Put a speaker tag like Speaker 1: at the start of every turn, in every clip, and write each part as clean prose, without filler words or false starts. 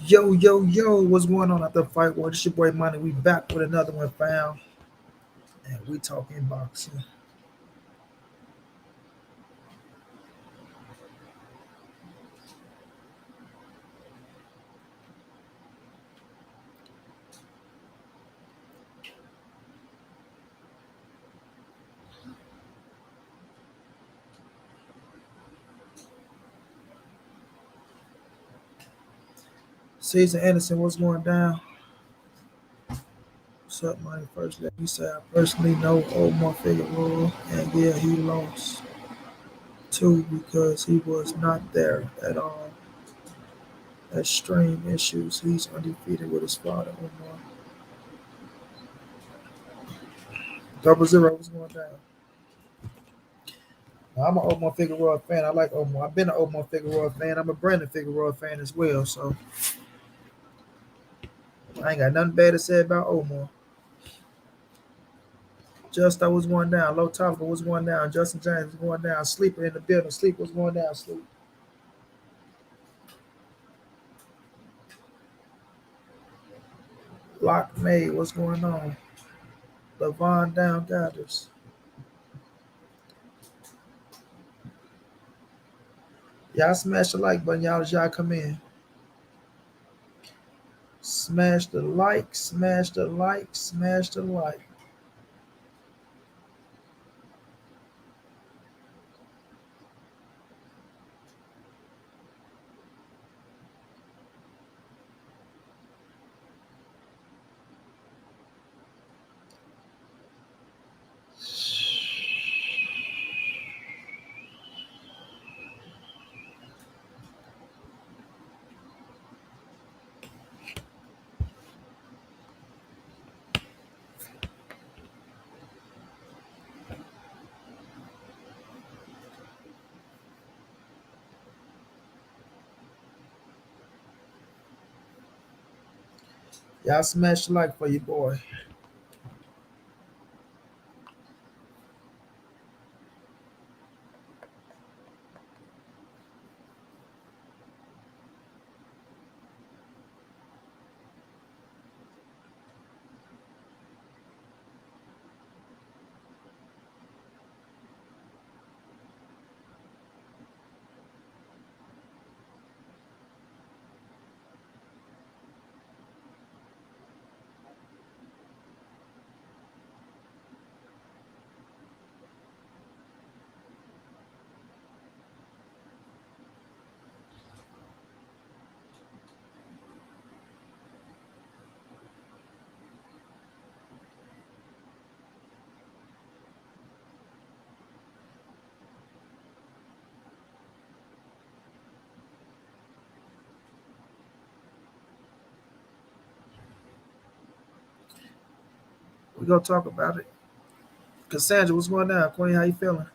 Speaker 1: Yo, yo, yo, what's going on at the fight world? It's your boy Money. We back with another one, fam. And we talking boxing. Caesar Anderson, what's going down? What's up, Money? First, let me say I personally know Omar Figueroa, and yeah, he lost too because he was not there at all. Extreme issues. He's undefeated with his father, Omar. 0-0, what's going down? I'm an Omar Figueroa fan. I like Omar. I've been an Omar Figueroa fan. I'm a Brandon Figueroa fan as well. So I ain't got nothing bad to say about Omar. Just I was going down. Low Topical was going down. Justin James was going down. Sleeper in the building. Sleep was going down. Sleep. Lock May, what's going on? Levon down Goddess. Y'all smash the like button, y'all, as y'all come in. Smash the like, smash the like, smash the like. Y'all smash the like for your boy. We gonna talk about it. Cassandra, what's going on? Queen, how you feeling?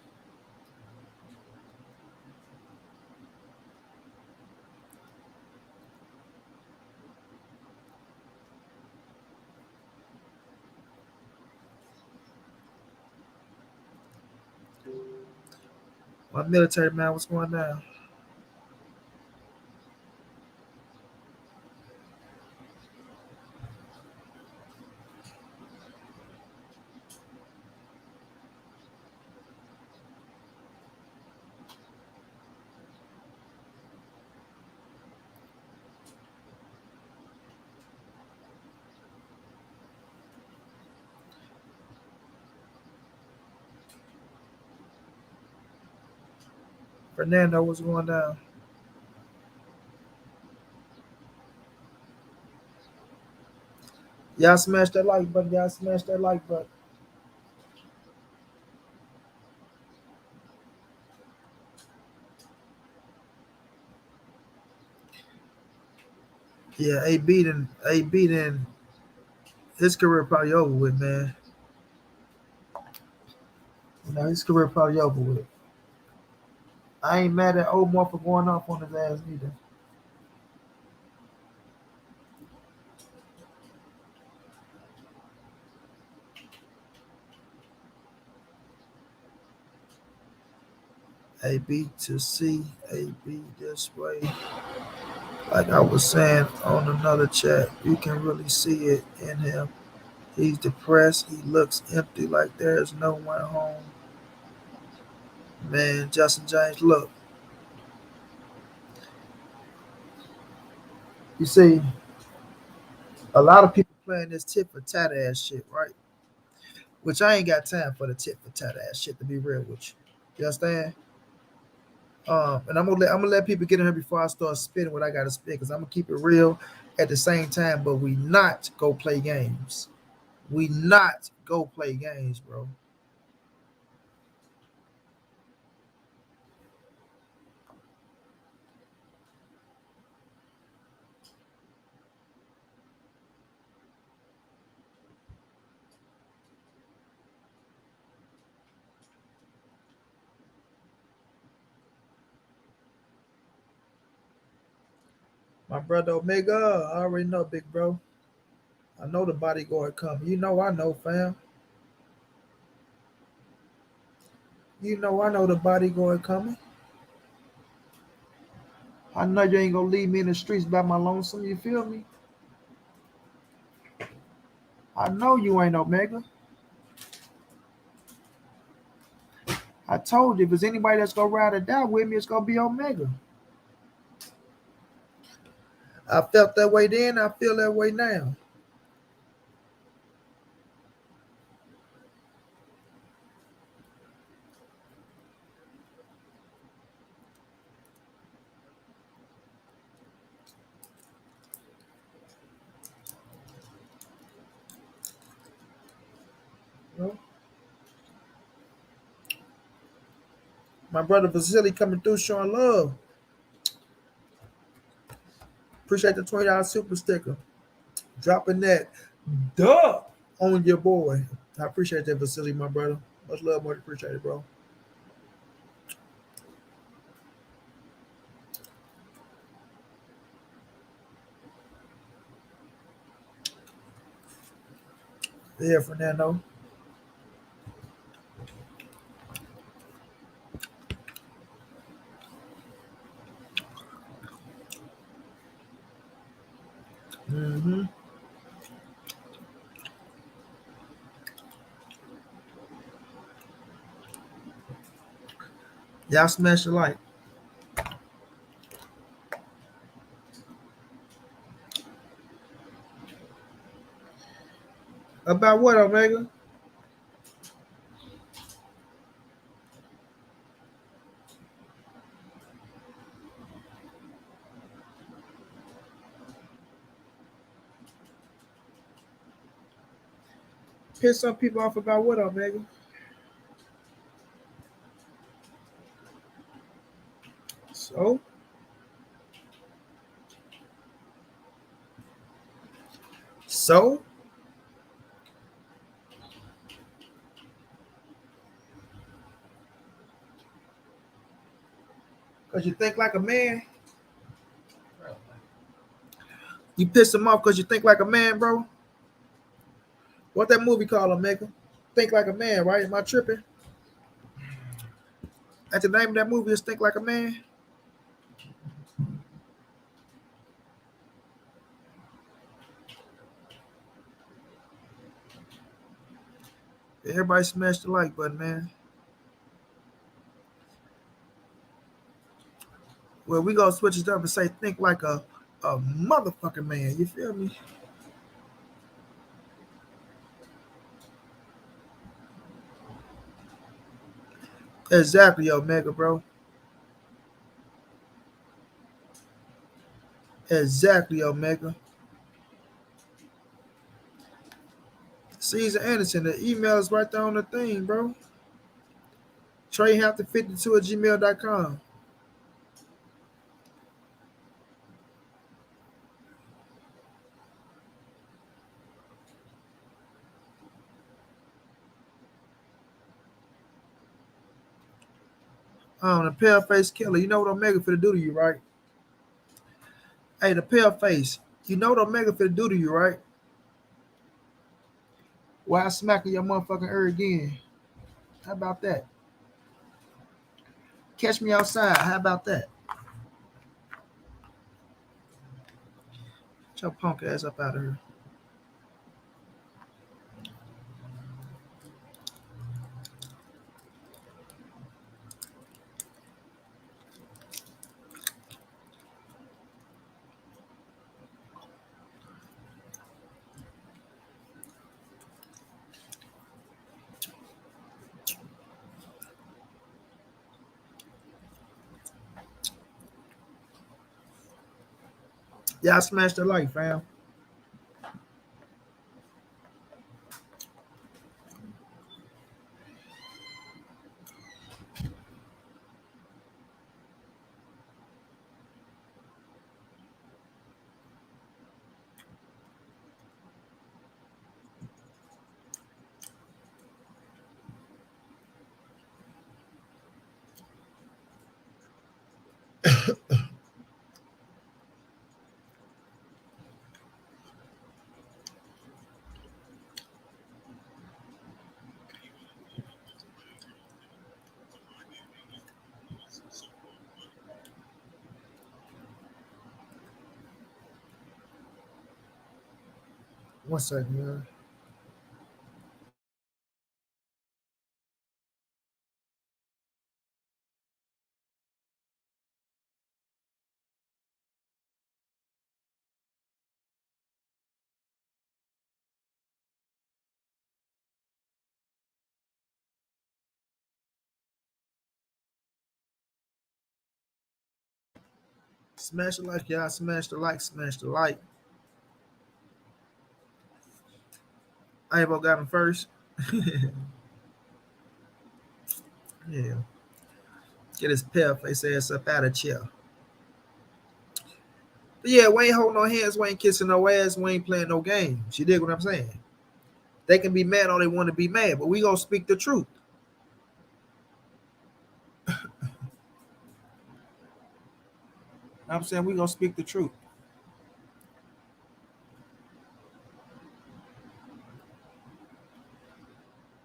Speaker 1: My military man, what's going on? Fernando, what's going down? Y'all smash that like button. Y'all smash that like button. Yeah, A beating his career probably over with, man. You know, his career probably over with. I ain't mad at Omar for going off on his ass neither. A B to C, A B this way. Like I was saying on another chat, you can really see it in him. He's depressed. He looks empty, like there's no one home. Man, Justin James, look. You see, a lot of people playing this tit for tat ass shit, right? Which I ain't got time for the tit for tat ass shit, to be real with you. You understand? And I'm gonna let people get in here before I start spitting what I gotta spit, because I'm gonna keep it real at the same time, but we not go play games. We not go play games, bro. My brother Omega, I already know, big bro. I know the bodyguard coming. You know I know, fam. You know I know the bodyguard coming. I know you ain't gonna leave me in the streets by my lonesome, you feel me? I know you ain't Omega. I told you if there's anybody that's gonna ride or die with me, it's gonna be Omega. I felt that way then, I feel that way now. You know? My brother Vasily coming through showing love. Appreciate the $20 super sticker. Dropping that duh on your boy. I appreciate that, Vasily, my brother. Much love, much appreciated, bro. Yeah, Fernando. Mm-hmm. Y'all smash the like. About what, Omega? Piss some people off about what, Omega? So, so, because you think like a man. You piss him off because you think like a man, bro. What that movie called, Omega? Think like a man, right? Am I tripping? At the name of that movie is Think Like a Man. Everybody smash the like button, man. Well, we gonna switch it up and say think like a motherfucking man. You feel me? Exactly, Omega, bro. Exactly, Omega. Caesar Anderson, the email is right there on the thing, bro. Treyhampton52 at gmail.com. The pale face killer. You know what Omega finna do to you, right? Hey, the pale face. You know what Omega finna do to you, right? Why I smacking your motherfucking ear again? How about that? Catch me outside. How about that? Get your punk ass up out of here. Y'all smash the like, fam. One second, man. Smash the like, y'all. Smash the like, smash the like. I ain't got him first. Yeah. Get his pale face ass up out of chair. But yeah, we ain't holding no hands, we ain't kissing no ass, we ain't playing no games. You dig what I'm saying? They can be mad all they want to be mad, but we gonna speak the truth. I'm saying we gonna speak the truth.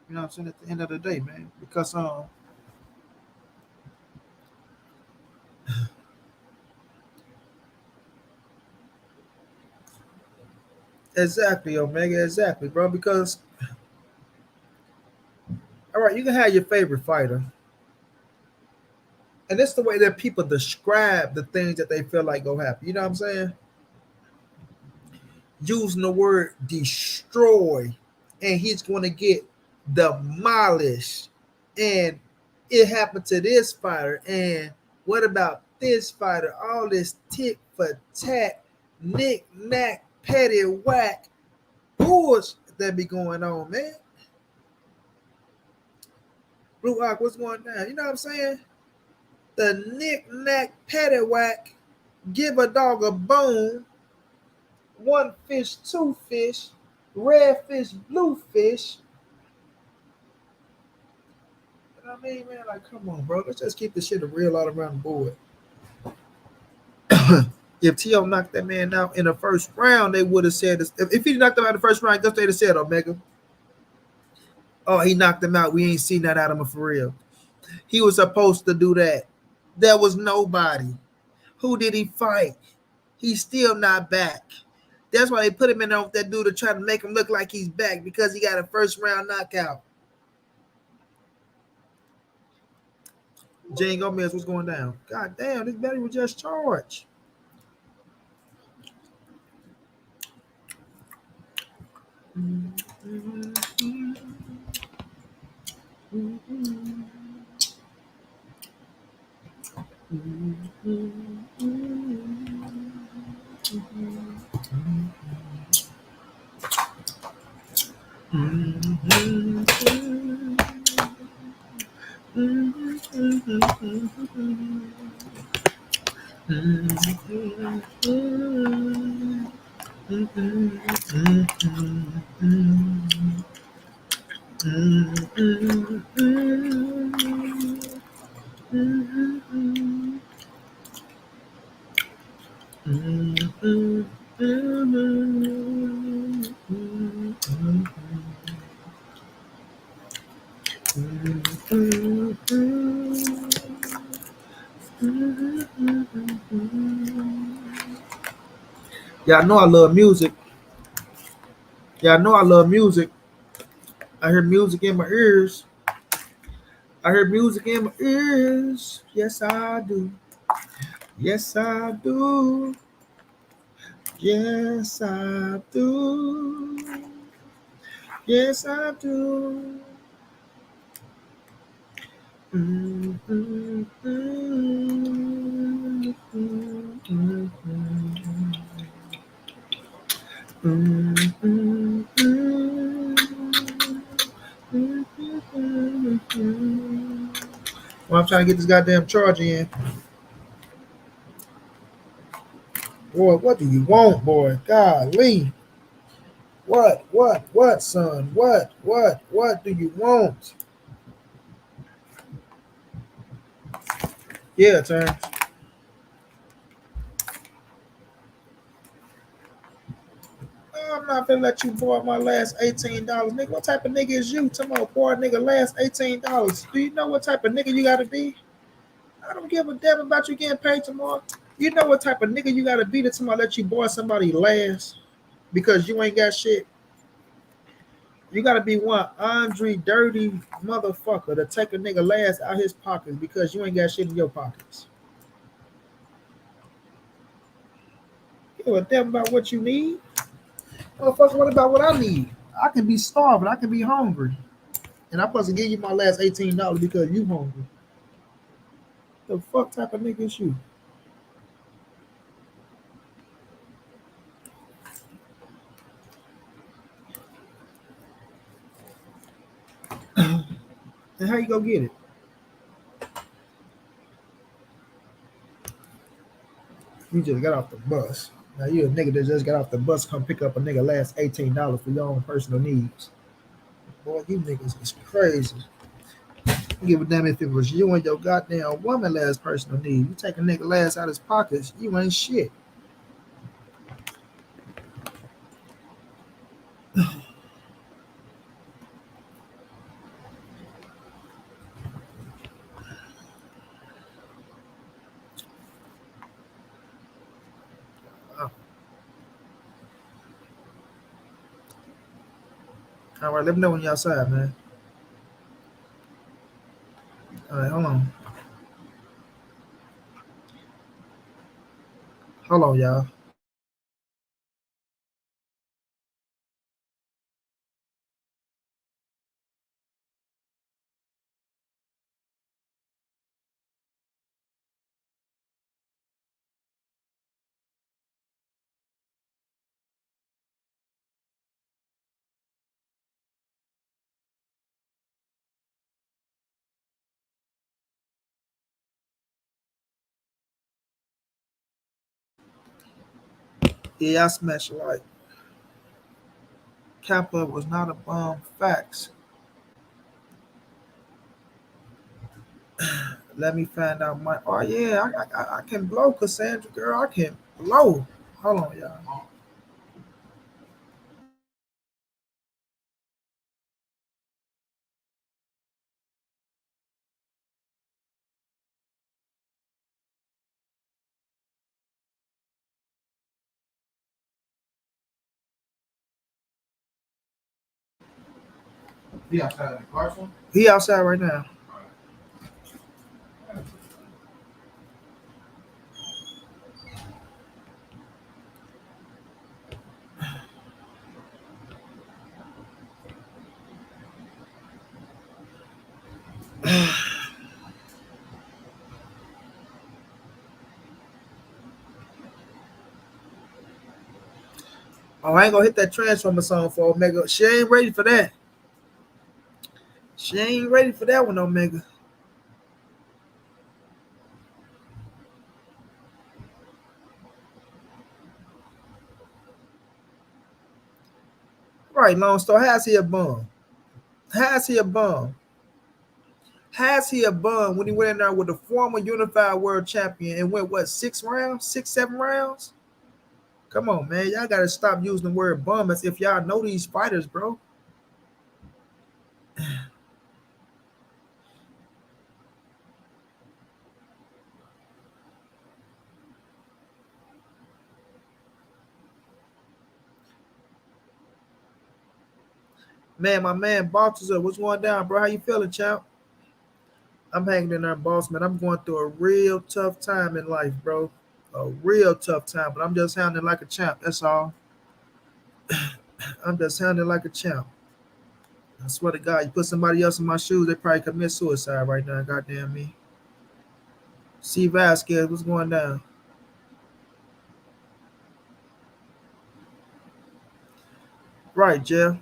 Speaker 1: You know what I'm saying? At the end of the day, man. Because exactly, Omega, exactly, bro. Because all right, you can have your favorite fighter. And that's the way that people describe the things that they feel like go happen. You know what I'm saying? Using the word destroy, and he's going to get demolished. And it happened to this fighter. And what about this fighter? All this tit for tat, knick knack, petty whack bullshit that be going on, man. Blue Hawk, what's going down? You know what I'm saying? The knick knack, petty whack, give a dog a bone, one fish, two fish, red fish, blue fish. You know what I mean, man? Like, come on, bro. Let's just keep the shit real all around the board. If T.O. knocked that man out in the first round, they would have said this. If he knocked him out in the first round, guess they'd have said, Omega. Oh, he knocked him out. We ain't seen that out of him for real. He was supposed to do that. There was nobody. Who did he fight? He's still not back. That's why they put him in there with that dude to try to make him look like he's back because he got a first round knockout. Jane Gomez, what's going down? God damn, this belly was just charged. Y'all know I love music. Y'all know I love music. I hear music in my ears. I hear music in my ears. Yes, I do. Yes, I do. Yes, I do. Yes, I do. Mm, mm, mm, mm, mm, mm, mm, mm. Well, I'm trying to get this goddamn charge in. Boy, what do you want, boy? Golly. What, son? What do you want? Yeah, turn. I'm not gonna let you borrow my last $18, nigga. What type of nigga is you? Talking about borrow nigga last $18. Do you know what type of nigga you gotta be? I don't give a damn about you getting paid tomorrow. You know what type of nigga you gotta be to tomorrow let you borrow somebody last because you ain't got shit. You gotta be one Andre dirty motherfucker to take a nigga last out his pockets because you ain't got shit in your pockets. You give a damn about what you need. Motherfucker, what about what I need? I can be starving, I can be hungry. And I'm supposed to give you my last $18 because you hungry. The fuck type of nigga is you? And how you gonna get it? You just got off the bus. Now you a nigga that just got off the bus, come pick up a nigga last $18 for your own personal needs. Boy, you niggas is crazy. You give a damn if it was you and your goddamn woman last personal need. You take a nigga last out his pockets, you ain't shit. All right, let me know when you're outside, man. All right, hold on. Hold on, y'all. Yeah, I smashed like Kappa was not a bomb. Facts. Let me find out my. Oh yeah, I can blow, Cassandra girl. I can blow. Hold on, y'all. He outside right now. Oh, I ain't gonna hit that Transformer song for Omega. She ain't ready for that. She ain't ready for that one, Omega. Right, Lone Star. How's he a bum? How's he a bum? How's he a bum when he went in there with the former unified world champion and went what 6 rounds, 6, 7 rounds? Come on, man. Y'all gotta stop using the word bum as if y'all know these fighters, bro. Man, my man, boss is up. What's going down, bro? How you feeling, champ? I'm hanging in there, boss, man. I'm going through a real tough time in life, bro. A real tough time, but I'm just sounding like a champ. That's all. I'm just sounding like a champ. I swear to God, you put somebody else in my shoes, they probably commit suicide right now. Goddamn me. C Vasquez, what's going down? Right, Jeff.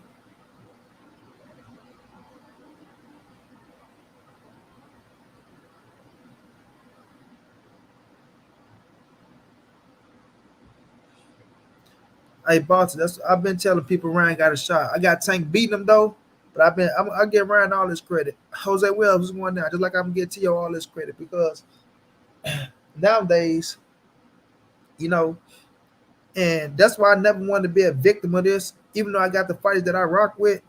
Speaker 1: Hey, boss, that's I've been telling people Ryan got a shot. I got Tank beating him though, but I give Ryan all this credit. Jose Wells was going down, just like I'm gonna give Tio all this credit because nowadays, you know, and that's why I never wanted to be a victim of this. Even though I got the fighters that I rock with,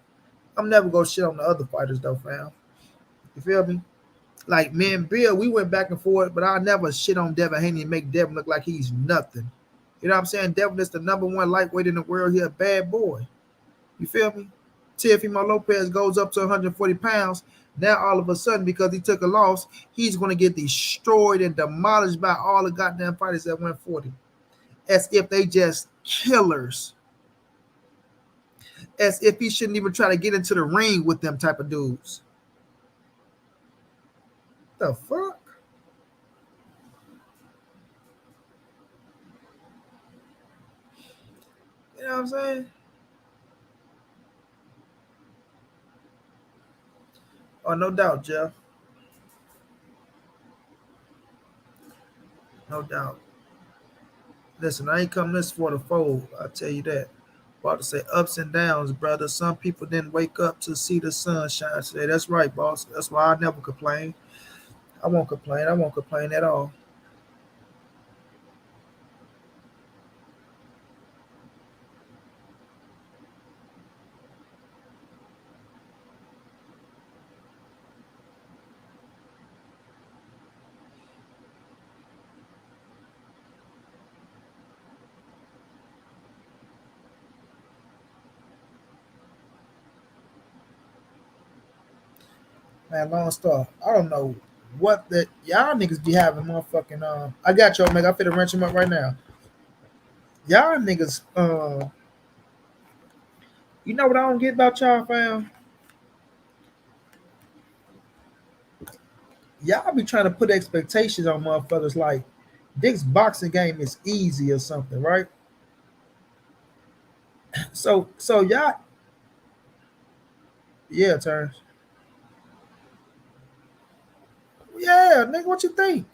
Speaker 1: I'm never gonna shit on the other fighters though, fam. You feel me? Like me and Bill, we went back and forth, but I never shit on Devin Haney and make Devin look like he's nothing. You know what I'm saying? Devin is the number one lightweight in the world. He a bad boy. You feel me? Teofimo Lopez goes up to 140 pounds. Now all of a sudden, because he took a loss, he's going to get destroyed and demolished by all the goddamn fighters at 140. As if they just killers. As if he shouldn't even try to get into the ring with them type of dudes. The fuck? You know what I'm saying? Oh, no doubt, Jeff. No doubt. Listen, I ain't come this for the fold. I'll tell you that. About to say ups and downs, brother. Some people didn't wake up to see the sun shine today. That's right, boss. That's why I never complain. I won't complain. I won't complain at all. Man, long story. I don't know what the y'all niggas be having motherfucking I got you, Omega. I finna wrench him up right now. Y'all niggas you know what I don't get about y'all, fam? Y'all be trying to put expectations on motherfuckers like Dick's boxing game is easy or something, right? So y'all, yeah, turns. Yeah, nigga, what you think?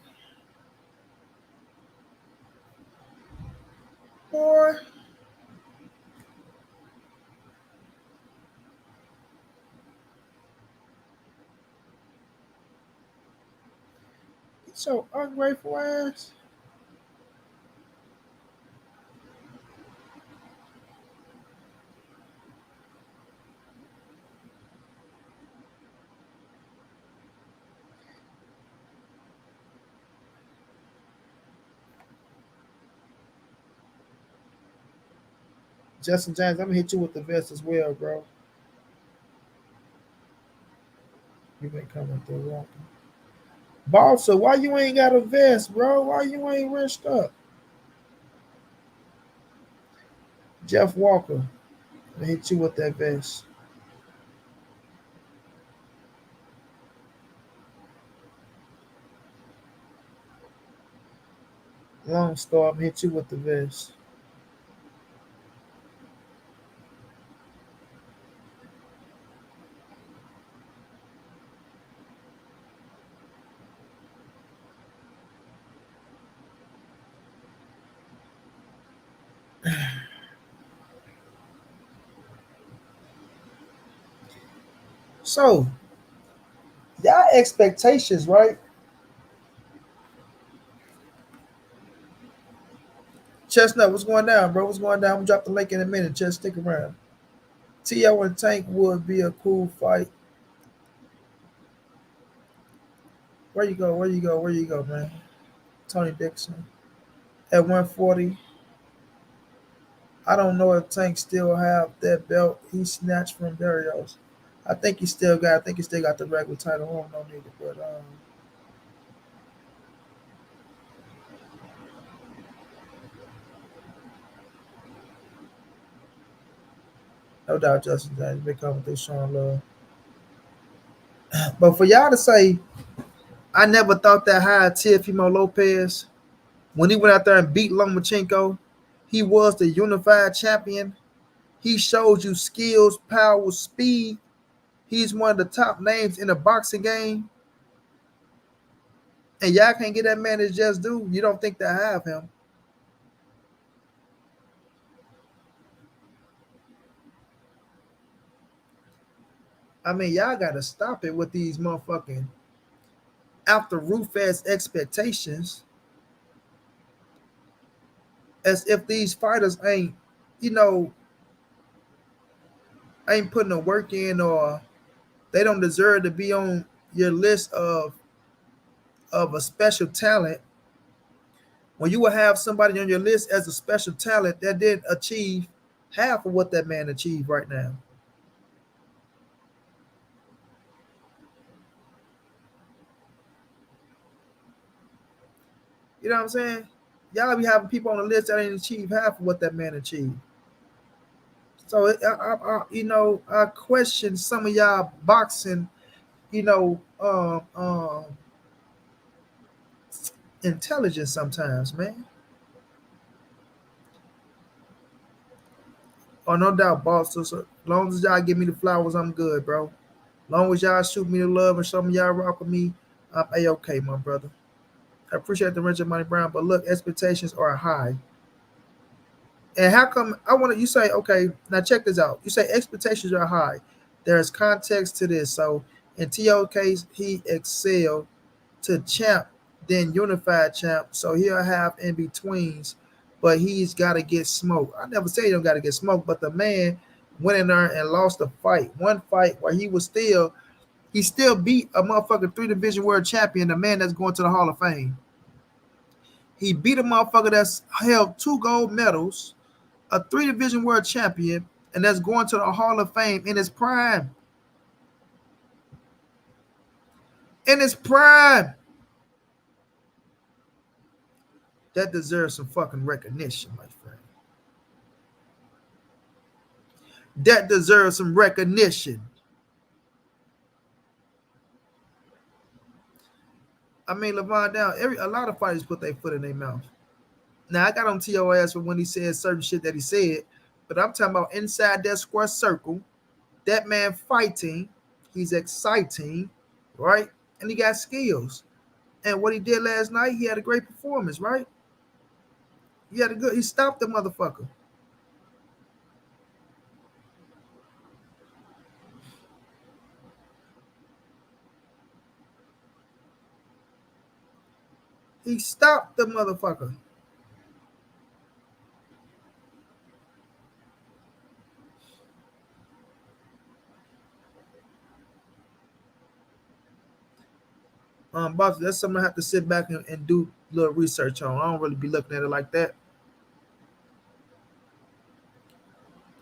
Speaker 1: Boy, get your ungrateful ass. Justin James, I'm gonna hit you with the vest as well, bro. You been coming through walking. Balsa, why you ain't got a vest, bro? Why you ain't rinsed up? Jeff Walker, I'm gonna hit you with that vest. Long Star, I'm gonna hit you with the vest. So, y'all expectations, right? Chestnut, what's going down, bro? What's going down? I'm gonna drop the link in a minute. Just stick around. T.O. and Tank would be a cool fight. Where you go? Where you go? Where you go, man? Tony Dixon at 140. I don't know if Tank still have that belt he snatched from Barrios. I think he still got. I think he still got the regular title. I don't know neither, but no doubt Justin James been coming through showing love. But for y'all to say, I never thought that high of Teofimo Lopez when he went out there and beat Lomachenko. He was the unified champion. He showed you skills, power, speed. He's one of the top names in the boxing game. And y'all can't get that man to just do. You don't think they have him. I mean, y'all got to stop it with these motherfucking after roof ass expectations as if these fighters ain't, you know, ain't putting the work in or they don't deserve to be on your list of a special talent when you will have somebody on your list as a special talent that didn't achieve half of what that man achieved right now. You know what I'm saying? Y'all be having people on the list that ain't achieved half of what that man achieved. So I question some of y'all boxing, you know, intelligence sometimes, man. Oh, no doubt, boss. So, as long as y'all give me the flowers, I'm good, bro. As long as y'all shoot me the love and some of y'all rock with me, I'm a-okay, my brother. I appreciate the Richard Money Brown, but look, expectations are high. And how come I want to? You say, okay, now check this out. You say expectations are high. There's context to this. So in T.O. case, he excelled to champ, then unified champ. So he'll have in betweens, but he's got to get smoked. I never say he don't got to get smoked, but the man went in there and lost a fight. One fight where he still beat a motherfucking three division world champion, the man that's going to the Hall of Fame. He beat a motherfucker that's held two gold medals, a three division world champion, and that's going to the Hall of Fame in his prime. In his prime. That deserves some fucking recognition, my friend. That deserves some recognition. I mean, Levon down. A lot of fighters put their foot in their mouth. Now I got on TOS for when he said certain shit that he said, but I'm talking about inside that square circle. That man fighting, he's exciting, right? And he got skills. And what he did last night, he had a great performance, right? He stopped the motherfucker. He stopped the motherfucker. Boss, that's something I have to sit back and do a little research on. I don't really be looking at it like that.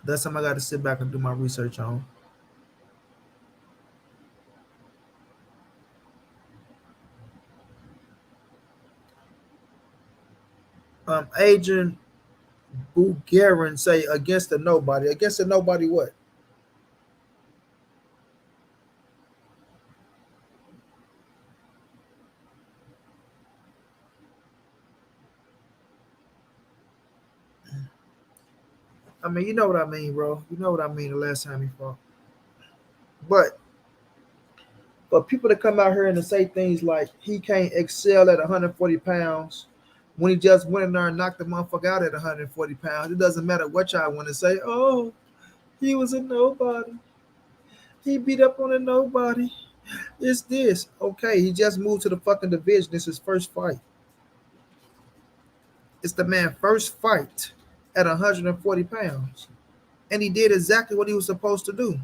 Speaker 1: That's something I got to sit back and do my research on. Adrian Bulgarian say against the nobody. Against the nobody what? I mean, you know what I mean, bro. You know what I mean the last time he fought. But people to come out here and to say things like he can't excel at 140 pounds when he just went in there and knocked the motherfucker out at 140 pounds. It doesn't matter what y'all want to say. Oh, he was a nobody. He beat up on a nobody. It's this. Okay, he just moved to the fucking division. This is his first fight. It's the man's first fight at 140 pounds. And he did exactly what he was supposed to do.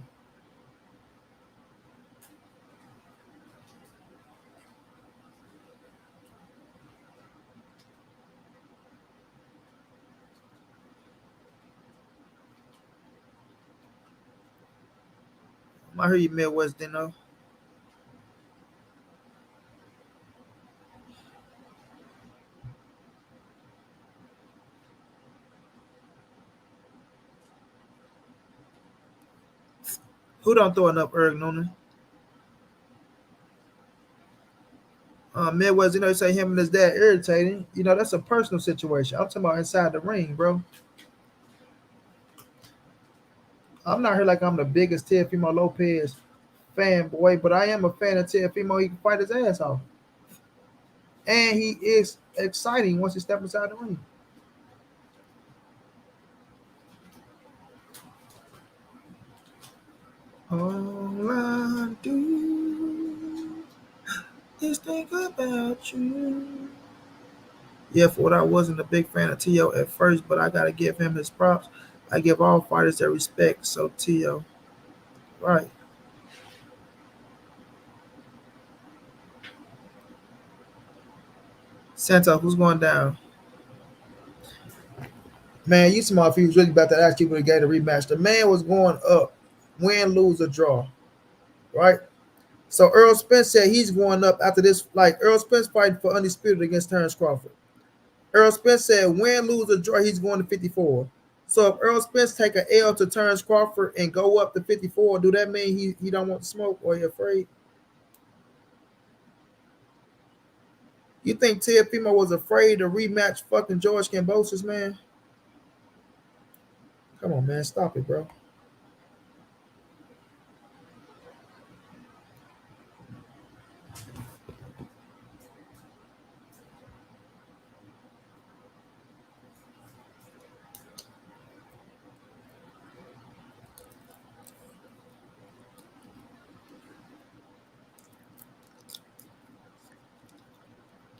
Speaker 1: I hear you, Midwest, Dino. Who don't throwing up Eric Noonan? Midwest, you say him and his dad irritating. That's a personal situation. I'm talking about inside the ring, bro. I'm not here like I'm the biggest Teofimo Lopez fanboy, but I am a fan of Teofimo. He can fight his ass off. And he is exciting once he steps inside the ring. All I do is think about you. Yeah, for what I wasn't a big fan of T.O. at first, but I got to give him his props. I give all fighters their respect, so T.O. Right. Santa, who's going down? Man, you smart if he was really about to ask you to get a rematch. The man was going up, win, lose, or draw, right? So Earl Spence said he's going up after this. Like Earl Spence fighting for undisputed against Terrence Crawford. Earl Spence said win, lose, or draw, he's going to 54. So if Earl Spence take an L to Terrence Crawford and go up to 54, do that mean he don't want to smoke or he afraid? You think Teofimo was afraid to rematch fucking George Kambosos, man? Come on, man, stop it, bro.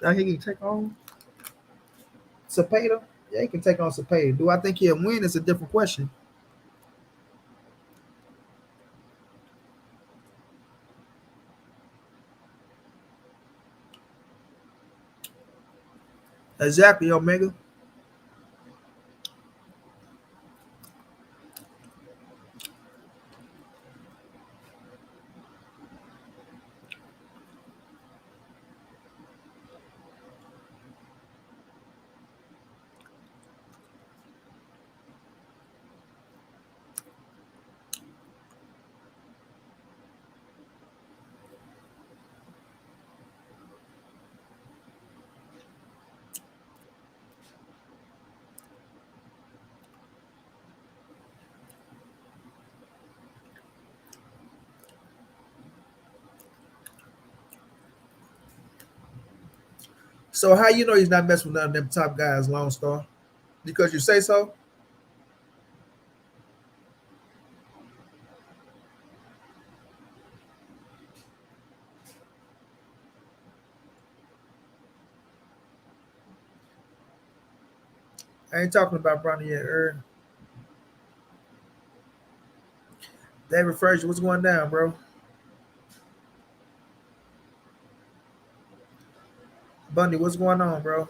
Speaker 1: I think he can take on Cepeda. Yeah, he can take on Cepeda. Do I think he'll win? It's a different question. Exactly, Omega. So how you know he's not messing with none of them top guys, Lone Star? Because you say so? I ain't talking about Broner yet, David Frazier, what's going down, bro? Bundy, what's going on, bro?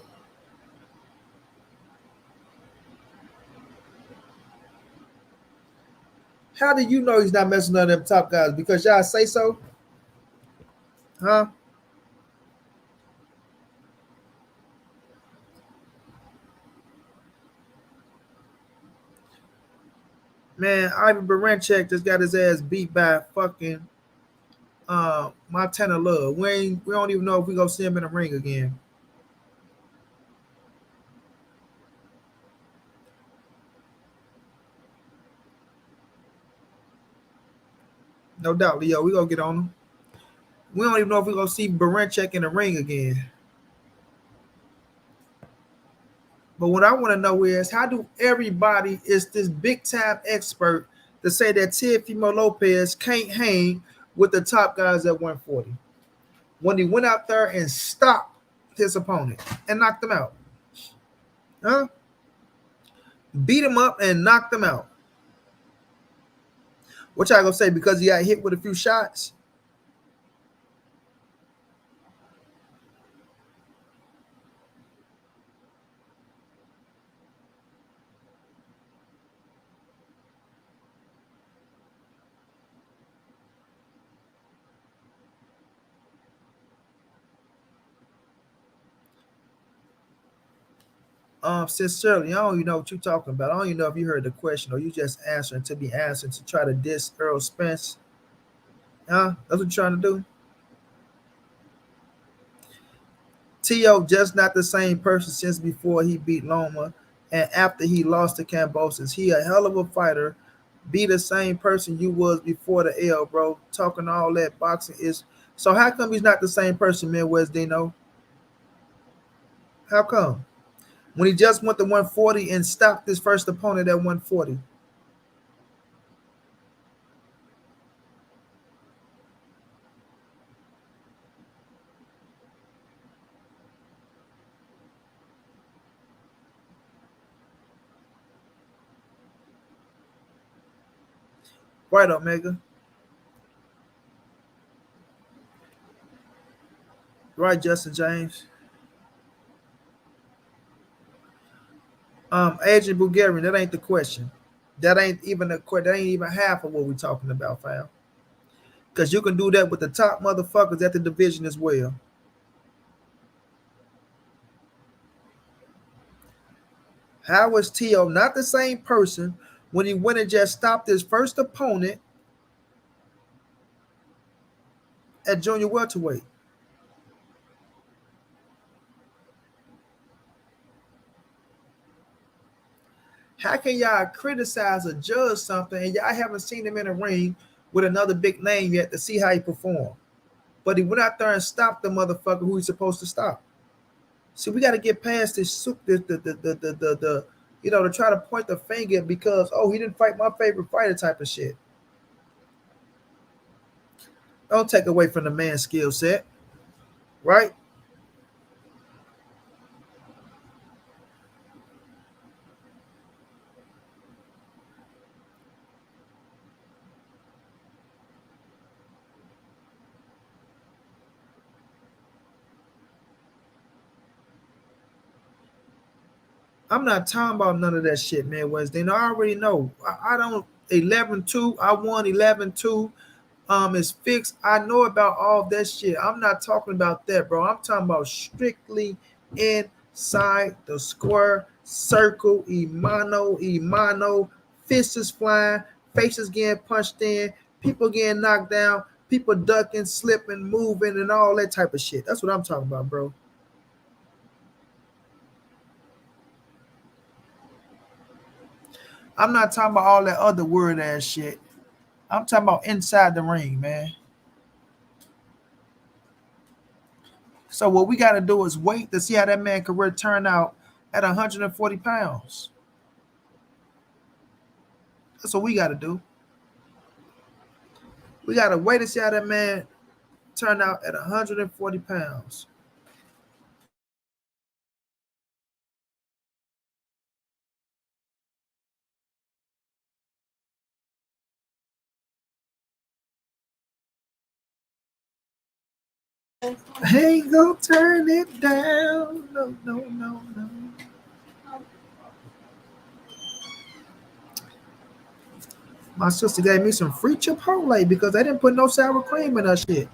Speaker 1: How do you know he's not messing with none of them top guys? Because y'all say so? Huh? Man, Ivan Baranchek just got his ass beat by fucking Montana Love. We don't even know if we gonna see him in the ring again. No doubt, Leo. We gonna get on him. We don't even know if we gonna see Baranchek in the ring again. But what I want to know is how do everybody is this big time expert to say that Teofimo Lopez can't hang with the top guys at 140 when he went out there and stopped his opponent and knocked them out? Huh? Beat him up and knocked them out. What y'all gonna say because he got hit with a few shots? Sincerely, I don't even know what you're talking about. I don't even know if you heard the question or you just answering to be answering to try to diss Errol Spence. Huh? That's what you're trying to do? T.O. just not the same person since before he beat Loma and after he lost to Cambosis. He a hell of a fighter. Be the same person you was before the L, bro. Talking all that boxing is so how come he's not the same person, man, West Dino? How come? When he just went to 140 and stopped his first opponent at 140. Right, Omega. Right, Justin James. Agent Bulgarian, that ain't the question. That ain't even the question. That ain't even half of what we're talking about, fam. Because you can do that with the top motherfuckers at the division as well. How was T.O. not the same person when he went and just stopped his first opponent at junior welterweight? How can y'all criticize or judge something and y'all haven't seen him in a ring with another big name yet to see how he performed? But he went out there and stopped the motherfucker who he's supposed to stop. See, we got to get past this, to try to point the finger because, oh, he didn't fight my favorite fighter type of shit. Don't take away from the man's skill set, right? I'm not talking about none of that shit, man, Wednesday. No, I already know. I don't 11-2. I won 11-2. It's fixed. I know about all that shit. I'm not talking about that, bro. I'm talking about strictly inside the square circle, Imano, fists is flying, faces getting punched in, people getting knocked down, people ducking, slipping, moving, and all that type of shit. That's what I'm talking about, bro. I'm not talking about all that other word ass shit. I'm talking about inside the ring, man. So what we got to do is wait to see how that man career turn out at 140 pounds. That's what we got to do. We got to wait to see how that man turn out at 140 pounds. Ain't gonna turn it down. No, no, no, no. My sister gave me some free Chipotle because they didn't put no sour cream in her shit.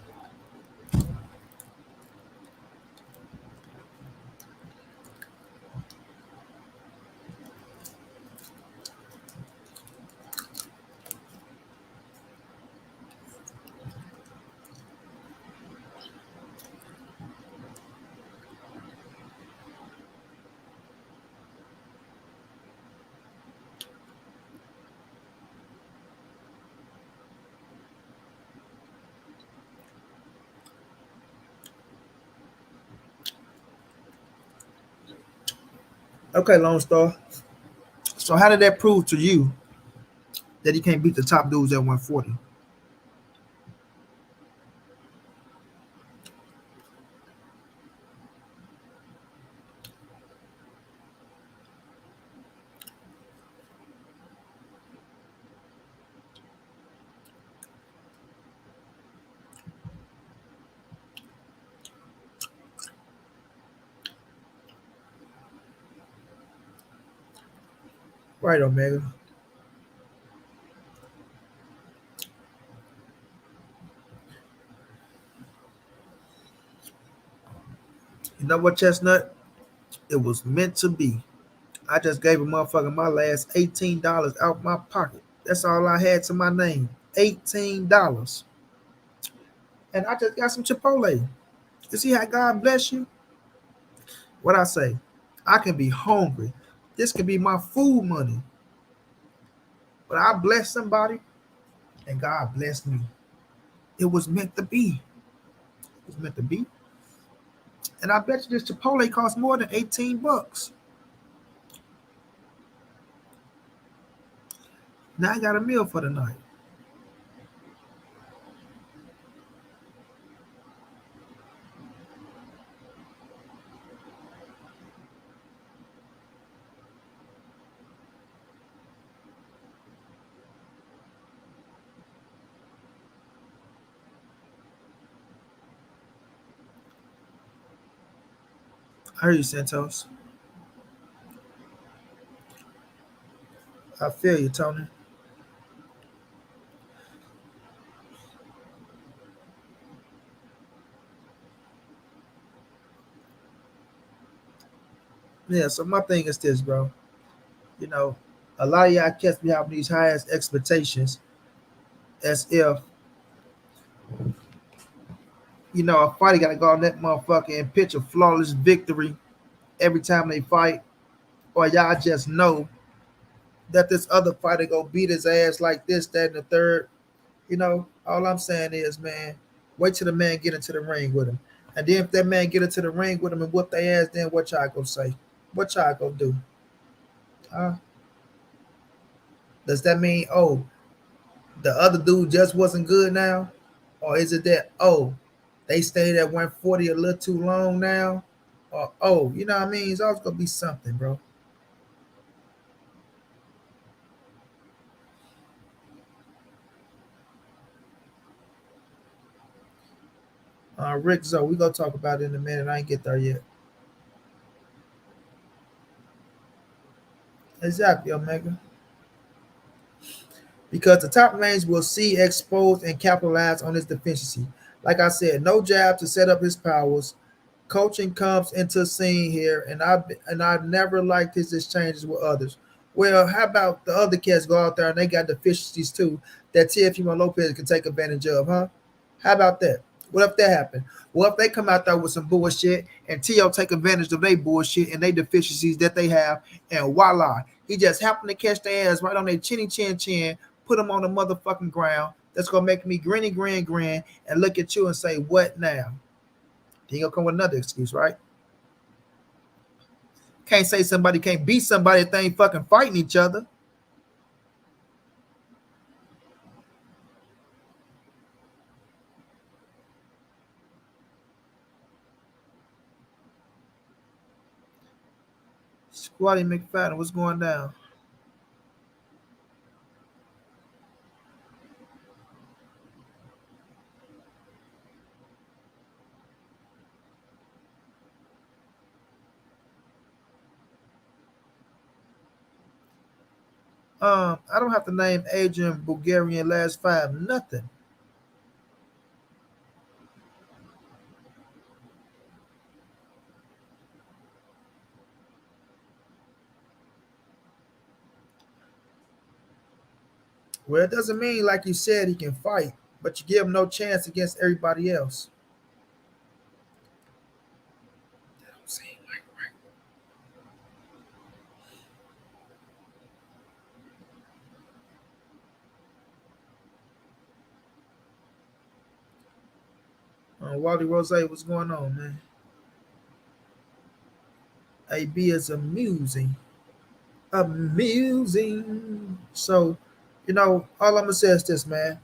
Speaker 1: Okay, Lone Star. So how did that prove to you that he can't beat the top dudes at 140? Right, Omega. You know what, Chestnut? It was meant to be. I just gave a motherfucker my last $18 out my pocket. That's all I had to my name. $18. And I just got some Chipotle. You see how God bless you? What I say? I can be hungry. This could be my food money. But I bless somebody and God blessed me. It was meant to be. It was meant to be. And I bet you this Chipotle costs more than 18 bucks. Now I got a meal for the night. I hear you, Santos. I feel you, Tony. Yeah, so my thing is this, bro. You know, a lot of y'all catch me having these highest expectations as if, a fighter got to go on that motherfucker and pitch a flawless victory every time they fight. Or y'all just know that this other fighter go beat his ass like this, that, and the third. All I'm saying is, man, wait till the man get into the ring with him. And then if that man get into the ring with him and whoop their ass, then what y'all gonna say? What y'all gonna do? Uh, does that mean, oh, the other dude just wasn't good now? Or is it that, oh, they stayed at 140 a little too long now? Or, oh, you know what I mean? It's always gonna be something, bro. Rick Zoe, we gonna talk about it in a minute. I ain't get there yet. Exactly, Omega. Because the top range will see, expose, and capitalize on his deficiency. Like I said, no jab to set up his powers. Coaching comes into scene here, and I've never liked his exchanges with others. Well, how about the other cats go out there and they got deficiencies too that Teofimo Lopez can take advantage of, huh? How about that? What if that happened? What if they come out there with some bullshit and Tio take advantage of their bullshit and their deficiencies that they have, and voila, he just happened to catch their ass right on their chinny chin chin, put them on the motherfucking ground. That's gonna make me grin, and look at you and say, "What now?" He gonna come with another excuse, right? Can't say somebody can't beat somebody if they ain't fucking fighting each other. Squatty McFadden, what's going down? I don't have to name Adrian Bulgarian last five, nothing. Well, it doesn't mean, like you said, he can fight, but you give him no chance against everybody else. Wally Rose, what's going on, man? AB is amusing. Amusing. So, all I'm gonna say is this, man.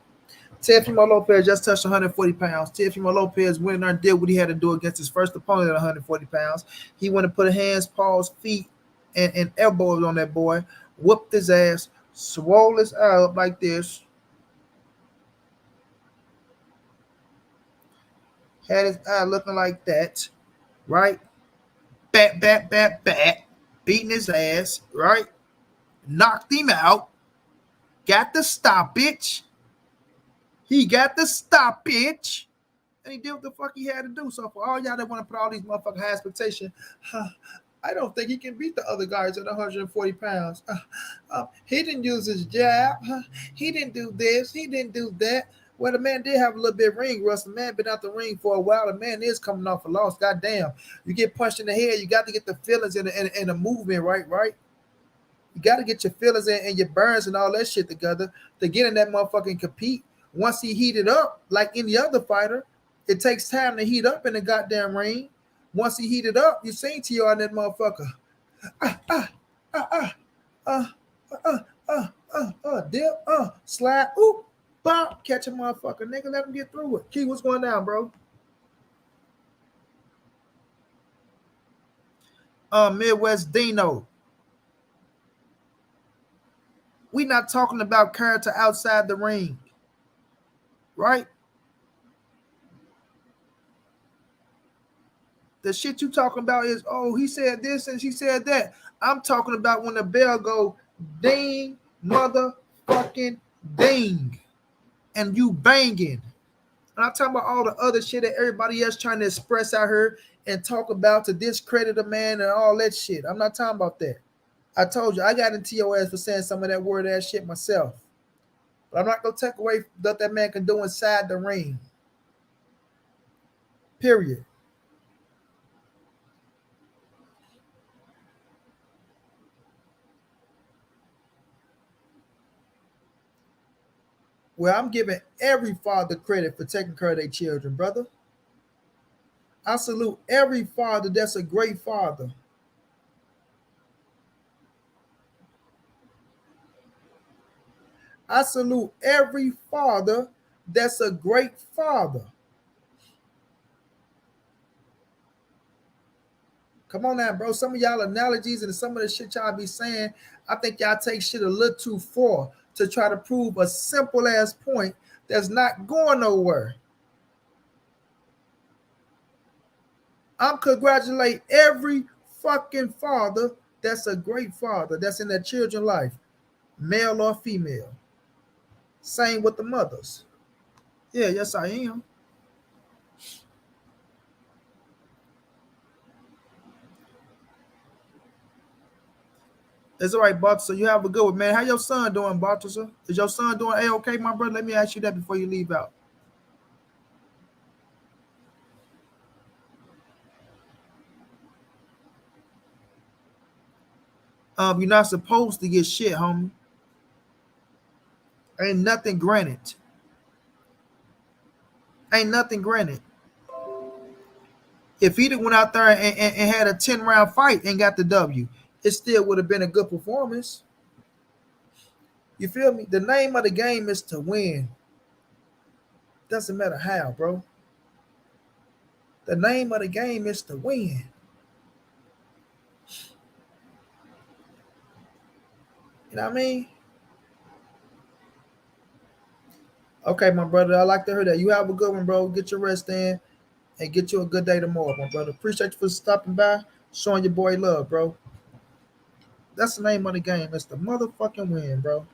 Speaker 1: Teofimo Lopez just touched 140 pounds. Teofimo Lopez went in there and did what he had to do against his first opponent at 140 pounds. He went and put hands, paws, feet, and elbows on that boy, whooped his ass, swole his eye up like this, had his eye looking like that, right? Bat, beating his ass, right? Knocked him out, got the stoppage. He got the stoppage. And he did what the fuck he had to do. So for all y'all that want to put all these motherfucking high expectation, I don't think he can beat the other guys at 140 pounds. He didn't use his jab. He didn't do this. He didn't do that. Well, the man did have a little bit of ring rust. The man been out the ring for a while. The man is coming off a loss. Goddamn. You get punched in the head. You got to get the feelings and the movement right, right? You got to get your feelings and your burns and all that shit together to get in that motherfucking compete. Once he heated up, like any other fighter, it takes time to heat up in the goddamn ring. Once he heated up, you seen TR in that motherfucker. Ah, ah, ah, ah, ah, ah, ah, dip, slide, oop, bop, catch a motherfucker, nigga, let him get through it. Key, what's going down, bro? Midwest Dino. We not talking about character outside the ring, right? The shit you talking about is, oh, he said this and she said that. I'm talking about when the bell go ding, motherfucking ding, and you banging. And I'm talking about all the other shit that everybody else trying to express out here and talk about to discredit a man and all that shit. I'm not talking about that. I told you, I got into your ass for saying some of that word ass shit myself. But I'm not going to take away what that man can do inside the ring. Period. Well, I'm giving every father credit for taking care of their children, brother. I salute every father that's a great father. I salute every father that's a great father. Come on now, bro. Some of y'all analogies and some of the shit y'all be saying, I think y'all take shit a little too far to try to prove a simple ass point that's not going nowhere. I'm congratulate every fucking father that's a great father that's in their children's life, male or female. Same with the mothers. Yeah, yes, I am. It's all right, Bartza. You have a good one, man. How your son doing, Bartza? Is your son doing A-okay, my brother? Let me ask you that before you leave out. You're not supposed to get shit, homie. Ain't nothing granted. Ain't nothing granted. If he'd have went out there and had a 10-round fight and got the W, it still would have been a good performance. You feel me? The name of the game is to win. Doesn't matter how, bro. The name of the game is to win. You know what I mean? Okay, my brother. I like to hear that. You have a good one, bro. Get your rest in and get you a good day tomorrow, my brother. Appreciate you for stopping by, showing your boy love, bro. That's the name of the game. It's the motherfucking win, bro.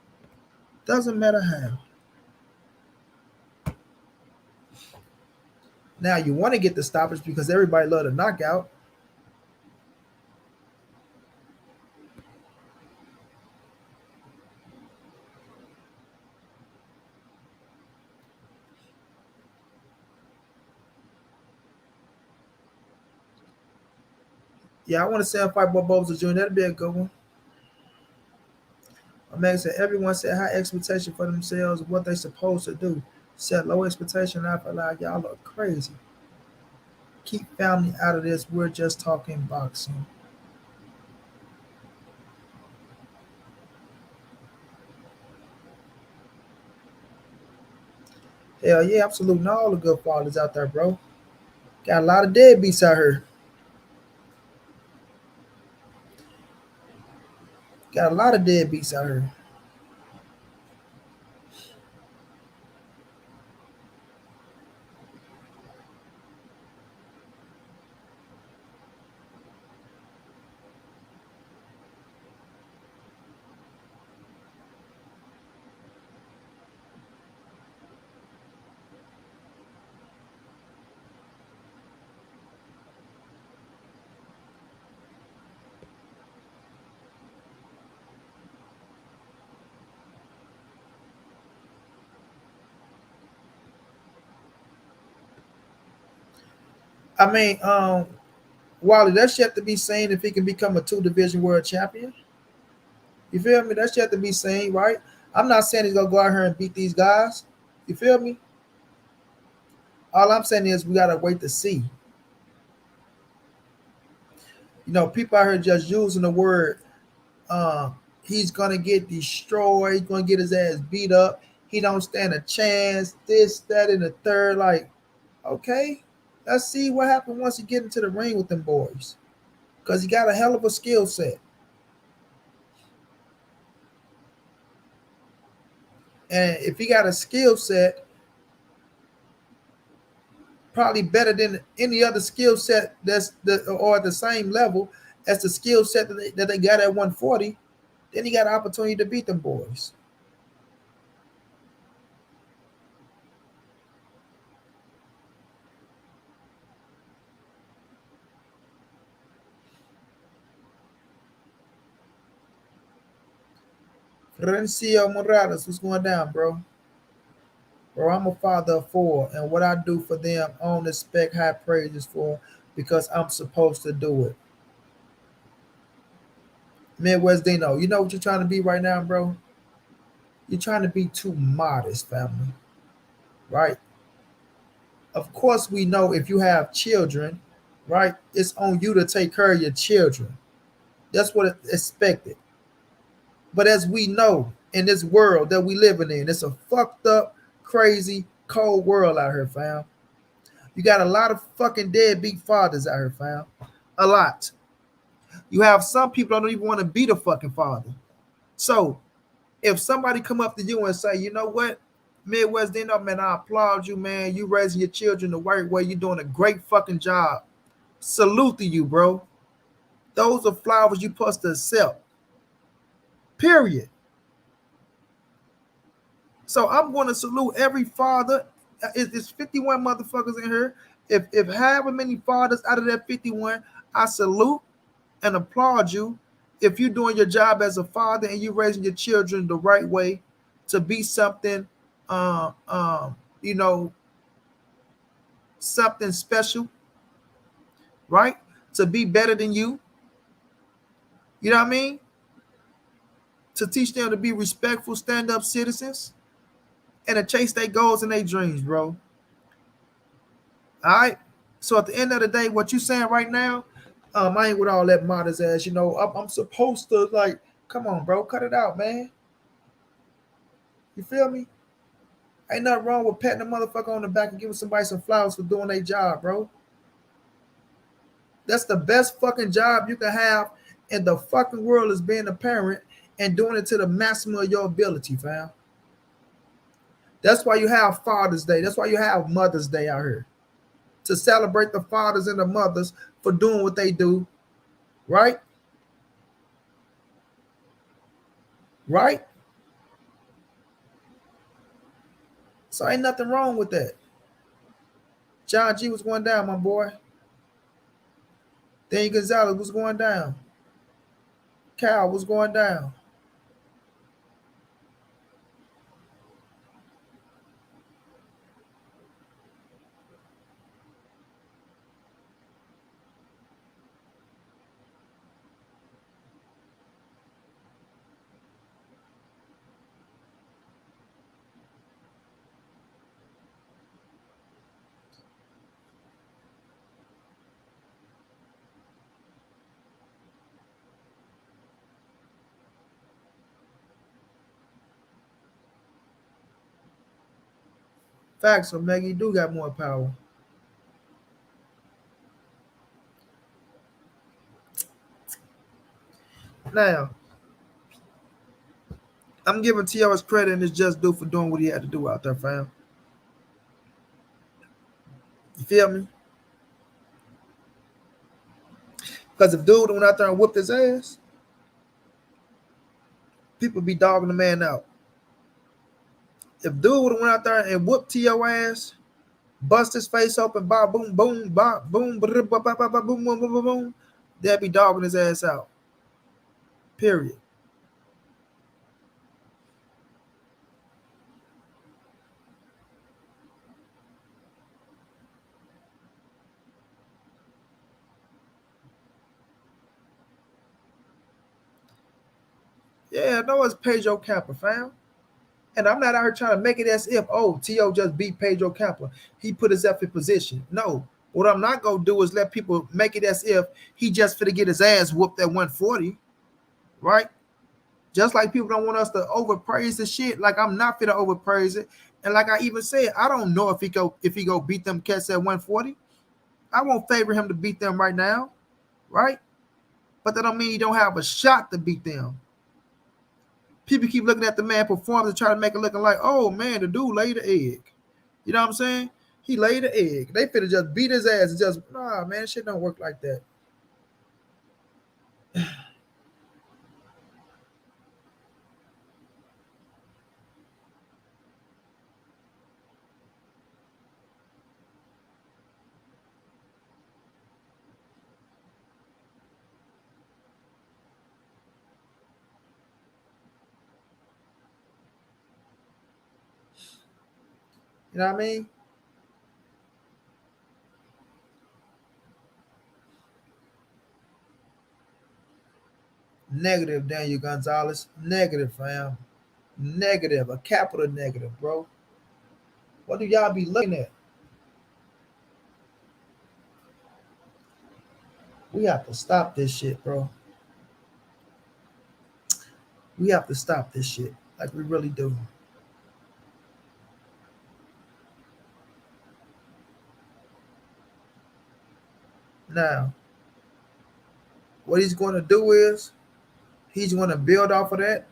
Speaker 1: Doesn't matter how. Now you want to get the stoppage because everybody love the knockout. Yeah, I want to say a fight Barboza Jr. That'd be a good one. A man said everyone set high expectation for themselves of what they supposed to do. Set low expectation. I feel like y'all look crazy. Keep family out of this. We're just talking boxing. Hell yeah, absolutely. All the good fathers out there, bro. Got a lot of deadbeats out here. Got a lot of deadbeats out here. I mean, Wally, that's yet to be seen if he can become a two-division world champion. You feel me? That's yet to be seen, right? I'm not saying he's gonna go out here and beat these guys. You feel me? All I'm saying is we gotta wait to see. People out here just using the word. He's gonna get destroyed. He's gonna get his ass beat up. He don't stand a chance. This, that, and the third. Like, okay, let's see what happens once he get into the ring with them boys. Cause he got a hell of a skill set, and if he got a skill set, probably better than any other skill set or at the same level as the skill set that they got at 140, then he got an opportunity to beat them boys. Rencio Morales, what's going down, bro? Bro, I'm a father of four, and what I do for them, I don't expect high praises for because I'm supposed to do it. Midwest Dino, you know what you're trying to be right now, bro? You're trying to be too modest, family, right? Of course, we know if you have children, right, it's on you to take care of your children. That's what is expected. But as we know in this world that we living in, it's a fucked up, crazy, cold world out here, fam. You got a lot of fucking deadbeat fathers out here, fam. A lot. You have some people that don't even want to be the fucking father. So if somebody come up to you and say, you know what, Midwest Dino, man, I applaud you, man. You raising your children the right way. You're doing a great fucking job. Salute to you, bro. Those are flowers you supposed to accept. Period. So I'm going to salute every father. It's 51 motherfuckers in here. If however many fathers out of that 51, I salute and applaud you if you're doing your job as a father and you're raising your children the right way to be something, uh, um, you know, something special, right? To be better than you. You know what I mean? To teach them to be respectful, stand-up citizens and to chase their goals and their dreams, bro. All right. So at the end of the day, what you saying right now, I ain't with all that modest ass. I'm supposed to like, come on, bro, cut it out, man. You feel me? Ain't nothing wrong with patting a motherfucker on the back and giving somebody some flowers for doing their job, bro. That's the best fucking job you can have in the fucking world is being a parent and doing it to the maximum of your ability, fam. That's why you have Father's Day. That's why you have Mother's Day out here. To celebrate the fathers and the mothers for doing what they do, right? Right? So ain't nothing wrong with that. John G was going down, my boy. Danny Gonzalez was going down. Cal was going down. Facts, so Maggie do got more power. Now, I'm giving T.O. his credit and it's just due for doing what he had to do out there, fam. You feel me? Because if dude went out there and whooped his ass, people be dogging the man out. If dude would have went out there and whooped T.O. ass, bust his face open, bop, boom, boom, bop, boom, boom, boom, boom, boom, boom, boom, they'd be dogging his ass out. Period. Yeah, no, it's Pedro Camper, fam. And I'm not out here trying to make it as if, oh, T.O. just beat Pedro Camper. He put himself in position. No. What I'm not going to do is let people make it as if he just finna get his ass whooped at 140, right? Just like people don't want us to overpraise the shit. Like I'm not finna overpraise it. And like I even said, I don't know if he go beat them cats at 140. I won't favor him to beat them right now, right? But that don't mean he don't have a shot to beat them. People keep looking at the man perform and try to make it looking like, oh man, the dude laid the egg. You know what I'm saying? He laid the egg. They finna just beat his ass and just, nah, man, shit don't work like that. You know what I mean? Negative, Daniel Gonzalez. Negative, fam. Negative, a capital negative, bro. What do y'all be looking at? We have to stop this shit, bro. We have to stop this shit. Like we really do. Now, what he's going to do is he's going to build off of that.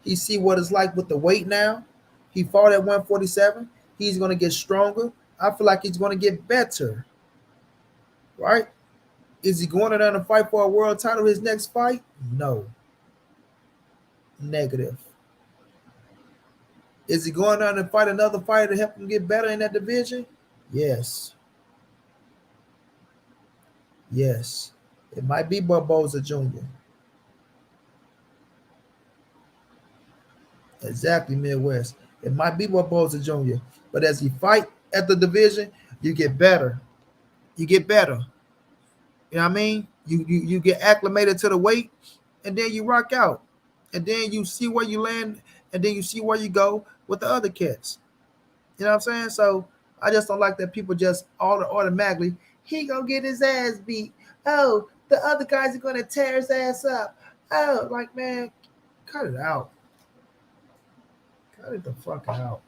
Speaker 1: He see what it's like with the weight now. He fought at 147. He's going to get stronger. I feel like he's going to get better, right? Is he going down to fight for a world title his next fight? No. Negative. Is he going down to fight another fighter to help him get better in that division? Yes. Yes. It might be Barboza Jr. Exactly, Midwest. It might be Barboza Jr. But as he fight at the division, you get better. You get better. You know what I mean? You get acclimated to the weight, and then you rock out. And then you see where you land, and then you see where you go with the other cats. You know what I'm saying? So I just don't like that people just automatically, he gonna get his ass beat. Oh, the other guys are gonna tear his ass up. Oh, like man, cut it out. Cut it the fuck out.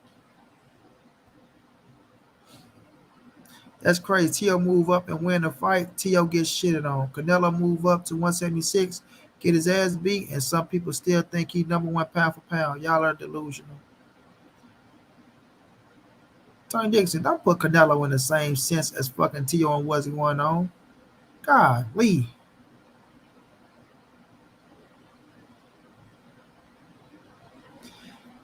Speaker 1: That's crazy. T.O. move up and win the fight. T.O. gets shitted on. Canelo move up to 176, get his ass beat, and some people still think he number one pound for pound. Y'all are delusional. Tony Dixon, don't put Canelo in the same sense as fucking T.O. and what's going on. God, Lee.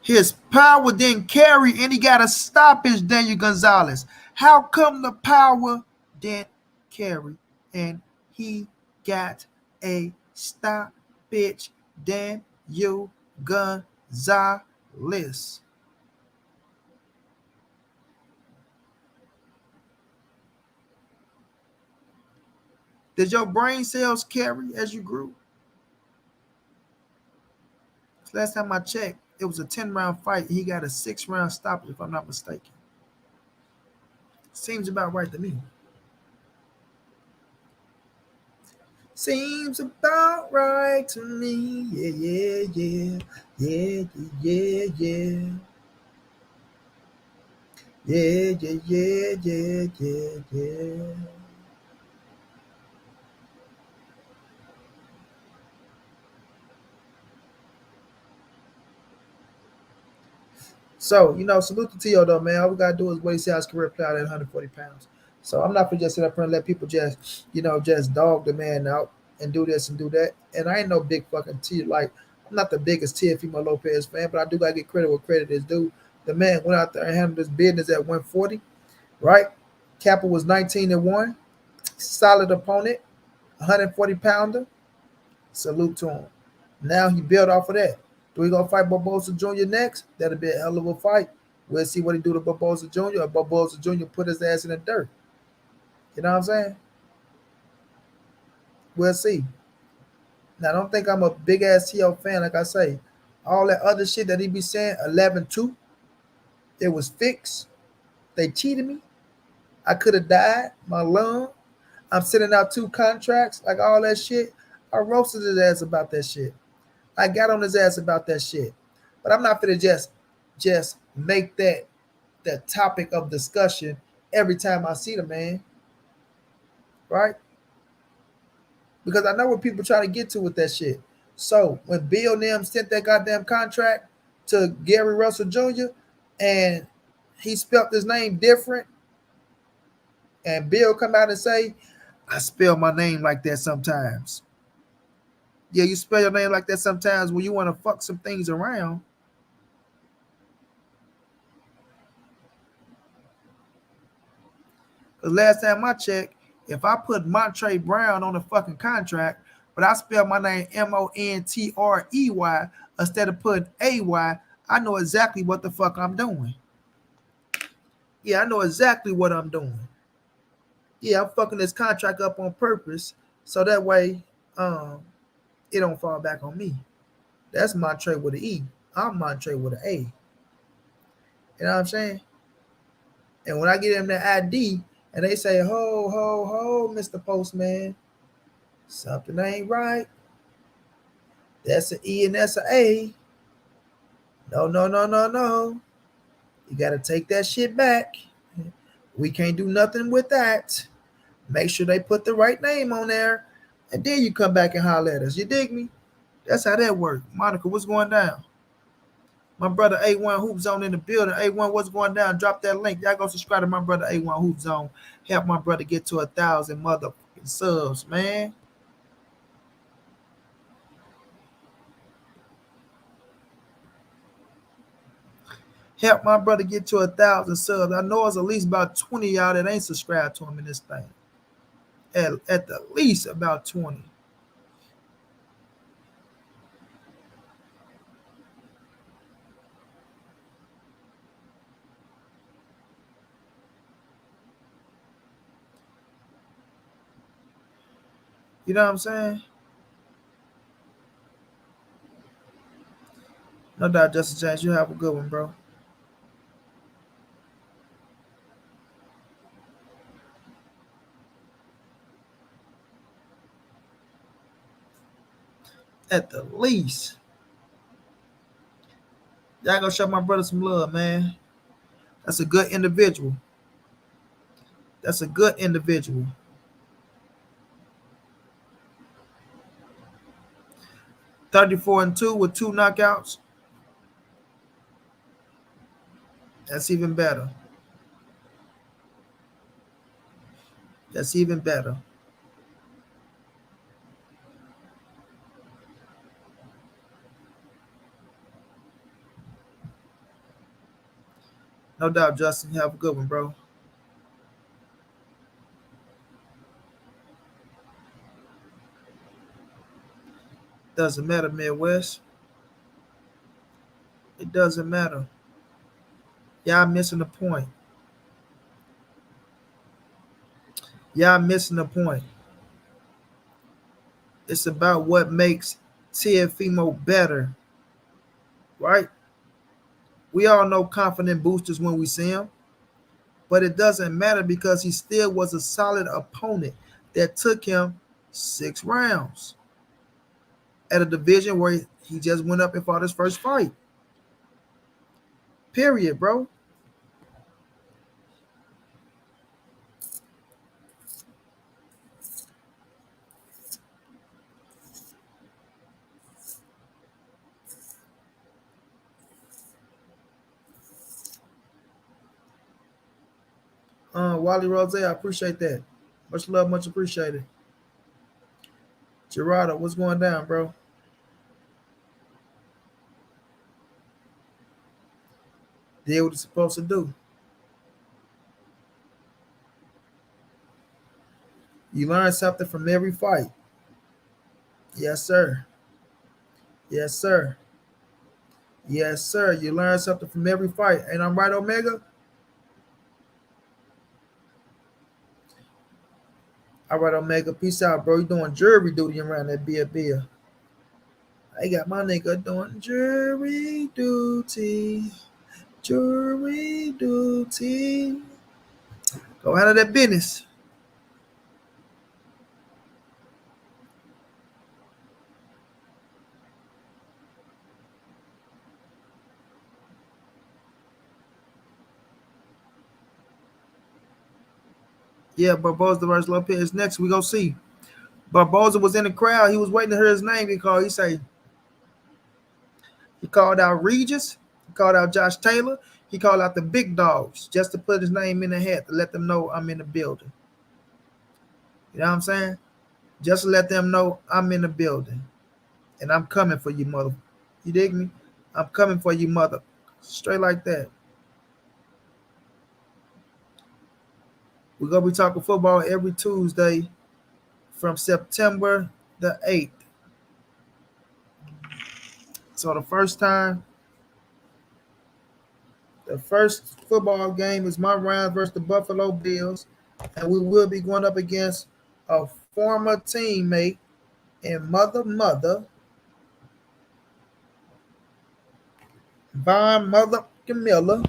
Speaker 1: His power didn't carry, and he got a stoppage, Daniel Gonzalez. How come the power didn't carry, and he got a stoppage, Daniel Gonzalez? Did your brain cells carry as you grew? Last time I checked, it was a 10-round fight. He got a 6-round stoppage, if I'm not mistaken. Seems about right to me. Seems about right to me. Yeah, yeah, yeah. Yeah, yeah, yeah. Yeah, yeah, yeah, yeah, yeah, yeah. So, salute to T.O. though, man. All we gotta do is wait to see how his career play out at 140 pounds. So I'm not gonna just sit up here and let people just dog the man out and do this and do that. And I ain't no big fucking T like I'm not the biggest Teofimo Lopez fan, but I do gotta get credit where credit is due. The man went out there and handled his business at 140, right? Kappa was 19-1, solid opponent, 140 pounder. Salute to him. Now he built off of that. Do we gonna fight Barboza Jr. next? That'll be a hell of a fight. We'll see what he do to Barboza Jr. or Barboza Jr. put his ass in the dirt. You know what I'm saying? We'll see. Now, I don't think I'm a big ass T.O. fan. Like I say, all that other shit that he be saying, 11-2, it was fixed. They cheated me. I could have died. My lung. I'm sending out 2 contracts. Like all that shit. I roasted his ass about that shit. I got on his ass about that shit. But I'm not gonna just make that the topic of discussion every time I see the man, right? Because I know what people try to get to with that shit. So when Bill Nim sent that goddamn contract to Gary Russell Jr. and he spelt his name different, and Bill come out and say, I spell my name like that sometimes. Yeah, you spell your name like that sometimes when you want to fuck some things around. Because last time I checked, if I put montray-brown on the fucking contract, but I spell my name Montrey instead of putting AY, I know exactly what the fuck I'm doing. Yeah, I know exactly what I'm doing. Yeah, I'm fucking this contract up on purpose so that way it don't fall back on me. That's Montrey with an E. I'm Montrey with an A. You know what I'm saying? And when I get them the ID and they say, ho, ho, ho, Mr. Postman, something ain't right. That's an E and that's an A. No, no, no, no, no. You got to take that shit back. We can't do nothing with that. Make sure they put the right name on there. And then you come back and holler at us. You dig me? That's how that works. Monica, what's going down? My brother A1 Hoop Zone in the building. A1, what's going down? Drop that link. Y'all go subscribe to my brother A1 Hoop Zone. Help my brother get to 1,000 motherfucking subs, man. Help my brother get to 1,000 subs. I know it's at least about 20 of y'all that ain't subscribed to him in this thing. At the least about 20. You know what I'm saying? No doubt, Justin James. You have a good one, bro. At the least. Y'all go show my brother some love, man. That's a good individual. That's a good individual. 34-2 with 2 knockouts. That's even better. That's even better. No doubt, Justin. Have a good one, bro. Doesn't matter, Midwest. It doesn't matter. Y'all missing the point. Y'all missing the point. It's about what makes TFEMO better, right? We all know confident boosters when we see him, but it doesn't matter because he still was a solid opponent that took him 6 rounds at a division where he just went up and fought his first fight. Period, bro. Wally Rose, I appreciate that. Much love, much appreciated. Gerardo, what's going down, bro? Did what it's supposed to do. You learn something from every fight. Yes, sir. Yes, sir. Yes, sir. You learn something from every fight. And I'm right, Omega? All right, Omega. Peace out, bro. You doing jury duty around that Bia Bia. I got my nigga doing jury duty. Jury duty. Go handle that business. Yeah, Barboza versus Lopez next. We gonna see. Barboza was in the crowd. He was waiting to hear his name get called. He called out Regis. He called out Josh Taylor. He called out the big dogs just to put his name in the hat to let them know I'm in the building. You know what I'm saying? Just to let them know I'm in the building and I'm coming for you, mother. You dig me? I'm coming for you, mother. Straight like that. We're gonna be talking football every Tuesday from September the 8th. So the first football game is my Rams versus the Buffalo Bills, and we will be going up against a former teammate and mother Von Mother Camilla,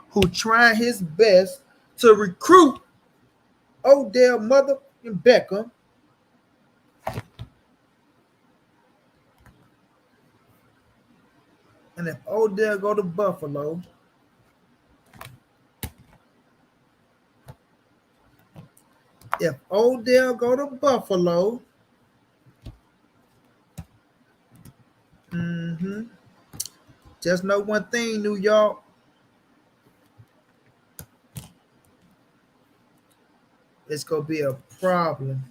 Speaker 1: who tried his best to recruit Odell Mother and Beckham. And if Odell go to Buffalo, mhm, just know one thing, New York, it's gonna be a problem.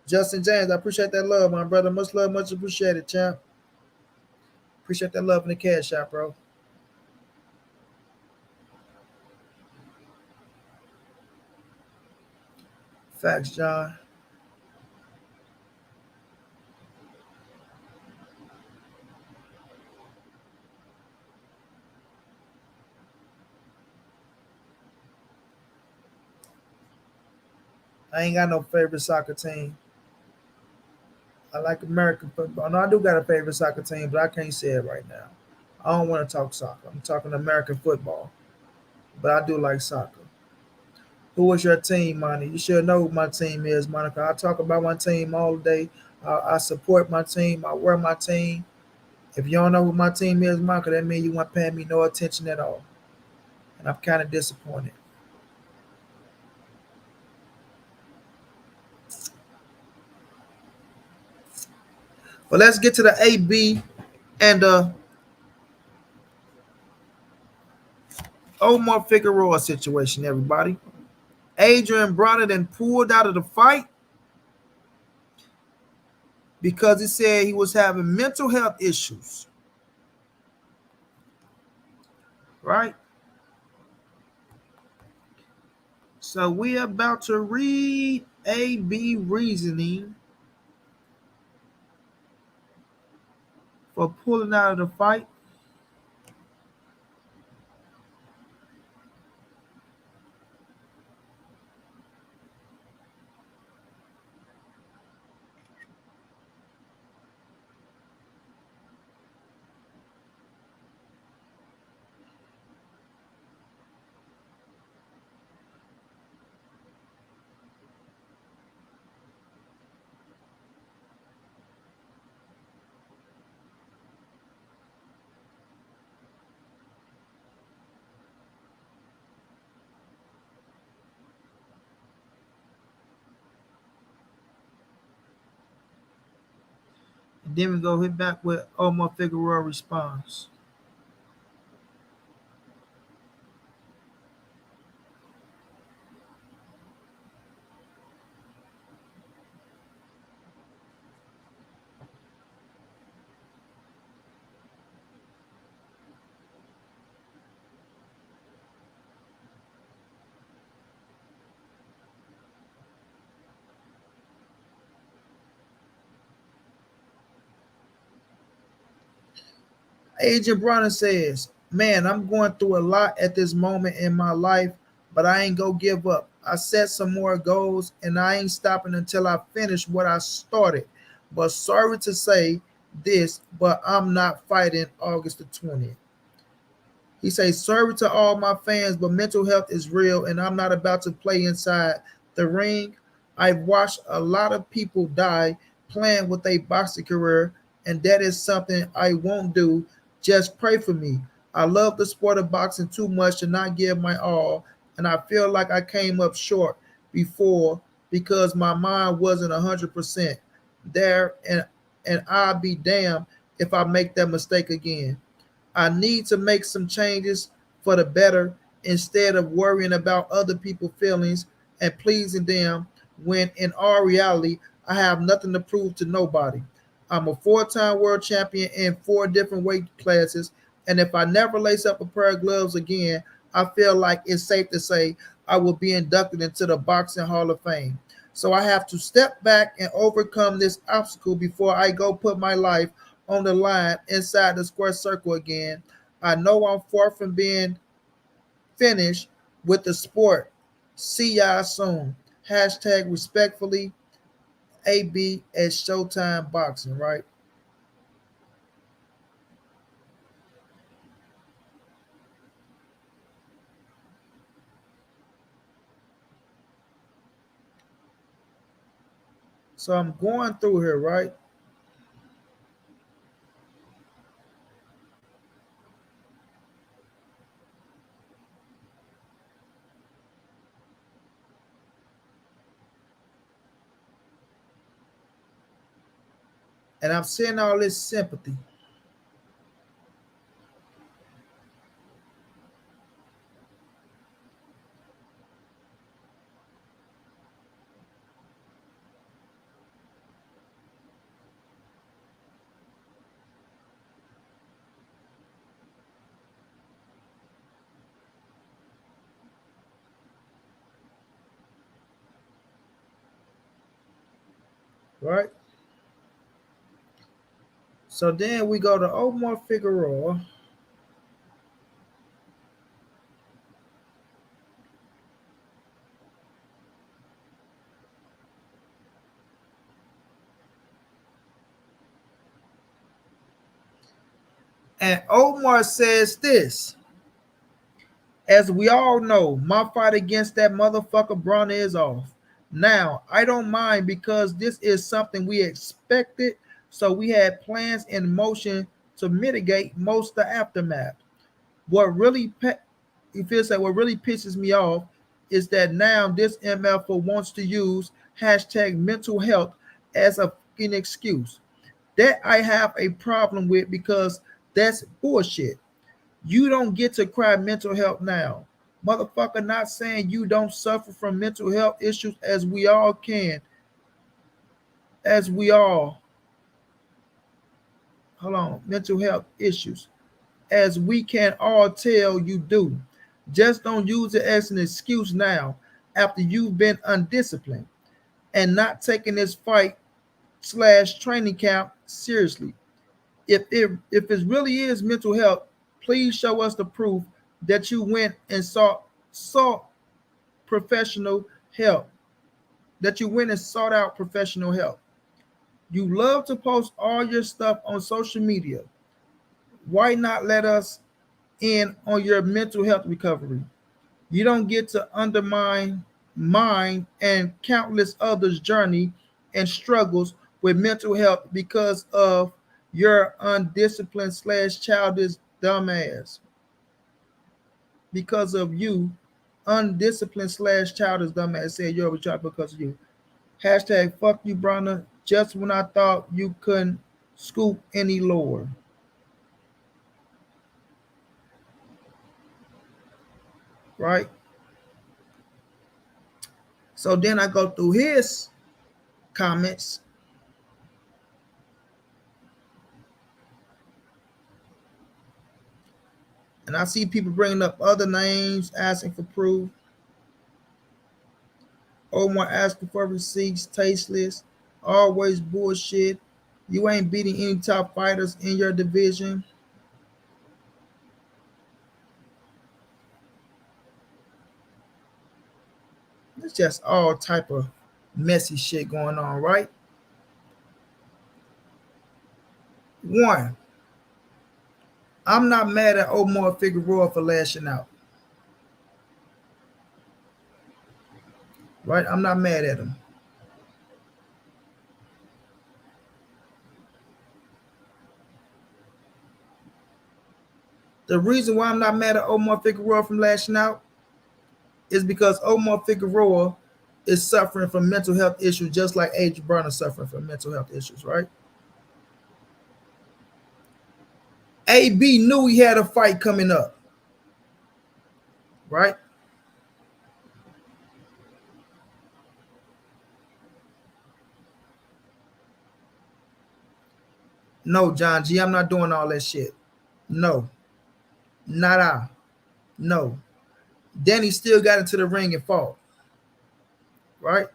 Speaker 1: Justin James, I appreciate that love, my brother. Much love, much appreciated, champ. Appreciate that love in the cash shop, bro. Facts, John. I ain't got no favorite soccer team. I like American football. No, I do got a favorite soccer team, but I can't say it right now. I don't want to talk soccer. I'm talking American football, but I do like soccer. Who was your team, Monty? You should know who my team is, Monica. I talk about my team all day. I support my team. I wear my team. If you don't know who my team is, Monica, that means you weren't paying me no attention at all. And I'm kind of disappointed. But let's get to the AB and Omar Figueroa situation, everybody. Adrien Broner then pulled out of the fight because he said he was having mental health issues. Right? So we about to read AB reasoning for pulling out of the fight. And then we go hit back with Omar Figueroa response. Agent Broner says, "Man, I'm going through a lot at this moment in my life, but I ain't gonna give up. I set some more goals and I ain't stopping until I finish what I started. But sorry to say this, but I'm not fighting August the 20th." He says, "Sorry to all my fans, but mental health is real and I'm not about to play inside the ring. I've watched a lot of people die playing with a boxing career, and that is something I won't do. Just pray for me. I love the sport of boxing too much to not give my all, and I feel like I came up short before because my mind wasn't 100% there, and I'll be damned if I make that mistake again. I need to make some changes for the better instead of worrying about other people's feelings and pleasing them when in all reality, I have nothing to prove to nobody. I'm a 4-time world champion in 4 different weight classes, and if I never lace up a pair of gloves again, I feel like it's safe to say I will be inducted into the Boxing Hall of Fame. So I have to step back and overcome this obstacle before I go put my life on the line inside the square circle again. I know I'm far from being finished with the sport. See y'all soon. Hashtag respectfully, AB at Showtime Boxing, right? So I'm going through here, right? And I'm seeing all this sympathy. Right? So then we go to Omar Figueroa. And Omar says this: "As we all know, my fight against that motherfucker Broner is off. Now, I don't mind because this is something we expected, so we had plans in motion to mitigate most of the aftermath. What really he feels like what really pisses me off is that now this MFO wants to use hashtag mental health as a fucking excuse. That I have a problem with because that's bullshit. You don't get to cry mental health now. Motherfucker, not saying you don't suffer from mental health issues as we all can, as we all, hold on, mental health issues, as we can all tell you do. Just don't use it as an excuse now after you've been undisciplined and not taking this fight slash training camp seriously. If it really is mental health, please show us the proof that you went and sought professional help. That you went and sought out professional help. You love to post all your stuff on social media. Why not let us in on your mental health recovery? You don't get to undermine mine and countless others' journey and struggles with mental health because of your undisciplined slash childish dumbass. Because of you, undisciplined slash childish dumbass said you're a child because of you. Hashtag fuck you, Broner. Just when I thought you couldn't scoop any lower. Right? So then I go through his comments and I see people bringing up other names, asking for proof. Omar asking for receipts, tasteless, always bullshit. You ain't beating any top fighters in your division. It's just all type of messy shit going on, right? One, I'm not mad at Omar Figueroa for lashing out, right? I'm not mad at him. The reason why I'm not mad at Omar Figueroa from lashing out is because Omar Figueroa is suffering from mental health issues just like Adrien Broner suffering from mental health issues, right? AB knew he had a fight coming up, right? No, John G, I'm not doing all that shit. No, not I. No. Danny still got into the ring and fought, right?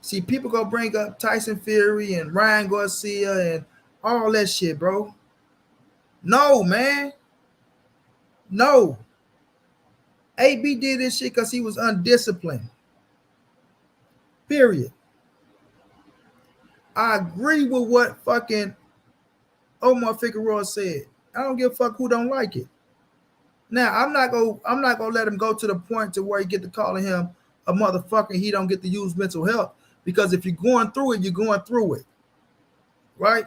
Speaker 1: See, people go bring up Tyson Fury and Ryan Garcia and all that shit, bro. No, man. No. AB did this shit because he was undisciplined. Period. I agree with what fucking Omar Figueroa said. I don't give a fuck who don't like it. Now I'm not gonna let him go to the point to where you get to calling him a motherfucker and he don't get to use mental health. Because if you're going through it, you're going through it. Right?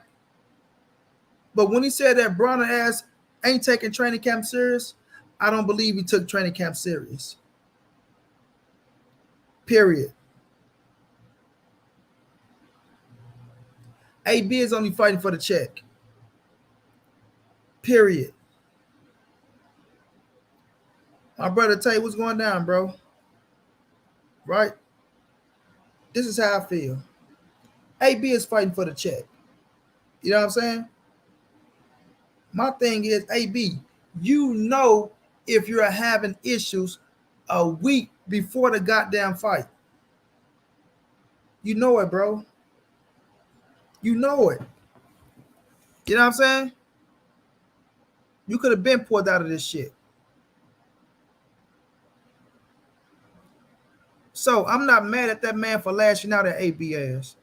Speaker 1: But when he said that Broner ass ain't taking training camp serious, I don't believe he took training camp serious. Period. AB is only fighting for the check. Period. My brother tell you what's going down, bro. Right? This is how I feel. AB is fighting for the check. You know what I'm saying? My thing is, AB, you know if you're having issues a week before the goddamn fight. You know it, bro. You know it. You know what I'm saying? You could have been pulled out of this shit. So I'm not mad at that man for lashing out at AB ass.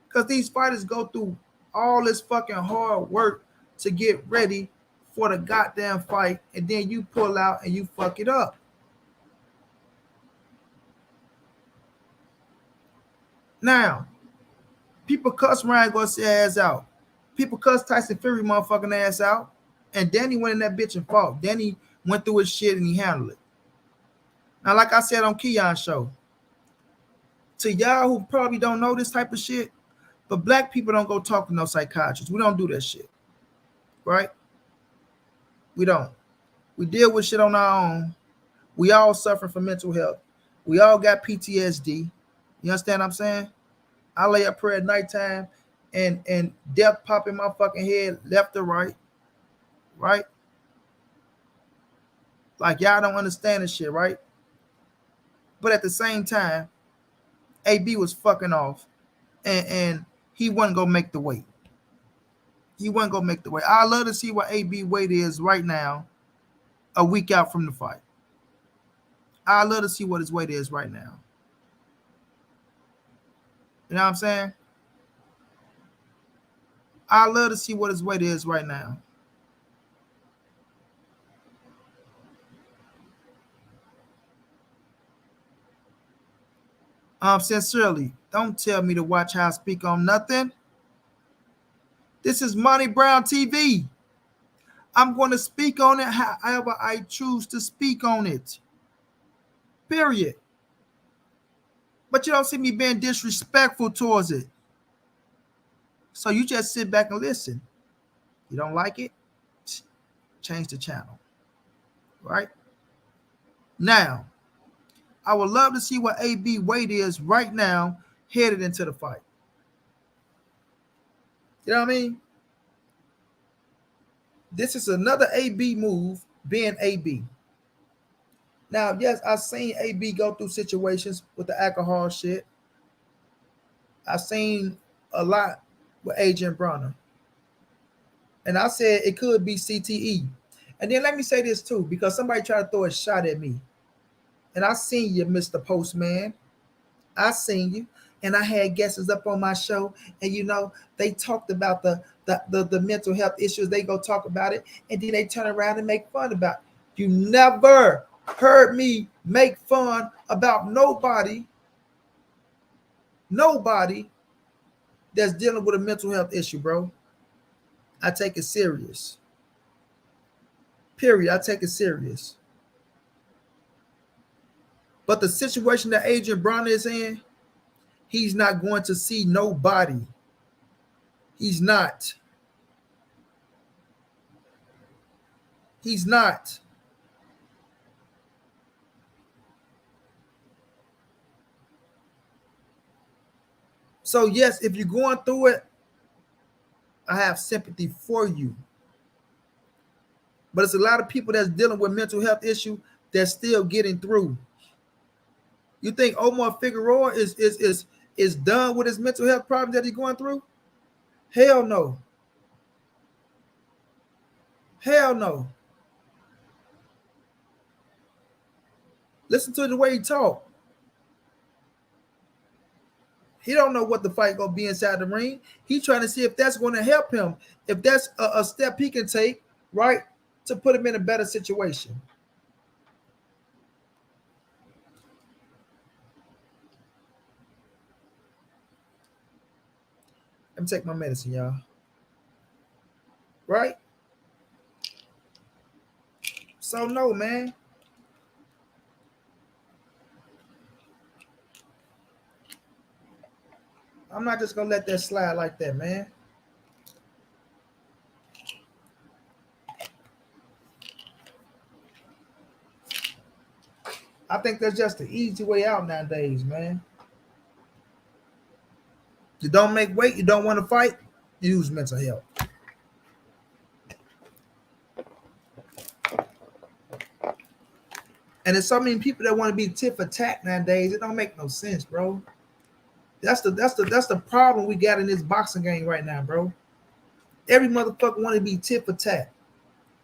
Speaker 1: Because these fighters go through all this fucking hard work to get ready for the goddamn fight, and then you pull out and you fuck it up. Now, people cuss Ryan Garcia ass out. People cuss Tyson Fury motherfucking ass out. And Danny went in that bitch and fought. Danny went through his shit and he handled it. Now, like I said on Keon's show, to y'all who probably don't know this type of shit, but black people don't go talk to no psychiatrists. We don't do that shit. Right? We don't. We deal with shit on our own. We all suffer from mental health. We all got PTSD. You understand what I'm saying? I lay up prayer at nighttime and death pop in my fucking head left or right. Right? Like y'all don't understand this shit, right? But at the same time, AB was fucking off and he wasn't gonna make the weight. He wasn't gonna make the weight. I love to see what AB weight is right now, a week out from the fight. I love to see what his weight is right now. You know what I'm saying? I love to see what his weight is right now. Sincerely, don't tell me to watch how I speak on nothing. This is montray-brown TV. I'm going to speak on it however I choose to speak on it. Period. But you don't see me being disrespectful towards it. So you just sit back and listen. You don't like it? Change the channel. Right? Now, I would love to see what AB weight is right now headed into the fight. You know what I mean? This is another AB move being AB. Now, yes, I've seen AB go through situations with the alcohol shit. I've seen a lot with Adrien Broner. And I said it could be CTE. And then let me say this too, because somebody tried to throw a shot at me. And I seen you, Mr. Postman. I seen you. And I had guests up on my show, and they talked about the mental health issues. They go talk about it, and then they turn around and make fun about it. You never heard me make fun about nobody that's dealing with a mental health issue, bro. I take it serious. Period. I take it serious. But the situation that Adrien Broner is in, he's not going to see nobody. He's not. He's not. So yes, if you're going through it, I have sympathy for you. But it's a lot of people that's dealing with mental health issue that's still getting through. You think Omar Figueroa is done with his mental health problems that he's going through? Hell no. Hell no. Listen to the way he talk. He don't know what the fight gonna be inside the ring. He's trying to see if that's going to help him, if that's a step he can take, right, to put him in a better situation. Let me take my medicine, y'all. Right? So no, man. I'm not just gonna let that slide like that, man. I think that's just the easy way out nowadays, man. You don't make weight, you don't want to fight, use mental health. And there's so many people that want to be tit for tat nowadays. It don't make no sense, bro. That's the problem we got in this boxing game right now, bro. Every motherfucker want to be tit for tat.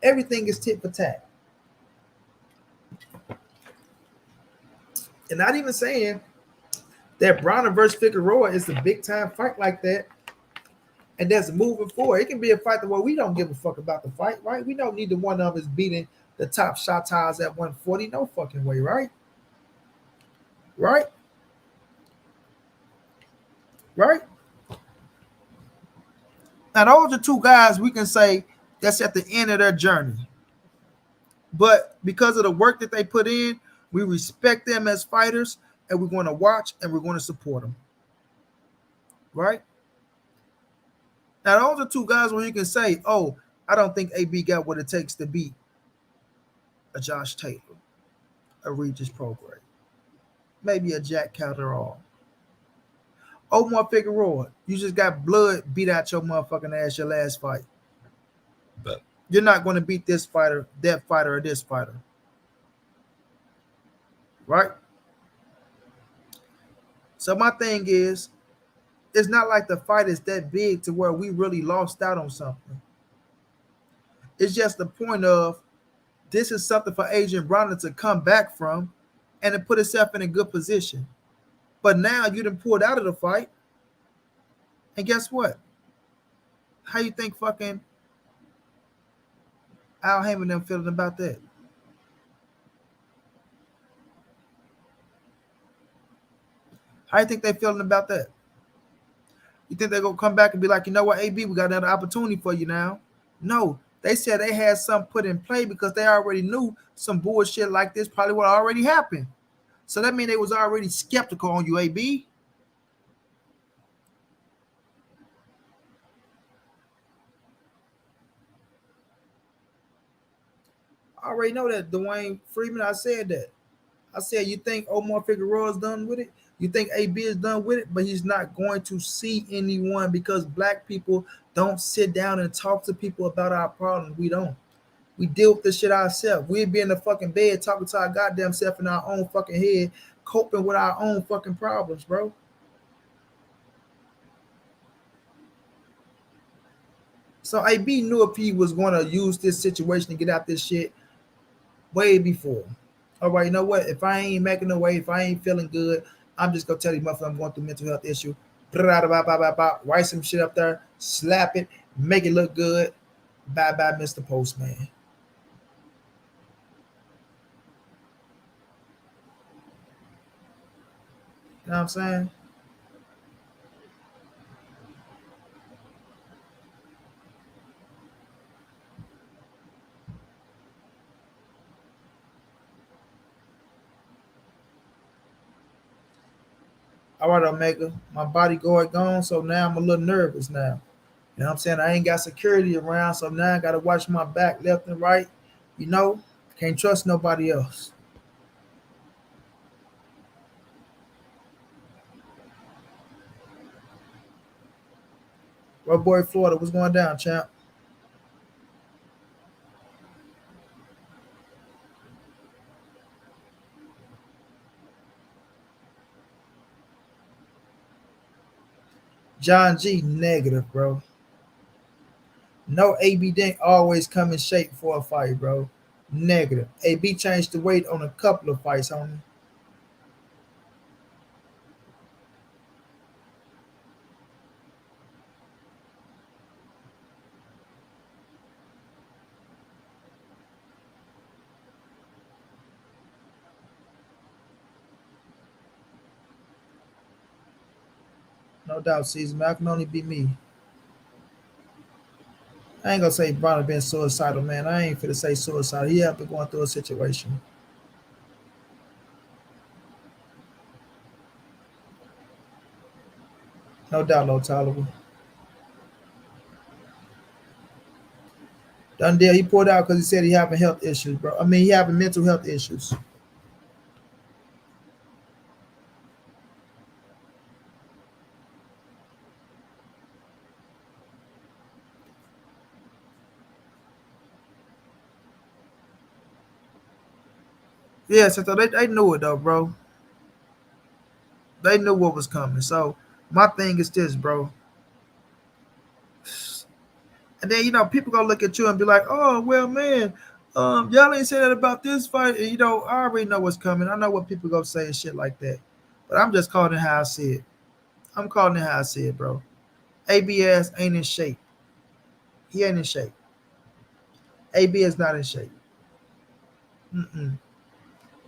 Speaker 1: Everything is tit for tat. And not even saying that Broner versus Figueroa is a big time fight like that. And that's moving forward. It can be a fight where we don't give a fuck about the fight, right? We don't need the one of us beating the top shot tires at 140. No fucking way, right? Right? Right? Now, those are two guys we can say that's at the end of their journey. But because of the work that they put in, we respect them as fighters, and we're going to watch and we're going to support them. Right? Now, those are two guys where you can say, oh, I don't think AB got what it takes to beat a Josh Taylor, a Regis Prograis, maybe a Jack Calderon. Omar Figueroa, you just got blood beat out your motherfucking ass your last fight. But you're not going to beat this fighter, that fighter, or this fighter. Right? So my thing is, it's not like the fight is that big to where we really lost out on something. It's just the point of this is something for Adrien Broner to come back from and to put himself in a good position. But now you done pulled out of the fight. And guess what? How you think fucking Al Heyman them feeling about that? How you think they feeling about that? You think they're going to come back and be like, you know what, AB, we got another opportunity for you now? No. They said they had something put in play because they already knew some bullshit like this probably would already happen. So that means they was already skeptical on you, AB. I already know that, Dwayne Freeman. I said that. I said, you think Omar Figueroa is done with it? You think AB is done with it? But he's not going to see anyone because black people don't sit down and talk to people about our problems. We don't. We deal with this shit ourselves. We'd be in the fucking bed talking to our goddamn self in our own fucking head, coping with our own fucking problems, bro. So AB knew if he was going to use this situation to get out this shit way before. All right, you know what? If I ain't making no way, if I ain't feeling good, I'm just gonna tell you, motherfucker, I'm going through mental health issue. Write some shit up there, slap it, make it look good. Bye bye, Mr. Postman. You know what I'm saying? All right, Omega. My body guard gone, so now I'm a little nervous now. You know what I'm saying? I ain't got security around, so now I gotta watch my back left and right. You know, can't trust nobody else. What boy Florida, what's going down, champ? John G, negative, bro. No, AB didn't always come in shape for a fight, bro. Negative. AB changed the weight on a couple of fights, homie. No doubt, season. Man, I can only be me. I ain't gonna say Broner been suicidal, man. I ain't finna say suicidal. He have been going through a situation. No doubt, no tolerable. Done deal. He pulled out because he said he having health issues, bro. I mean, he having mental health issues. Yeah, so they knew it though, bro. They knew what was coming. So my thing is this, bro. And then people gonna look at you and be like, "Oh well, man, y'all ain't say that about this fight." And, I already know what's coming. I know what people gonna say and shit like that. But I'm just calling it how I see it. I'm calling it how I see it, bro. ABS ain't in shape. He ain't in shape. AB is not in shape. Mm-mm.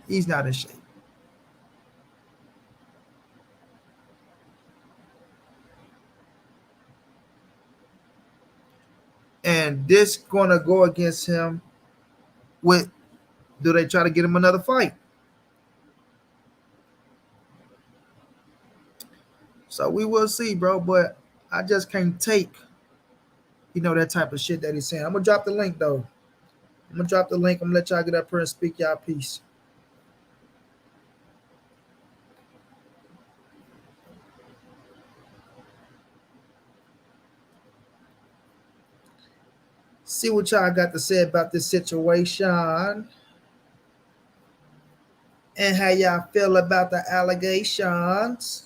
Speaker 1: He's not in shape. And this gonna go against him with, do they try to get him another fight? So we will see, bro. But I just can't take, that type of shit that he's saying. I'm gonna drop the link though. I'm gonna drop the link. I'm gonna let y'all get up here and speak y'all piece. See what y'all got to say about this situation and how y'all feel about the allegations.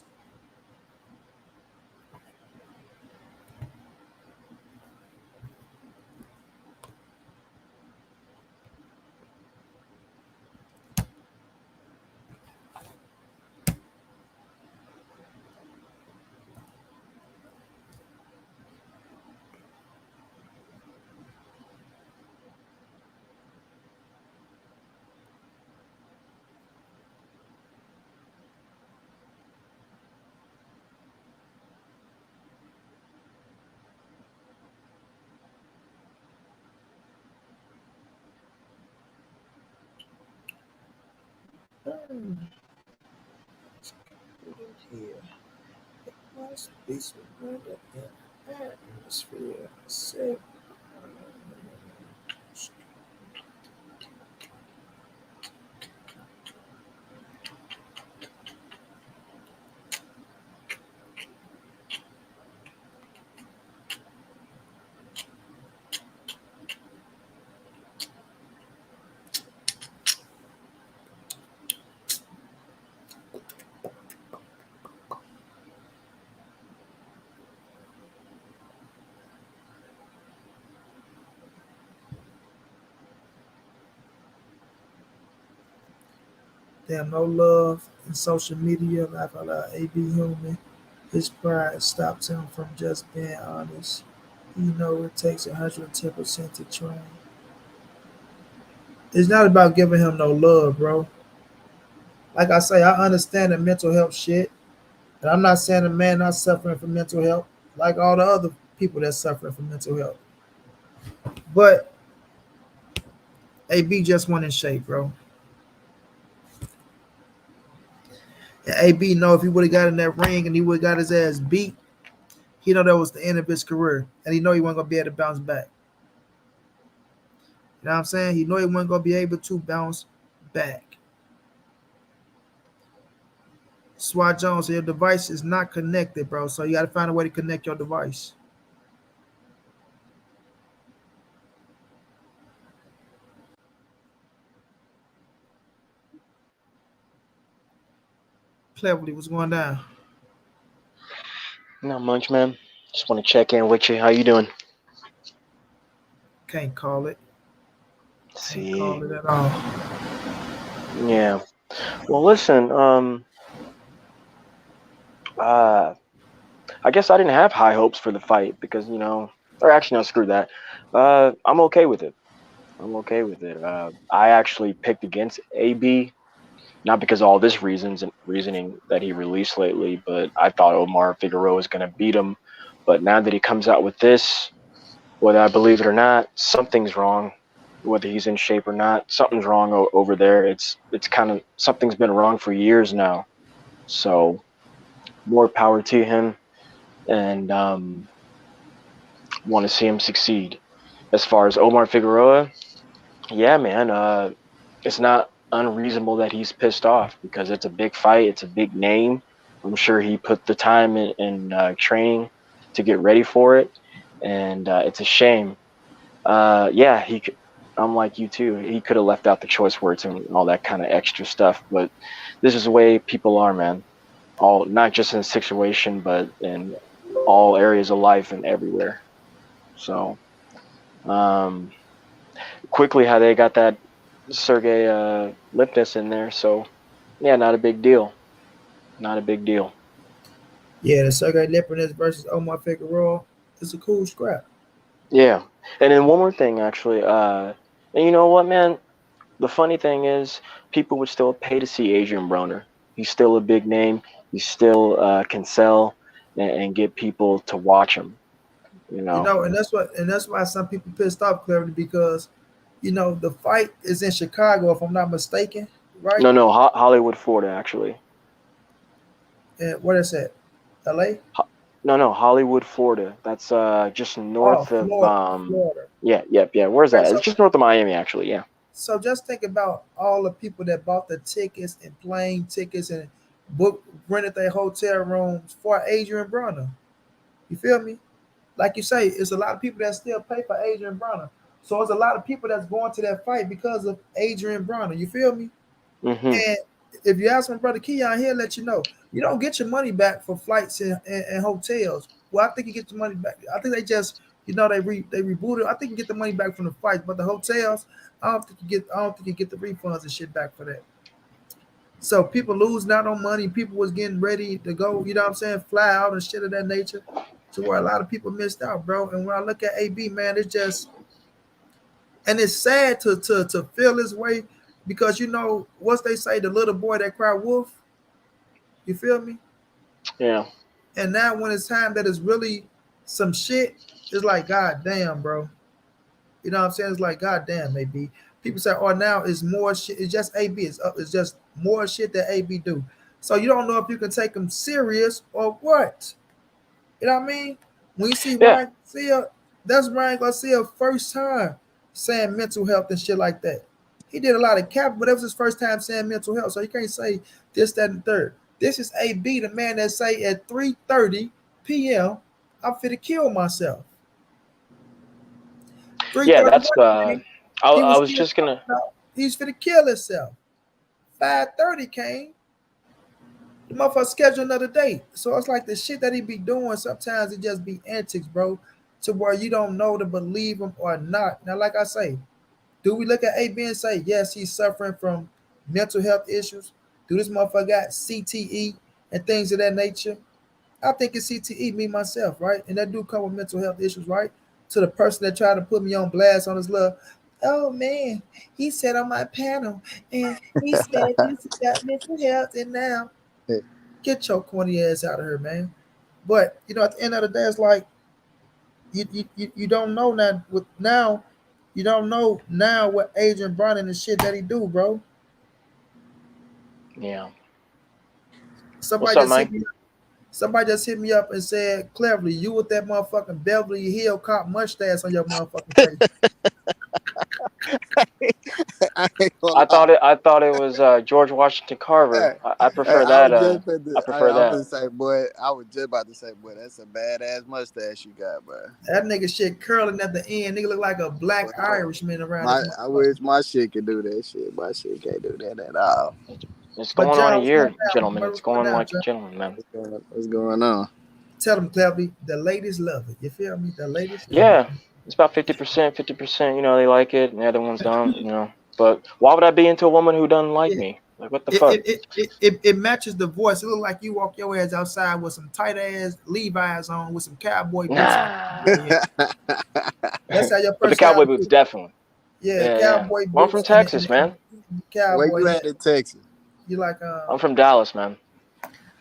Speaker 1: Here must be surrounded in atmosphere. Damn, no love in social media. Laugh out loud. AB human. His pride stops him from just being honest. You know it takes 110% to train. It's not about giving him no love, bro. Like I say, I understand the mental health shit. And I'm not saying a man not suffering from mental health, like all the other people that's suffering from mental health. But AB just went in shape, bro. And AB know if he would have got in that ring and he would have got his ass beat, he know that was the end of his career. And he know he wasn't gonna be able to bounce back. You know what I'm saying? He know he wasn't gonna be able to bounce back. Swat Jones, your device is not connected, bro. So you gotta find a way to connect your device. Cleverly, what's going down?
Speaker 2: Not much, man. Just want to check in with you. How you doing?
Speaker 1: Can't call it. Can't call
Speaker 2: See,
Speaker 1: it at all.
Speaker 2: yeah. Well, listen. Uh, I guess I didn't have high hopes for the fight because or actually, no, screw that. I'm okay with it. I'm okay with it. I actually picked against AB, not because of all this reasons and reasoning that he released lately, but I thought Omar Figueroa was going to beat him. But now that he comes out with this, whether I believe it or not, something's wrong. Whether he's in shape or not, something's wrong over there. It's kind of something's been wrong for years now. So more power to him, and want to see him succeed. As far as Omar Figueroa, yeah, man, it's not unreasonable that he's pissed off because it's a big fight. It's a big name. I'm sure he put the time in training to get ready for it, and it's a shame. Yeah, I'm like you too. He could have left out the choice words and all that kind of extra stuff, but this is the way people are, man. All not just in a situation, but in all areas of life and everywhere. So, um, quickly how they got that Sergey Lipnis in there. So, yeah, not a big deal. Not a big deal.
Speaker 1: Yeah, the Sergey Lipinets versus Omar Figueroa is a cool scrap.
Speaker 2: Yeah, and then one more thing, actually. And you know what, man? The funny thing is, people would still pay to see Adrien Broner. He's still a big name. He still can sell and get people to watch him. You
Speaker 1: You
Speaker 2: know.
Speaker 1: know, and that's why some people pissed off clearly because the fight is in Chicago, if I'm not mistaken, right?
Speaker 2: No, no, Hollywood, Florida, actually.
Speaker 1: And what is that? LA?
Speaker 2: No, no, Hollywood, Florida. That's just
Speaker 1: Oh,
Speaker 2: north of
Speaker 1: Florida, Florida.
Speaker 2: yeah, yep, yeah. Where's
Speaker 1: Okay,
Speaker 2: that? It's just north of Miami, actually. Yeah.
Speaker 1: so just think about all the people that bought the tickets and plane tickets and booked rented their hotel rooms for Adrian Bronner. You feel me? Like you say, it's a lot of people that still pay for Adrian Bronner. So it's a lot of people that's going to that fight because of Adrian Bronner. You feel me?
Speaker 2: Mhm.
Speaker 1: And if you ask my brother Keon, he'll let you know. You don't get your money back for flights and hotels. Well, I think you get your money back. I think they just, they rebooted. I think you get the money back from the flights, but the hotels, I don't think you get the refunds and shit back for that. So people losing out on money. People was getting ready to go. You know what I'm saying? Fly out and shit of that nature, to where a lot of people missed out, bro. And when I look at AB, man, it's just, and it's sad to feel this way because once they say the little boy that cried wolf, you feel me?
Speaker 2: Yeah.
Speaker 1: And now when it's time that is really some shit, it's like god damn, bro. You know what I'm saying? It's like god damn, AB. People say, oh, now it's more shit. It's just AB. It's just more shit that AB do. So you don't know if you can take him serious or what. You know what I mean? When you see
Speaker 2: Yeah.
Speaker 1: Ryan Garcia, that's Ryan Garcia first time saying mental health and shit like that. He did a lot of cap, but it was his first time saying mental health. So you can't say this, that, and the third. This is AB, the man that say at 3:30 p.m. I'm finna kill myself.
Speaker 2: Yeah.
Speaker 1: 3:30
Speaker 2: That's
Speaker 1: what came? He
Speaker 2: I
Speaker 1: was
Speaker 2: was
Speaker 1: still
Speaker 2: just
Speaker 1: talking
Speaker 2: gonna.
Speaker 1: about he's finna kill himself. 5:30 came. The motherfucker schedule another date. So it's like the shit that he be doing, sometimes it just be antics, bro, to where you don't know to believe him or not. Now, like I say, do we look at AB and say, yes, he's suffering from mental health issues? Do this motherfucker got CTE and things of that nature? I think it's CTE, me myself, right? And that do come with mental health issues, right? To the person that tried to put me on blast on his love. Oh man, he said on my panel, and he said this about mental health, and now get your corny ass out of here, man. But you know, at the end of the day, it's like you don't know now. With now, you don't know now what Adrien Broner and the shit that he do, bro.
Speaker 2: Yeah. What's
Speaker 1: Somebody
Speaker 2: up,
Speaker 1: just hit
Speaker 2: Mike?
Speaker 1: me. Somebody just hit me up and said, cleverly, you with that motherfucking Beverly Hill cop mustache on your motherfucking face.
Speaker 3: I ain't gonna
Speaker 2: I
Speaker 3: lie.
Speaker 2: thought it was George Washington Carver.
Speaker 3: Hey,
Speaker 2: I
Speaker 3: hey,
Speaker 2: prefer
Speaker 3: I
Speaker 2: that.
Speaker 3: was just
Speaker 2: I
Speaker 3: finna,
Speaker 2: prefer
Speaker 3: I'm
Speaker 2: that.
Speaker 3: finna say, boy, I was just about to say, boy, that's a badass mustache you got, boy.
Speaker 1: That nigga shit curling at the end. Nigga look like a black Irishman around this
Speaker 3: I
Speaker 1: motherfucker.
Speaker 3: wish my shit could do that shit. My shit can't do that at all.
Speaker 2: It's
Speaker 1: But
Speaker 2: going on
Speaker 1: John,
Speaker 2: a
Speaker 1: what's going
Speaker 2: year,
Speaker 1: down?
Speaker 2: gentlemen. It's
Speaker 1: What's going
Speaker 2: going
Speaker 1: down,
Speaker 2: like a
Speaker 1: John?
Speaker 2: gentleman, man.
Speaker 3: What's going on?
Speaker 1: Tell them, cleverly, the ladies love it. You feel me? The ladies love it.
Speaker 2: Yeah, it's about 50%, 50%. You know, they like it, and the other ones don't. You know, but why would I be into a woman who doesn't like
Speaker 1: Yeah.
Speaker 2: me? Like, what the
Speaker 1: It,
Speaker 2: fuck?
Speaker 1: it, it, it matches the voice. It look like you walk your ass outside with some tight ass Levi's on with some cowboy boots on.
Speaker 2: Nah.
Speaker 1: That's how your
Speaker 2: But the cowboy
Speaker 1: personality
Speaker 2: boots,
Speaker 1: is.
Speaker 2: definitely.
Speaker 1: Yeah,
Speaker 2: Yeah, yeah.
Speaker 1: cowboy
Speaker 2: Well, I'm from
Speaker 1: boots
Speaker 2: Texas,
Speaker 1: and
Speaker 2: man.
Speaker 3: Where
Speaker 1: cowboy.
Speaker 3: you at in Texas?
Speaker 1: You like
Speaker 2: I'm from Dallas, man.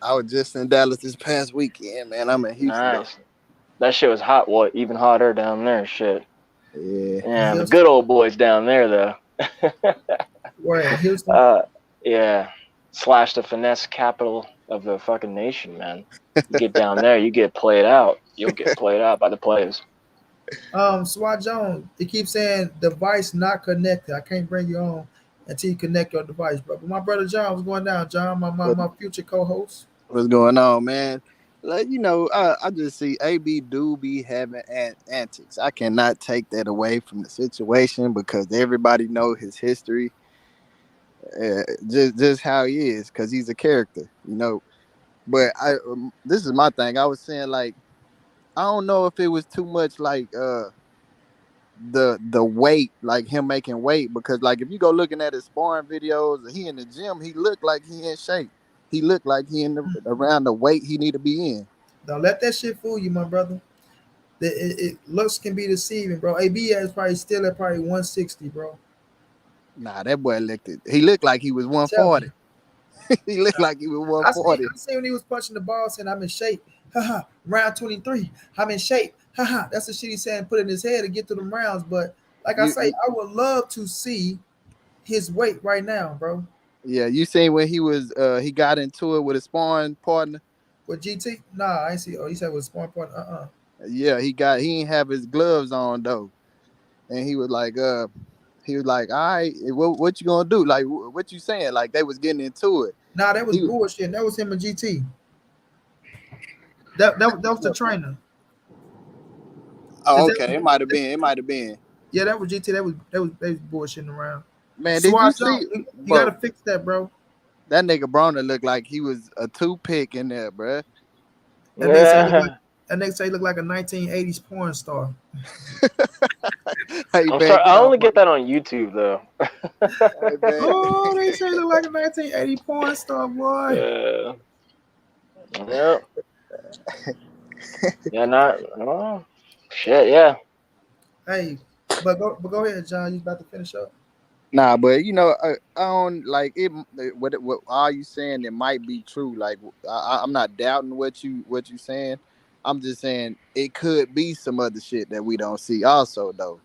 Speaker 3: I was just in Dallas this past weekend, man. I'm in Houston though.
Speaker 2: Nice. That shit was hot. What? Even hotter down there. Shit.
Speaker 3: Yeah.
Speaker 2: Yeah, the
Speaker 1: Houston?
Speaker 2: good old boys down there, though.
Speaker 1: Where at Houston?
Speaker 2: uh, yeah. Slash the finesse capital of the fucking nation, man. You get down there, you get played out. You'll get played out by the players.
Speaker 1: Swat Jones, it keeps saying device not connected. I can't bring you on until you connect your device, bro. But my brother John was going down. John, my future co-host.
Speaker 3: What's going on, man? Like, I just see AB do be having antics. I cannot take that away from the situation because everybody know his history, just how he is, because he's a character. But this is my thing. I was saying, like, I don't know if it was too much like the weight, like him making weight, because like if you go looking at his sparring videos, he in the gym, he looked like he in shape. He looked like he around the weight he need to be in.
Speaker 1: Don't let that shit fool you, my brother. Looks can be deceiving, bro. AB is probably still at probably 160, bro.
Speaker 3: Nah, that boy he looked like he was
Speaker 1: Tell me.
Speaker 3: 140. He looked like he was
Speaker 1: I
Speaker 3: 140.
Speaker 1: seen when he was punching the ball saying I'm in shape. Haha. Round 23. I'm in shape. Haha. That's the shit he's saying put in his head to get to them rounds. But like I
Speaker 3: You,
Speaker 1: say,
Speaker 3: you
Speaker 1: I would love to see his weight right now, bro.
Speaker 3: yeah, you seen when he got into it with his sparring partner.
Speaker 1: With GT? Nah, I ain't see. Oh, he said with smart part.
Speaker 3: Yeah, he didn't have his gloves on though. And he was like, all right, what you gonna do? Like, what you saying? Like, they was getting into it.
Speaker 1: Nah, that was
Speaker 3: He,
Speaker 1: bullshit. That was him and GT. That was the trainer.
Speaker 3: oh,
Speaker 1: Is that
Speaker 3: okay, it might have been. It might have been.
Speaker 1: yeah, that was GT. They was bullshitting around.
Speaker 3: Man, did you
Speaker 1: Swat Jones,
Speaker 3: see,
Speaker 1: you gotta
Speaker 3: bro?
Speaker 1: fix that, bro.
Speaker 3: That nigga Broner looked like he was a toothpick in there, bro.
Speaker 1: That nigga say he look like
Speaker 2: Yeah.
Speaker 1: that nigga say he look like a 1980s porn star.
Speaker 3: Hey
Speaker 2: I'm
Speaker 3: man,
Speaker 2: sorry.
Speaker 3: get
Speaker 2: I
Speaker 3: off
Speaker 2: only
Speaker 3: my.
Speaker 2: get that on YouTube, though.
Speaker 3: Hey man.
Speaker 1: Oh, they say he look like a 1980 porn star, boy.
Speaker 2: Yeah. Yeah. Yeah. Not. Oh, shit. Yeah.
Speaker 1: Hey, but go ahead, John. You about to finish up?
Speaker 3: Nah, but I don't like it. What are you saying? It might be true. Like, I'm not doubting what you saying. I'm just saying it could be some other shit that we don't see also though.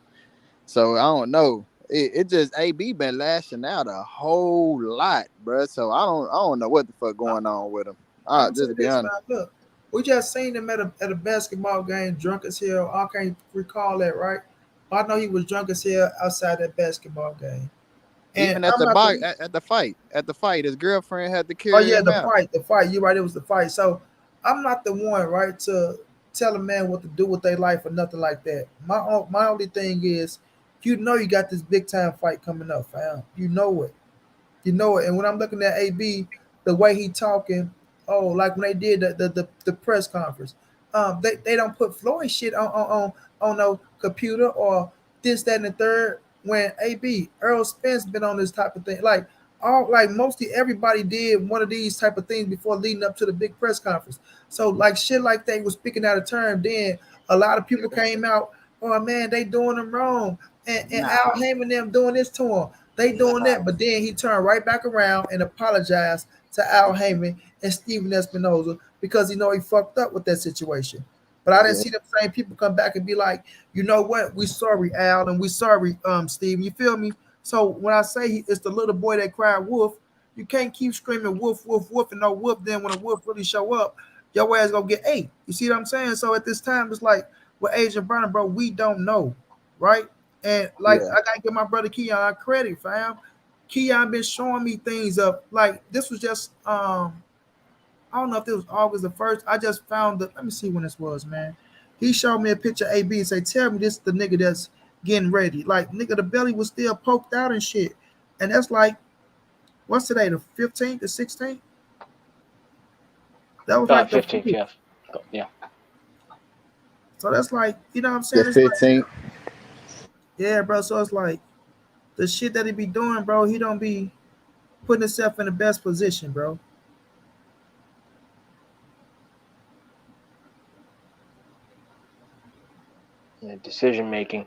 Speaker 3: So I don't know. It just AB been lashing out a whole lot, bro. So I don't know what the fuck
Speaker 1: I,
Speaker 3: going on with him.
Speaker 1: I'm gonna
Speaker 3: Just
Speaker 1: say
Speaker 3: to be
Speaker 1: this,
Speaker 3: honest.
Speaker 1: man. Look, we just seen him at a basketball game, drunk as hell. I can't recall that, right? But I know he was drunk as hell outside that basketball game. And
Speaker 3: Even at
Speaker 1: I'm
Speaker 3: the
Speaker 1: not
Speaker 3: bar,
Speaker 1: the
Speaker 3: at the fight, his girlfriend had to
Speaker 1: oh
Speaker 3: carry
Speaker 1: yeah,
Speaker 3: him out.
Speaker 1: the fight. You're right, it was the fight. So I'm not the one, right, to tell a man what to do with their life or nothing like that. My only thing is, you know, you got this big time fight coming up, fam. You know it. You know it. And when I'm looking at AB, the way he talking, oh, like when they did the press conference, they don't put Floyd shit on no computer or this, that, and the third. When AB Errol Spence been on this type of thing, like all like mostly everybody did one of these type of things before leading up to the big press conference. So like shit like that was speaking out of turn. Then a lot of people came out, oh man, they doing them wrong. And Al Heyman them doing this to him. They doing that. But then he turned right back around and apologized to Al Heyman and Steven Espinoza because he know he fucked up with that situation. But I didn't see the same people come back and be like, you know what, we sorry, Al, and we sorry, Steven. You feel me? So when I say it's the little boy that cried wolf, you can't keep screaming wolf, wolf, wolf, and no wolf. Then when a wolf really show up, your ass gonna get ate. You see what I'm saying? So at this time, it's like with Adrien Broner, bro, we don't know, right? And like I gotta give my brother Keon credit, fam. Keon been showing me things of like this was just I don't know if it was August the 1st. I just found the let me see when this was, man. He showed me a picture of AB and say, tell me this is the nigga that's getting ready. Like nigga, the belly was still poked out and shit. And that's like what's today, the 15th, the 16th? That was like
Speaker 2: 15th, yeah. Yeah.
Speaker 1: So that's like, you know what I'm saying?
Speaker 3: The 15th.
Speaker 1: Like, yeah, bro. So it's like the shit that he be doing, bro, he don't be putting himself in the best position, bro.
Speaker 2: Yeah, decision making.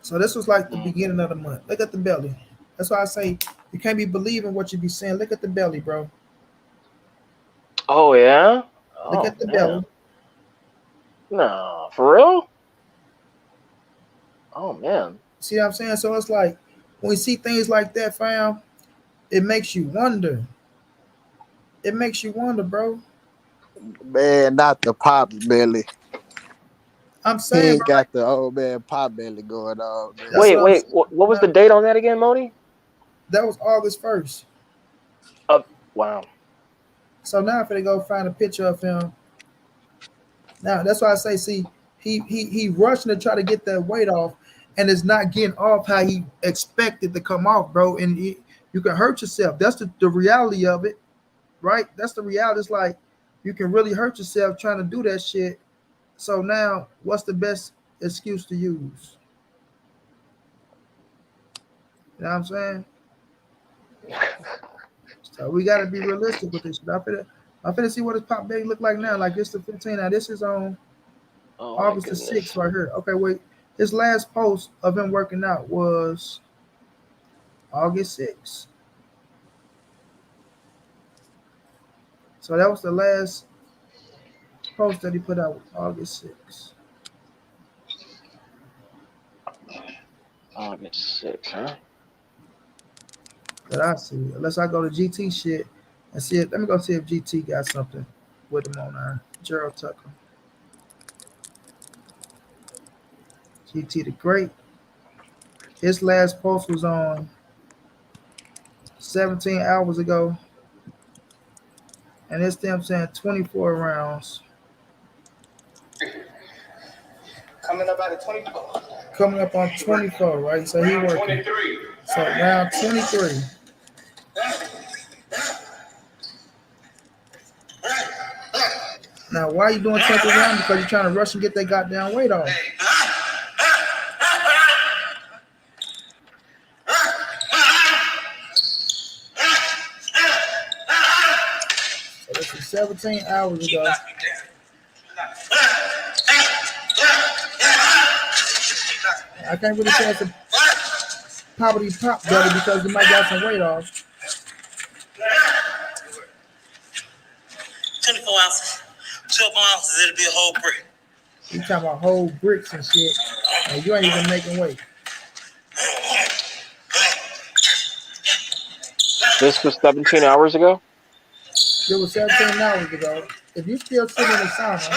Speaker 1: So this was like the beginning of the month. Look at the belly. That's why I say you can't be believing what you be saying. Look at the belly, bro.
Speaker 2: Oh yeah.
Speaker 1: Look at the belly.
Speaker 2: No, for real? Oh man.
Speaker 1: See what I'm saying? So it's like when we see things like that, fam, it makes you wonder. It makes you wonder, bro.
Speaker 3: Man, not the pop belly.
Speaker 1: I'm saying,
Speaker 3: he ain't
Speaker 1: bro,
Speaker 3: got the old man pop belly going on. Man.
Speaker 2: Wait. What was the date on that again, Modi?
Speaker 1: That was August 1st.
Speaker 2: Wow.
Speaker 1: So now if they go find a picture of him. Now that's why I say, see, he rushing to try to get that weight off, and it's not getting off how he expected to come off, bro. And you can hurt yourself. That's the reality of it, right? That's the reality. It's like you can really hurt yourself trying to do that shit. So now, what's the best excuse to use? You know what I'm saying? So we got to be realistic with this shit. I'm finna see what his pop belly look like now. Like this the 15. Now this is on August the 6th right here. Okay, wait. His last post of him working out was August 6th. So that was the last post that he put out, August 6th.
Speaker 2: August 6th, huh?
Speaker 1: That I see. Unless I go to GT shit and see it. Let me go see if GT got something with him on there. Gerald Tucker. GT the Great. His last post was on 17 hours ago. And it's them saying 24 rounds.
Speaker 4: Coming up at 24.
Speaker 1: Coming up on 24, right? So he working.
Speaker 4: 23.
Speaker 1: So round 23. Now, why are you doing 20 rounds? Because you're trying to rush and get that goddamn weight off. So this is 17 hours ago. I can't really say it's a poverty pop belly because you might got some weight off.
Speaker 4: 24 ounces. 12 ounces, it'll be a whole brick.
Speaker 1: You talking about whole bricks and shit, and you ain't even making weight.
Speaker 2: This was 17 hours ago?
Speaker 1: It was 17 hours ago. If you still sitting in the sauna,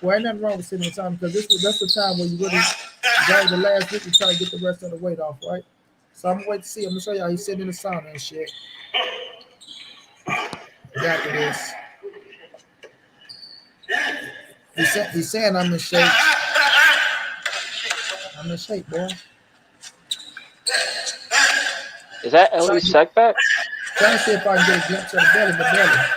Speaker 1: well, ain't nothing wrong with sitting in the sauna because that's the time where you really go the last week to try to get the rest of the weight off, right? So I'm gonna wait to see. I'm gonna show y'all he's sitting in the sauna and shit. After this, he's saying I'm in shape. I'm in shape, boy.
Speaker 2: Is that Ellie's sec back?
Speaker 1: Trying to see if I can get a glimpse of the belly, but belly.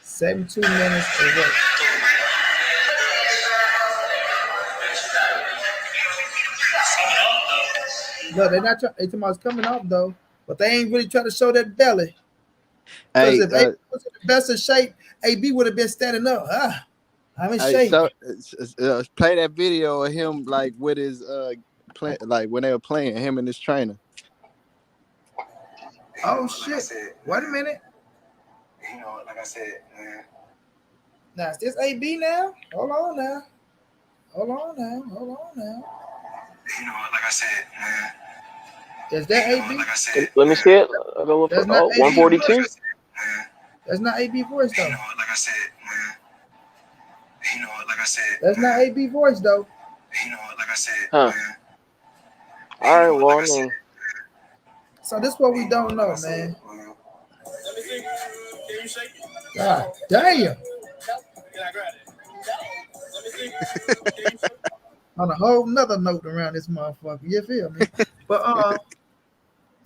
Speaker 1: 72 minutes of work. No, they're not trying. They talking about it's coming off though, but they ain't really trying to show that belly. Because
Speaker 3: Hey,
Speaker 1: if AB was in the best of shape, AB would have been standing up. I'm in shape.
Speaker 3: so play that video of him like with his play, like when they were playing him and his trainer.
Speaker 1: Oh shit! Wait a minute.
Speaker 4: You know, like I said, man.
Speaker 1: Now is this AB now? Hold on now.
Speaker 4: You know, like I said, man.
Speaker 1: Is that AB?
Speaker 4: Like I said,
Speaker 2: Let me see it. I'll go
Speaker 1: That's
Speaker 2: for,
Speaker 1: not
Speaker 2: 142.
Speaker 1: That's not AB voice though.
Speaker 4: You know, like I said, man. You know, like I said.
Speaker 1: That's not AB voice though.
Speaker 4: You know, like I said,
Speaker 2: Huh.
Speaker 4: man.
Speaker 2: All right, well, I mean,
Speaker 1: So this is what we don't know, man. God damn. On a whole nother note around this motherfucker, you feel me? But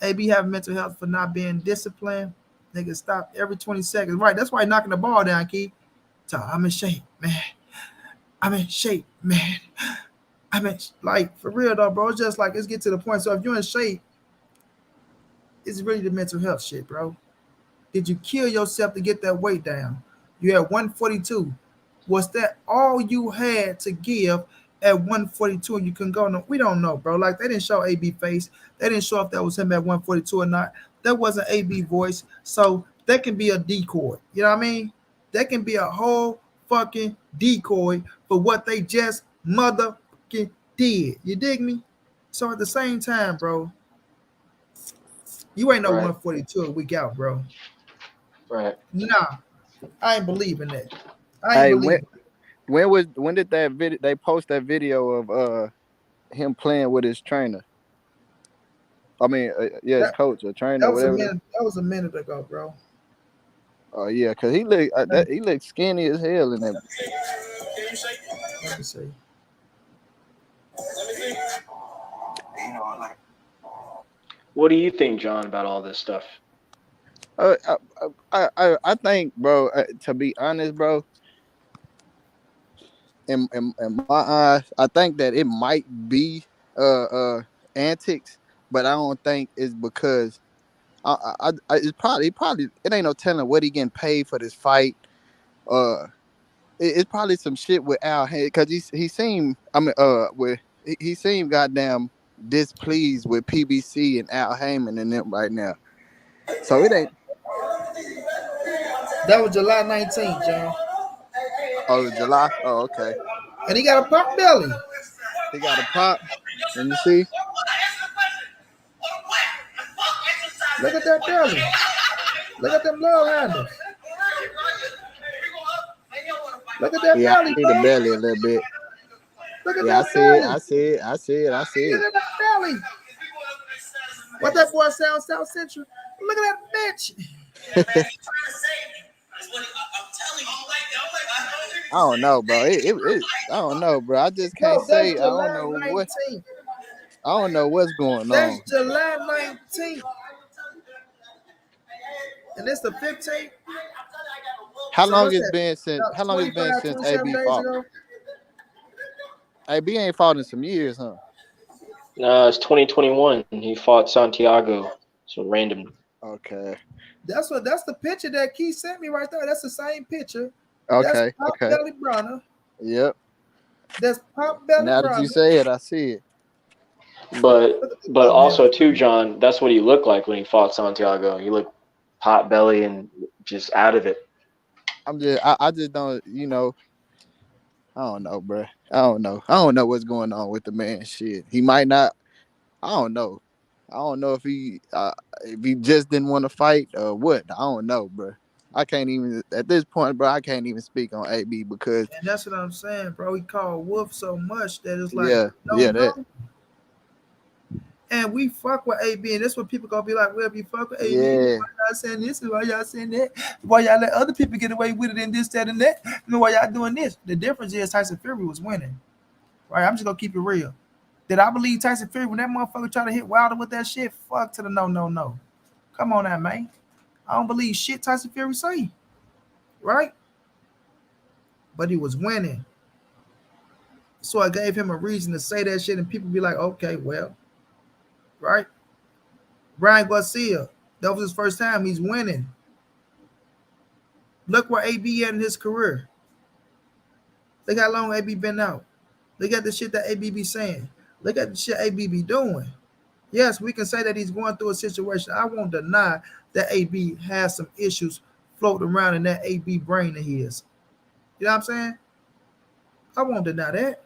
Speaker 1: AB have mental health for not being disciplined. Nigga stop every 20 seconds. Right, that's why he knocking the ball down, Key. So I'm in shape, man. I'm in shape, man. I mean, like, for real though, bro. It's just like, let's get to the point. So if you're in shape, it's really the mental health shit, bro. Did you kill yourself to get that weight down? You had 142. Was that all you had to give at 142 and you couldn't go? No, we don't know, bro. Like, they didn't show AB face. They didn't show if that was him at 142 or not. That wasn't AB voice. So that can be a decoy. You know what I mean? That can be a whole fucking decoy for what they just motherfucking did. You dig me? So at the same time, bro, you ain't no
Speaker 2: Right.
Speaker 1: 142 a week out, bro.
Speaker 2: right.
Speaker 1: Nah, I ain't believing that. I
Speaker 3: Hey,
Speaker 1: ain't believing.
Speaker 3: when did that video they post that video of him playing with his trainer? I mean, yeah, his
Speaker 1: That,
Speaker 3: coach or trainer,
Speaker 1: that was a
Speaker 3: whatever.
Speaker 1: minute. That was a minute ago, bro.
Speaker 3: Oh yeah, cause he looked skinny as hell in that.
Speaker 1: Let me see.
Speaker 4: You know, like.
Speaker 2: What do you think, John, about all this stuff?
Speaker 3: I think, bro. To be honest, bro, in my eyes, I think that it might be antics, but I don't think it's because it's probably it ain't no telling what he getting paid for this fight. It's probably some shit with Al because he seemed he seemed goddamn displeased with PBC and Al Heyman and them right now. So it ain't.
Speaker 1: That was July 19th, John.
Speaker 3: Oh, July. Oh, okay.
Speaker 1: And he got a pop belly.
Speaker 3: He got a pop. Let me see.
Speaker 1: Look at that belly. Look at them love handles. Look at that
Speaker 3: Yeah,
Speaker 1: belly,
Speaker 3: I see
Speaker 1: bro.
Speaker 3: the belly a little bit.
Speaker 1: Look at
Speaker 3: Yeah,
Speaker 1: that belly.
Speaker 3: I see it.
Speaker 1: Look at that belly. What that boy sound South Central? Look at that bitch.
Speaker 3: I don't know, bro. I don't know, bro. I just can't say. I don't know what. I don't know what's going
Speaker 1: That's
Speaker 3: on.
Speaker 1: July 19th. And it's the 15th.
Speaker 3: How
Speaker 1: So
Speaker 3: long
Speaker 1: what's
Speaker 3: it's
Speaker 1: that?
Speaker 3: been since?
Speaker 1: About
Speaker 3: How long it's been
Speaker 1: 25,
Speaker 3: since
Speaker 1: 27
Speaker 3: AB
Speaker 1: days
Speaker 3: fought?
Speaker 1: ago.
Speaker 3: AB ain't fought in some years, huh?
Speaker 2: It's 2021. He fought Santiago. So random.
Speaker 3: Okay.
Speaker 1: That's the picture that Keith sent me right there. That's the same picture.
Speaker 3: Okay.
Speaker 1: That's Pop Belly Broner.
Speaker 3: Yep.
Speaker 1: That's Pop Belly
Speaker 3: Now that you
Speaker 1: Broner.
Speaker 3: say it, I see it.
Speaker 2: But also too, John, that's what he looked like when he fought Santiago. He looked pot belly and just out of it.
Speaker 3: I just don't, I don't know, bro. I don't know what's going on with the man. Shit, he might not. I don't know. I don't know if he just didn't want to fight or what. I don't know, bro. I can't even at this point, bro. I can't even speak on AB because
Speaker 1: And that's what I'm saying, bro. He called Wolf so much that it's like,
Speaker 3: yeah, that.
Speaker 1: And we fuck with AB, and that's what people gonna be like. Well, we fuck with AB.
Speaker 3: Yeah.
Speaker 1: Why y'all saying this? Why y'all saying that? Why y'all let other people get away with it and this, that, and that? Why y'all doing this? The difference is Tyson Fury was winning. Right? I'm just gonna keep it real. Did I believe Tyson Fury when that motherfucker tried to hit Wilder with that shit? Fuck to the no. Come on now, man. I don't believe shit Tyson Fury say. right? But he was winning. So I gave him a reason to say that shit, and people be like, okay, well, right? Ryan Garcia, that was his first time. He's winning. Look where AB at in his career. Look how long AB been out. Look at the shit that AB be saying. Look at the shit AB be doing. Yes, we can say that he's going through a situation. I won't deny that AB has some issues floating around in that AB brain of his. You know what I'm saying? I won't deny that.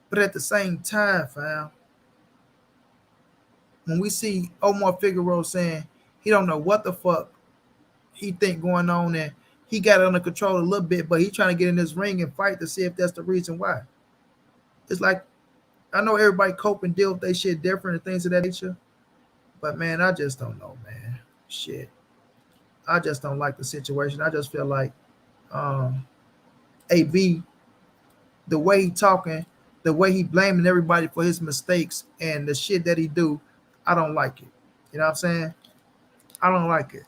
Speaker 1: But at the same time, fam, when we see Omar Figueroa saying he don't know what the fuck he think going on, and he got it under control a little bit, but he trying to get in this ring and fight to see if that's the reason why. It's like, I know everybody cope and deal with their shit different and things of that nature, but man, I just don't know, man. Shit. I just don't like the situation. I just feel like AB, the way he talking, the way he blaming everybody for his mistakes and the shit that he do, I don't like it. You know what I'm saying? I don't like it.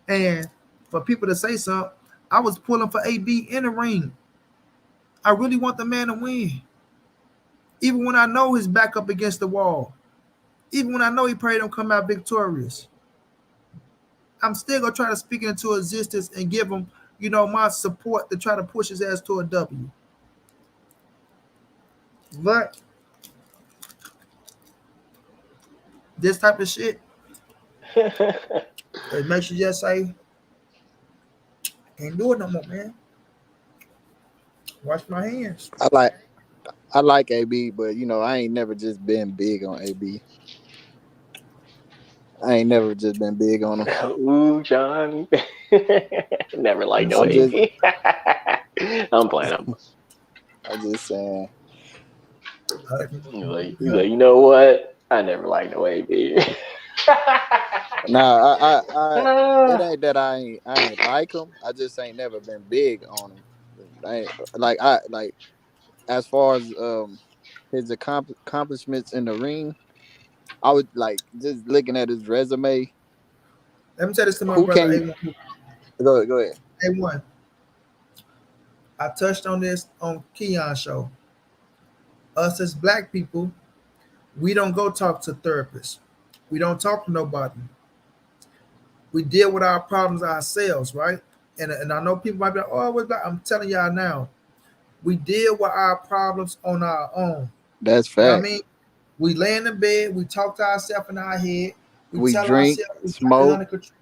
Speaker 1: And for people to say something, I was pulling for AB in the ring. I really want the man to win. Even when I know his back up against the wall. Even when I know he probably don't come out victorious. I'm still going to try to speak it into existence and give him, you know, my support to try to push his ass to a W. But this type of shit, it makes you just say, can't do it no more, man. Wash my hands.
Speaker 3: I like AB, but you know, I ain't never just been big on AB. I ain't never just been big on him.
Speaker 2: Ooh, John. Never liked no
Speaker 3: I'm just
Speaker 2: AB. I'm playing him.
Speaker 3: I'm just saying.
Speaker 2: Like, you know what? I never liked no AB.
Speaker 3: Nah, it ain't that I ain't like him. I just ain't never been big on him. I like as far as his accomplishments in the ring. I would like just looking at his resume.
Speaker 1: Let me tell this to my
Speaker 3: Who
Speaker 1: brother
Speaker 3: can you
Speaker 1: A1.
Speaker 3: go ahead?
Speaker 1: A1. I touched on this on Keon's show. Us as black people, we don't go talk to therapists. We don't talk to nobody. We deal with our problems ourselves, right? And I know people might be like, oh, what's that? I'm telling y'all now, we deal with our problems on our own.
Speaker 3: That's
Speaker 1: You know what I
Speaker 3: fact.
Speaker 1: mean? We lay in the bed, we talk to ourselves in our head, we
Speaker 3: We
Speaker 1: tell
Speaker 3: drink,
Speaker 1: ourselves we got it
Speaker 3: smoke.
Speaker 1: under control.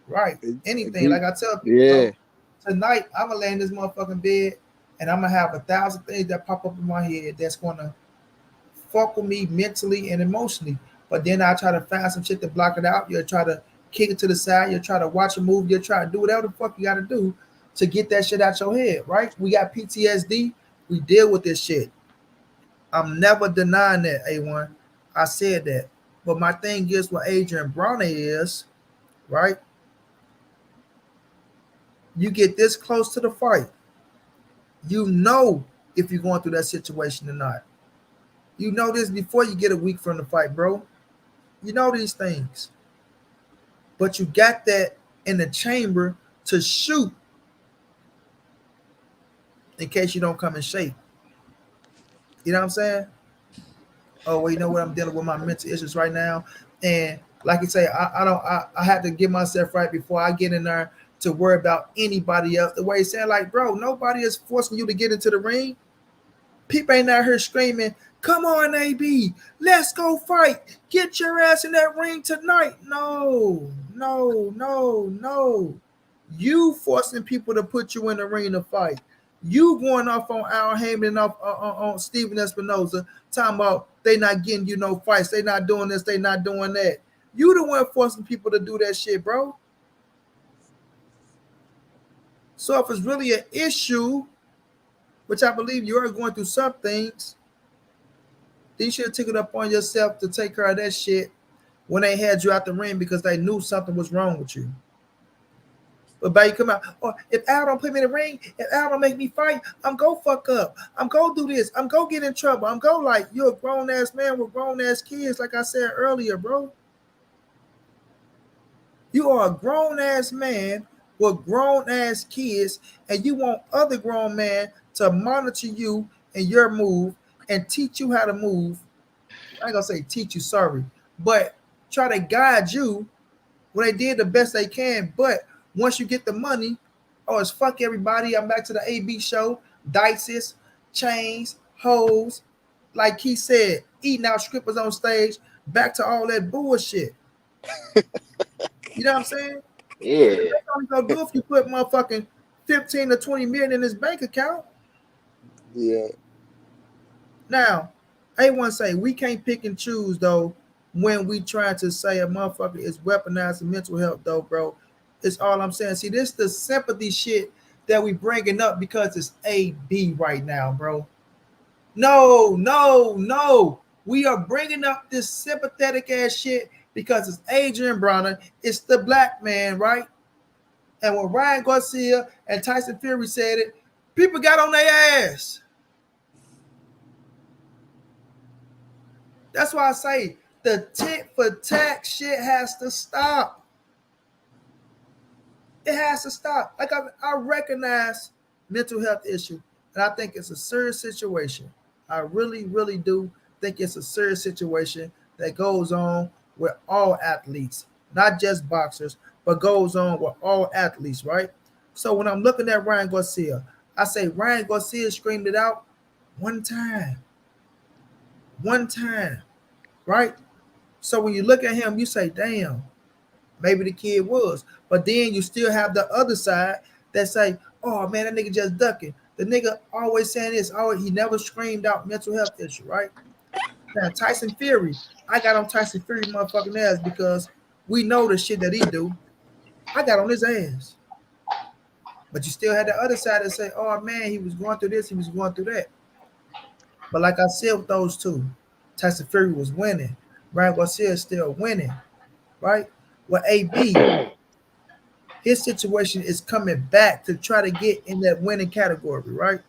Speaker 1: Right. Anything.
Speaker 3: We,
Speaker 1: Like I tell people,
Speaker 3: yeah,
Speaker 1: bro, tonight I'm gonna lay in this motherfucking bed and I'm gonna have 1,000 things that pop up in my head that's gonna fuck with me mentally and emotionally. But then I try to find some shit to block it out. You'll try to kick it to the side. You'll try to watch a movie. You'll try to do whatever the fuck you got to do to get that shit out your head, right? We got PTSD. We deal with this shit. I'm never denying that, A1. I said that. But my thing is what Adrien Broner is, right? You get this close to the fight. You know if you're going through that situation or not. You know this before you get a week from the fight, bro. You know these things. But you got that in the chamber to shoot in case you don't come in shape. You know what I'm saying? Oh, well, you know what? I'm dealing with my mental issues right now. And like you say, I have to get myself right before I get in there to worry about anybody else. The way he's saying, like, bro, nobody is forcing you to get into the ring. People ain't out here screaming, come on, AB, let's go fight. Get your ass in that ring tonight. No. You forcing people to put you in the ring to fight. You going off on Al Heyman and off on Steven Espinoza, talking about they not getting you no fights. They not doing this. They not doing that. You the one forcing people to do that shit, bro. So if it's really an issue, which I believe you are going through some things, then you should have taken it upon yourself to take care of that shit when they had you out the ring because they knew something was wrong with you. But baby, come out. Oh, if Al don't put me in the ring, if Al don't make me fight, I'm go fuck up. I'm go do this. I'm go get in trouble. I'm go like you're a grown ass man with grown ass kids, like I said earlier, bro. You are a grown ass man with grown ass kids, and you want other grown men to monitor you and your move and teach you how to move. I ain't gonna say teach you, sorry, but try to guide you when they did the best they can. But once you get the money, oh, it's fuck everybody. I'm back to the AB show, dices, chains, hoes. Like he said, eating out strippers on stage, back to all that bullshit. You know what I'm saying?
Speaker 2: Yeah.
Speaker 1: That's only gonna do if you put motherfucking 15 to 20 million in his bank account.
Speaker 3: Yeah.
Speaker 1: Now, I want to say we can't pick and choose though when we trying to say a motherfucker is weaponizing mental health though, bro. It's all I'm saying. See, this the sympathy shit that we bringing up because it's AB right now, bro. No, no, no. We are bringing up this sympathetic ass shit because it's Adrien Broner. It's the black man, right? And when Ryan Garcia and Tyson Fury said it, people got on their ass. That's why I say the tit for tat shit has to stop. It has to stop. Like I recognize mental health issue, and I think it's a serious situation. I really, really do think it's a serious situation that goes on with all athletes, not just boxers, but goes on with all athletes, right? So when I'm looking at Ryan Garcia, I say Ryan Garcia screamed it out one time. One time, right? So when you look at him, you say, damn, maybe the kid was. But then you still have the other side that say, oh man, that nigga just ducking. The nigga always saying this, always he never screamed out mental health issue, right? Now Tyson Fury, I got on Tyson Fury motherfucking ass because we know the shit that he do. I got on his ass. But you still had the other side that say, oh man, he was going through this, he was going through that. But like I said with those two, Tyson Fury was winning. Ryan Garcia is still winning, right? Well, AB, his situation is coming back to try to get in that winning category, right?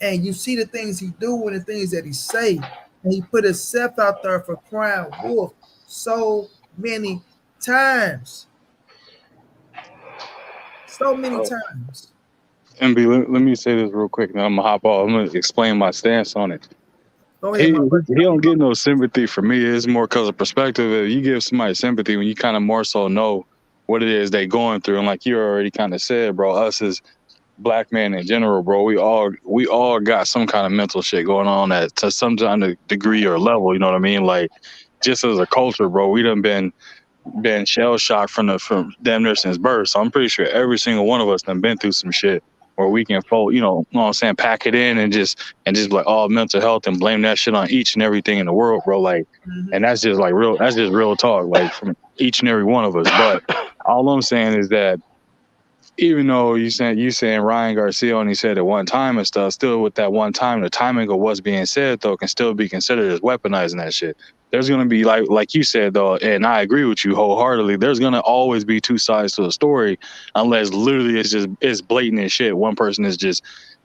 Speaker 1: And you see the things he do and the things that he say, and he put himself out there for crying wolf so many times, so many
Speaker 2: Oh,
Speaker 1: times.
Speaker 5: MB, let me say this real quick. Now I'm gonna hop off. I'm gonna explain my stance on it.
Speaker 1: Go ahead,
Speaker 5: He
Speaker 1: my brother.
Speaker 5: he don't get no sympathy from me. It's more because of perspective. If you give somebody sympathy when you kind of more so know what it is they going through, and like you already kind of said, bro, us as black men in general, bro, we all got some kind of mental shit going on at to some kind of degree or level. You know what I mean? Like just as a culture, bro, we done been shell shocked from damn near since birth. So I'm pretty sure every single one of us done been through some shit where we can fold, know what I'm saying, pack it in and just be like, oh, mental health and blame that shit on each and everything in the world, bro. Like, and
Speaker 1: Mm-hmm.
Speaker 5: that's just real talk, like from each and every one of us. But all I'm saying is that even though you saying Ryan Garcia only said it one time and stuff, still with that one time, the timing of what's being said though can still be considered as weaponizing that shit. There's gonna be like you said though, and I agree with you wholeheartedly. There's gonna always be two sides to the story, unless literally it's blatant as shit. One person is just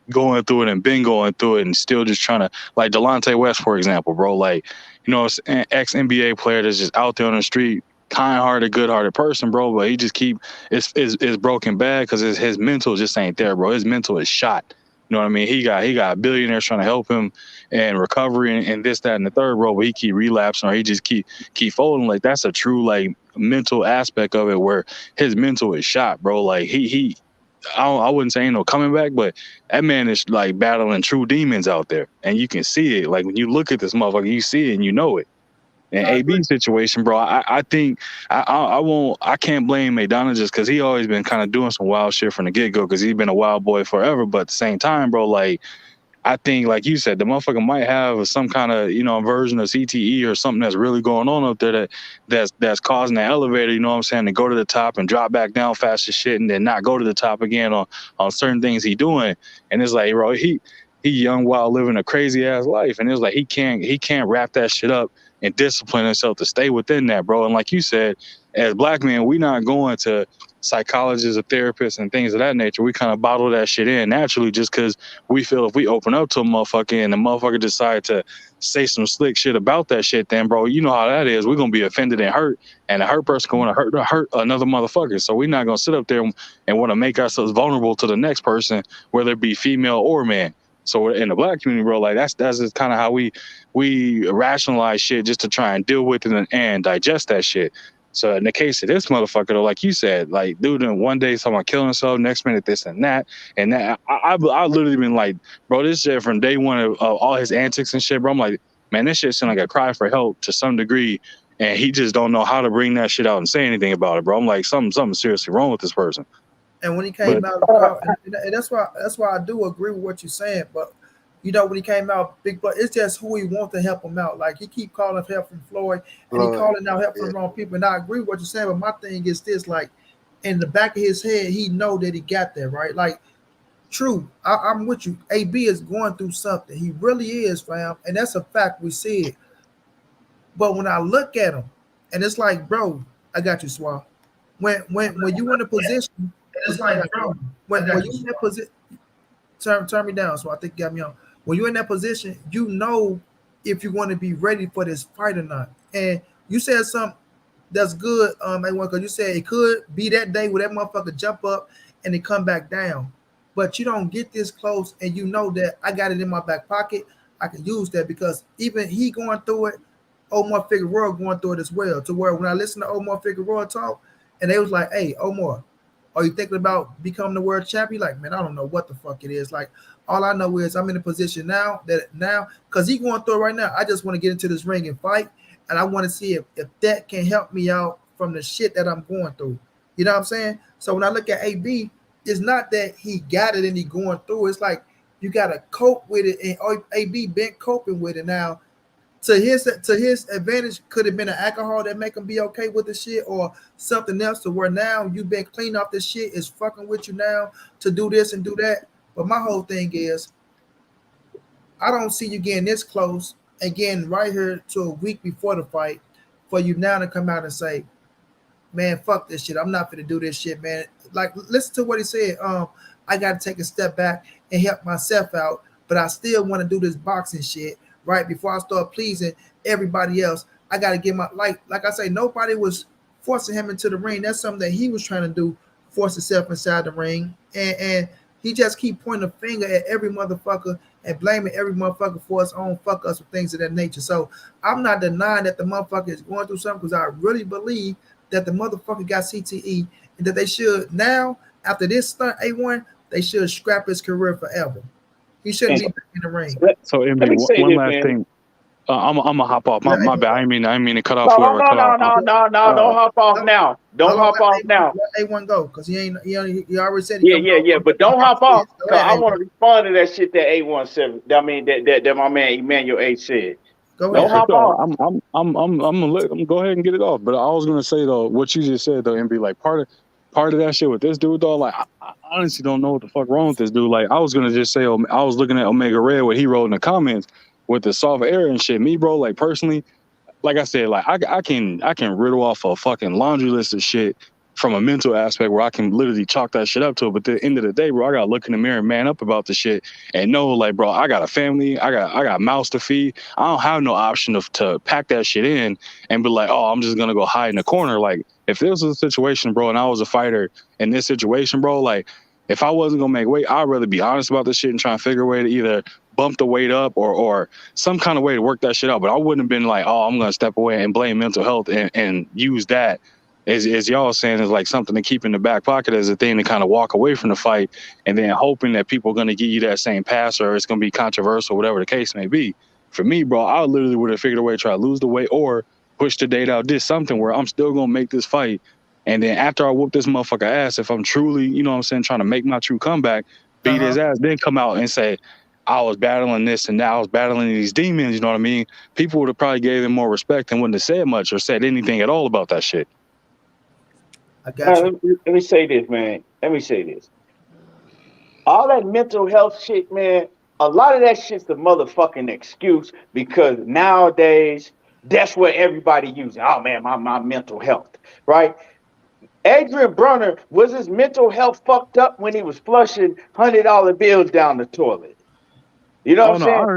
Speaker 5: going through it and been going through it and still just trying to, like Delonte West, for example, bro. Like, it's an ex NBA player that's just out there on the street, kind hearted, good hearted person, bro. But he just keep it's broken bad because his mental just ain't there, bro. His mental is shot. You know what I mean? He got billionaires trying to help him and recovery and this, that, and the third, bro. But he keep relapsing or he just keep folding. Like that's a true like mental aspect of it where his mental is shot, bro. Like he I wouldn't say ain't no coming back, but that man is like battling true demons out there, and you can see it. Like when you look at this motherfucker, you see it and you know it. And
Speaker 1: I agree.
Speaker 5: AB situation, bro, I think I can't blame Maidana just because he always been kind of doing some wild shit from the get go because he's been a wild boy forever. But at the same time, bro, like I think, like you said, the motherfucker might have some kind of, version of CTE or something that's really going on up there that's causing the elevator, you know what I'm saying, to go to the top and drop back down fast as shit and then not go to the top again on certain things he doing. And it's like, bro, he young while living a crazy ass life. And it's like he can't wrap that shit up and discipline himself to stay within that, bro. And like you said, as black men, we not going to psychologists or therapists and things of that nature. We kind of bottle that shit in naturally just because we feel if we open up to a motherfucker and the motherfucker decide to say some slick shit about that shit, then, bro, you know how that is. We're going to be offended and hurt, and a hurt person going to hurt another motherfucker. So we're not going to sit up there and want to make ourselves vulnerable to the next person, whether it be female or man. So in the black community, bro, like that's just kind of how we rationalize shit just to try and deal with it and digest that shit. So in the case of this motherfucker, though, like you said, like dude, one day talking about killing himself, next minute this and that, I literally been like, bro, this shit from day one of all his antics and shit, bro. I'm like, man, this shit sound like a cry for help to some degree, and he just don't know how to bring that shit out and say anything about it, bro. I'm like, something seriously wrong with this person.
Speaker 1: And when he came out, and that's why I do agree with what you're saying. But you know, when he came out, big, but it's just who he wants to help him out. Like he keep calling help from Floyd, and he calling out help from the wrong people. And I agree with what you're saying. But my thing is this: like in the back of his head, he know that he got that right. Like, true, I'm with you. AB is going through something. He really is, fam, and that's a fact. We see it. But when I look at him, and it's like, bro, I got you, Swab. When you in a position. It's like, bro, when you in that position, turn me down. So I think you got me on. When you're in that position, you know if you're going to be ready for this fight or not. And you said something that's good, because you said it could be that day where that motherfucker jump up and it come back down. But you don't get this close, and you know that I got it in my back pocket. I can use that because even he going through it, Omar Figueroa going through it as well. To where when I listen to Omar Figueroa talk, and they was like, "Hey, Omar, are you thinking about becoming the world champion?" Like, man, I don't know what the fuck it is. Like, all I know is I'm in a position now, because he going through it right now. I just want to get into this ring and fight, and I want to see if that can help me out from the shit that I'm going through. You know what I'm saying? So when I look at AB, it's not that he got it and he going through. It's like you got to cope with it, and AB been coping with it now. To his advantage, could have been an alcohol that make him be okay with the shit, or something else to where now you've been clean off this shit is fucking with you now to do this and do that. But my whole thing is, I don't see you getting this close and getting right here to a week before the fight for you now to come out and say, man, fuck this shit. I'm not gonna do this shit, man. Like, listen to what he said. I got to take a step back and help myself out, but I still want to do this boxing shit. Right before I start pleasing everybody else, I gotta get my like I say, nobody was forcing him into the ring. That's something that he was trying to do, force himself inside the ring, and he just keep pointing a finger at every motherfucker and blaming every motherfucker for his own fuck ups or things of that nature. So I'm not denying that the motherfucker is going through something, because I really believe that the motherfucker got CTE, and that they should now, after this stunt A1, they should scrap his career forever. He shouldn't be back in the ring.
Speaker 5: So, MB, one last thing. I'm gonna hop off. My bad. I didn't mean to cut off.
Speaker 6: No, don't hop off now. Don't hop off now.
Speaker 1: Let A1 go, because he already said
Speaker 6: Yeah. But don't hop off, because I want to respond to that shit that A17. I mean that my man Emmanuel H said.
Speaker 1: Go ahead.
Speaker 6: Don't hop off.
Speaker 5: I'm gonna go ahead and get it off. But I was gonna say though, what you just said though, MB, like part of that shit with this dude though, like I honestly don't know what the fuck wrong with this dude. Like I was gonna just say, I was looking at Omega Red, what he wrote in the comments with the soft air and shit. Me, bro, like personally, like I said, like I can riddle off a fucking laundry list of shit from a mental aspect where I can literally chalk that shit up to it. But at the end of the day, bro, I gotta look in the mirror and man up about the shit and know, like, bro, I got a family, I got mouths to feed. I don't have no option to pack that shit in and be like, oh, I'm just gonna go hide in the corner. Like, if this was a situation, bro, and I was a fighter in this situation, bro, like, if I wasn't gonna make weight, I'd rather be honest about this shit and try and figure a way to either bump the weight up or some kind of way to work that shit out. But I wouldn't have been like, oh, I'm gonna step away and blame mental health and use that as y'all saying is like something to keep in the back pocket as a thing to kind of walk away from the fight and then hoping that people are gonna give you that same pass or it's gonna be controversial, whatever the case may be. For me, bro, I literally would have figured a way to try to lose the weight or push the date out, did something where I'm still gonna make this fight. And then after I whoop this motherfucker ass, if I'm truly, you know what I'm saying, trying to make my true comeback, beat his ass, then come out and say, I was battling this and now I was battling these demons, you know what I mean? People would have probably gave him more respect and wouldn't have said much or said anything at all about that shit.
Speaker 1: I got you.
Speaker 6: Let me say this, man. Let me say this. All that mental health shit, man, a lot of that shit's the motherfucking excuse, because nowadays That's what everybody using. Oh man, my mental health, right? Adrien Broner, was his mental health fucked up when he was flushing $100 bills down the toilet? You know what
Speaker 5: Oh
Speaker 6: I'm
Speaker 5: no,
Speaker 6: saying?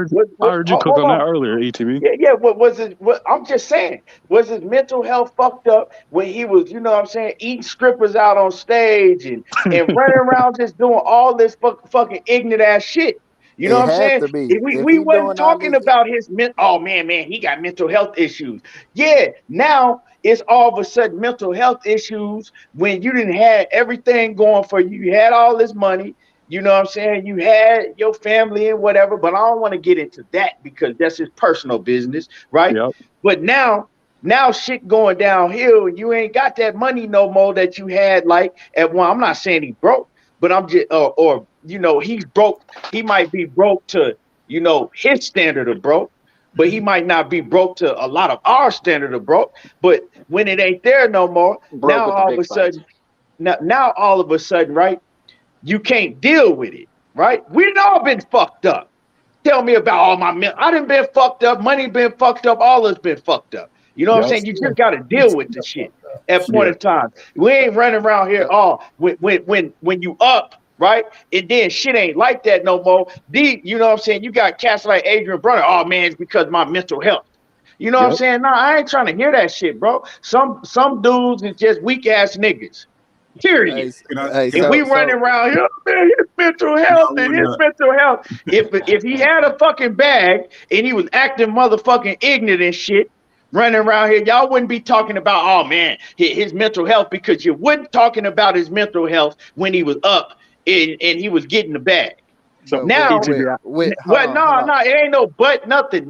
Speaker 5: I heard you cook
Speaker 6: Hold
Speaker 5: on that
Speaker 6: on.
Speaker 5: earlier, ETB.
Speaker 6: Yeah. What was it? What I'm just saying, was his mental health fucked up when he was, you know what I'm saying, eating strippers out on stage and running around just doing all this fucking ignorant ass shit? You know
Speaker 3: It
Speaker 6: what I'm
Speaker 3: had
Speaker 6: saying?
Speaker 3: to be. If
Speaker 6: We
Speaker 3: he
Speaker 6: wasn't
Speaker 3: doing all
Speaker 6: talking
Speaker 3: this,
Speaker 6: about his oh man, he got mental health issues. Yeah, now it's all of a sudden mental health issues when you didn't have everything going for you. You had all this money. You know what I'm saying? You had your family and whatever, but I don't want to get into that because that's his personal business, right?
Speaker 5: Yep.
Speaker 6: But now shit going downhill and you ain't got that money no more that you had like at one. I'm not saying he broke, but I'm just or you know, he's broke. He might be broke to, you know, his standard of broke, but he might not be broke to a lot of our standard of broke. But when it ain't there no more,
Speaker 2: Broke
Speaker 6: now
Speaker 2: with the
Speaker 6: all of
Speaker 2: big
Speaker 6: a
Speaker 2: fights.
Speaker 6: sudden, now all of a sudden, right? You can't deal with it, right? We've all been fucked up. Tell me about all my men. I done been fucked up. Money been fucked up. All us been fucked up. You know what I'm
Speaker 5: Yep.
Speaker 6: saying? You just got to deal with the shit at point
Speaker 5: Yeah.
Speaker 6: in time. We ain't running around here. Oh, when you up, right? And then shit ain't like that no more. You know what I'm saying? You got cats like Adrien Broner. Oh man, it's because of my mental health. You know what I'm
Speaker 5: Yep.
Speaker 6: saying? No, I ain't trying to hear that shit, bro. Some dudes is just weak ass niggas. Period.
Speaker 3: hey,
Speaker 7: Can I?
Speaker 3: hey,
Speaker 7: Can
Speaker 6: And
Speaker 7: I?
Speaker 6: we
Speaker 3: so
Speaker 6: running
Speaker 3: so
Speaker 6: around here, oh, man, his mental health
Speaker 7: I
Speaker 6: and
Speaker 7: want
Speaker 6: his
Speaker 7: to.
Speaker 6: mental health. If he had a fucking bag and he was acting motherfucking ignorant and shit, running around here, y'all wouldn't be talking about, oh man, his mental health, because you wasn't talking about his mental health when he was up and he was getting the bag.
Speaker 5: So
Speaker 3: but with
Speaker 6: Now,
Speaker 3: with
Speaker 5: ETB,
Speaker 3: with hold
Speaker 6: well,
Speaker 3: on, hold
Speaker 6: no,
Speaker 3: on.
Speaker 6: it ain't no but nothing.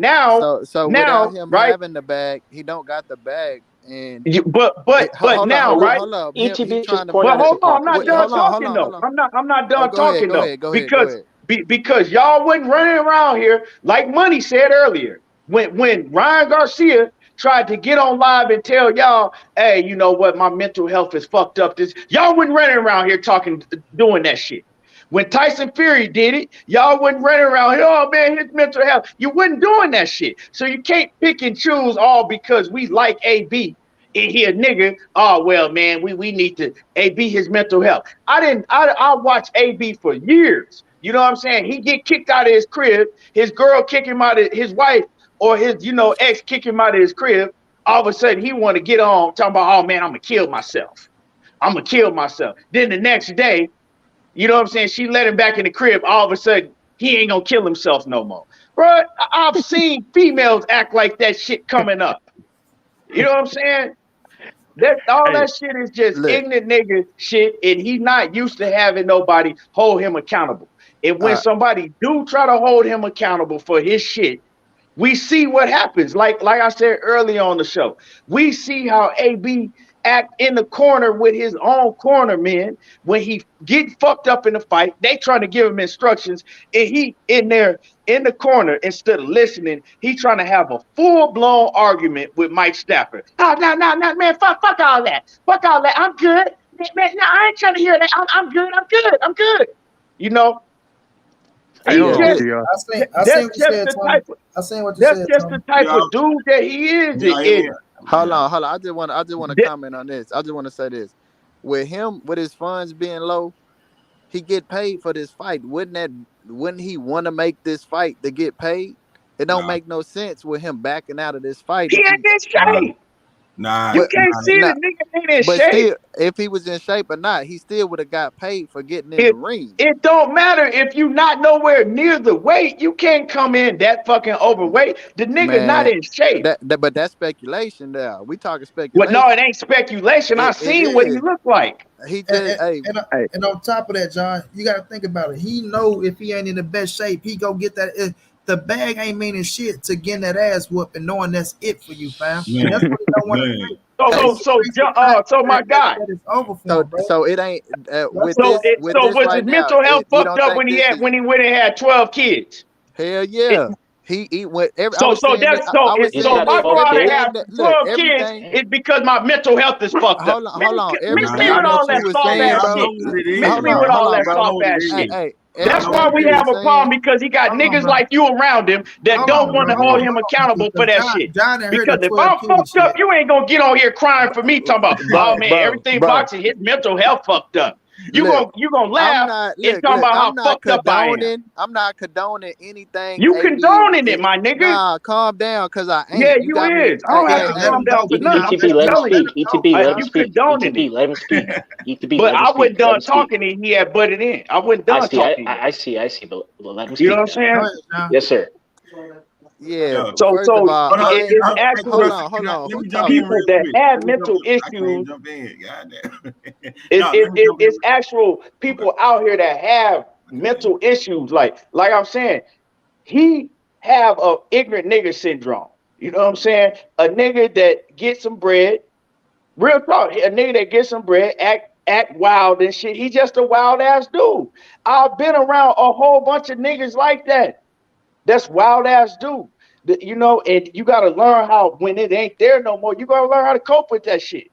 Speaker 3: So without him
Speaker 6: Right?
Speaker 3: having the bag, he don't got the bag, and
Speaker 6: But now, right?
Speaker 3: hold up. He
Speaker 2: ETB
Speaker 3: trying
Speaker 2: just
Speaker 3: to
Speaker 2: pointed
Speaker 6: But
Speaker 2: out his
Speaker 6: hold on, I'm not
Speaker 3: wait,
Speaker 6: done
Speaker 2: hypocrisy.
Speaker 6: talking
Speaker 3: hold
Speaker 6: though.
Speaker 3: on.
Speaker 6: I'm not
Speaker 3: Oh,
Speaker 6: done talking though.
Speaker 3: go
Speaker 6: Because
Speaker 3: ahead.
Speaker 6: because y'all wasn't running around here like Money said earlier. When Ryan Garcia tried to get on live and tell y'all, hey, you know what, my mental health is fucked up. This y'all wasn't running around here talking, doing that shit. When Tyson Fury did it, y'all wasn't running around here, oh man, his mental health. You wasn't doing that shit. So you can't pick and choose all because we like AB and he a nigga. Oh well, man, we need to AB his mental health. I watched AB for years. You know what I'm saying? He get kicked out of his crib, his girl kick him out of his wife, or his, you know, ex kick him out of his crib. All of a sudden he want to get on talking about, oh man, I'm gonna kill myself. I'm gonna kill myself. Then the next day, you know what I'm saying? She let him back in the crib. All of a sudden, he ain't gonna kill himself no more. Bro, I've seen females act like that shit coming up. You know what I'm saying? That all
Speaker 5: hey,
Speaker 6: that shit is just
Speaker 3: Look,
Speaker 6: ignorant nigga shit, and he's not used to having nobody hold him accountable. And when
Speaker 3: uh,
Speaker 6: somebody do try to hold him accountable for his shit, we see what happens. Like I said earlier on the show, we see how AB act in the corner with his own corner men when he get fucked up in the fight. They trying to give him instructions, and he in there in the corner instead of listening. He trying to have a full blown argument with Mike Stafford. Oh no, man, fuck all that, fuck all that. I'm good, man. No, I ain't trying to hear that. I'm good. I'm good. You know,
Speaker 5: hey,
Speaker 6: he
Speaker 5: hold
Speaker 3: yeah,
Speaker 5: on,
Speaker 6: just
Speaker 3: this,
Speaker 5: PR.
Speaker 1: I seen
Speaker 6: that's
Speaker 1: what you
Speaker 6: just
Speaker 1: said,
Speaker 6: the
Speaker 1: Tony.
Speaker 6: type of
Speaker 1: I seen what you
Speaker 6: that's
Speaker 1: said,
Speaker 6: just
Speaker 1: Tony.
Speaker 6: the type
Speaker 7: Y'all,
Speaker 6: of dude that he is.
Speaker 7: y'all hear me?
Speaker 3: hold
Speaker 7: Yeah.
Speaker 3: on, hold on. I just want to
Speaker 6: That-
Speaker 3: comment on this. I just want to say this. With him, with his funds being low, he get paid for this fight. Wouldn't he want to make this fight to get paid? It don't
Speaker 7: Nah,
Speaker 3: make no sense with him backing out of this fight
Speaker 6: He
Speaker 3: if
Speaker 6: ain't
Speaker 3: he
Speaker 6: in
Speaker 7: nah,
Speaker 6: shape.
Speaker 7: nah,
Speaker 6: You
Speaker 3: what
Speaker 6: can't
Speaker 7: nah.
Speaker 6: see the
Speaker 3: not
Speaker 6: nigga ain't in
Speaker 3: but
Speaker 6: shape.
Speaker 3: still if he was in shape or not, he still would have got paid for getting in the
Speaker 6: It
Speaker 3: ring.
Speaker 6: it don't matter if you not nowhere near the weight. You can't come in that fucking overweight. The nigga not
Speaker 3: Man,
Speaker 6: in shape.
Speaker 3: but that's speculation there. We talking
Speaker 6: Well, no, it
Speaker 3: speculation.
Speaker 6: ain't speculation. I
Speaker 3: It
Speaker 6: seen what he
Speaker 3: is.
Speaker 6: looked like.
Speaker 3: He
Speaker 1: And,
Speaker 3: just hey
Speaker 5: Hey,
Speaker 1: and on top of that, John, you got to think about it. He know if he ain't in the best shape, he go get that. The bag ain't meaning shit to getting that ass whoop and knowing that's it for you, fam. And that's
Speaker 7: Man,
Speaker 1: what he don't want to
Speaker 7: man.
Speaker 1: do.
Speaker 6: So
Speaker 3: hey
Speaker 1: Once
Speaker 6: so
Speaker 1: he
Speaker 6: so
Speaker 1: makes the fact
Speaker 6: so my guy.
Speaker 1: that it's over for
Speaker 3: so
Speaker 1: him, bro.
Speaker 3: so it ain't
Speaker 1: That's
Speaker 6: So
Speaker 1: all.
Speaker 3: with
Speaker 6: so
Speaker 3: this
Speaker 6: was his
Speaker 3: right now.
Speaker 6: mental health
Speaker 3: You
Speaker 6: fucked
Speaker 3: don't
Speaker 6: up
Speaker 3: think
Speaker 6: when
Speaker 3: this is
Speaker 6: he went and had 12 kids?
Speaker 3: hell
Speaker 6: It,
Speaker 3: yeah. He went I
Speaker 6: so
Speaker 3: was
Speaker 6: so
Speaker 3: saying that
Speaker 6: that's so
Speaker 3: I was
Speaker 6: it,
Speaker 2: He's
Speaker 6: so
Speaker 3: saying
Speaker 6: if
Speaker 2: got
Speaker 6: I
Speaker 3: this
Speaker 2: 12
Speaker 6: go out and
Speaker 2: kids.
Speaker 6: have
Speaker 3: everything. Look,
Speaker 6: 12 kids,
Speaker 3: everything.
Speaker 6: it's because my mental health is fucked up.
Speaker 3: Hold on,
Speaker 6: Man,
Speaker 3: hold on.
Speaker 6: mix
Speaker 7: Nah,
Speaker 6: me
Speaker 3: Everything
Speaker 6: with
Speaker 7: y'all
Speaker 6: all
Speaker 3: that
Speaker 7: know,
Speaker 3: you
Speaker 6: that
Speaker 3: was
Speaker 6: soft
Speaker 3: saying,
Speaker 6: ass
Speaker 7: y'all
Speaker 3: bro.
Speaker 7: know
Speaker 6: shit.
Speaker 7: what it is,
Speaker 6: Mix
Speaker 3: Hold
Speaker 6: me
Speaker 3: on,
Speaker 6: with
Speaker 7: man.
Speaker 3: hold
Speaker 6: all
Speaker 3: on,
Speaker 6: that
Speaker 7: Y'all
Speaker 3: bro.
Speaker 7: know
Speaker 6: soft
Speaker 7: what it
Speaker 6: ass
Speaker 3: Hey,
Speaker 6: shit.
Speaker 7: is.
Speaker 3: hey,
Speaker 6: That's why we have a problem because he got niggas like you around him that don't want to hold him accountable for that shit. Because if I'm fucked up, you ain't gonna get on here crying for me talking about, oh man, everything boxing, his mental health fucked up. You gonna laugh and talk about how fucked up I am.
Speaker 3: I'm not condoning anything.
Speaker 6: You condoning it, my nigga.
Speaker 3: Nah, calm down, cause I ain't.
Speaker 6: Yeah, you is. I don't have to calm down for nothing.
Speaker 2: ETB, let him speak. ETB, let him
Speaker 6: You
Speaker 2: speak.
Speaker 6: condoning
Speaker 2: ETB, let him speak. ETB,
Speaker 6: but I wasn't done talking and he had butted in. I wasn't done talking.
Speaker 2: I see, but let him speak.
Speaker 6: You know what I'm saying?
Speaker 2: Yes, sir.
Speaker 3: Yeah.
Speaker 6: So
Speaker 3: first of all,
Speaker 6: it's actually
Speaker 3: hold on.
Speaker 6: people that have mental issues. It's actual people out here that have mental issues. Like I'm saying, he have a ignorant nigga syndrome. You know what I'm saying? A nigga that gets some bread, real talk. A nigga that gets some bread, act wild and shit. He just a wild ass dude. I've been around a whole bunch of niggas like that. That's wild ass dude. You know, and you gotta learn how when it ain't there no more, you gotta learn how to cope with that shit.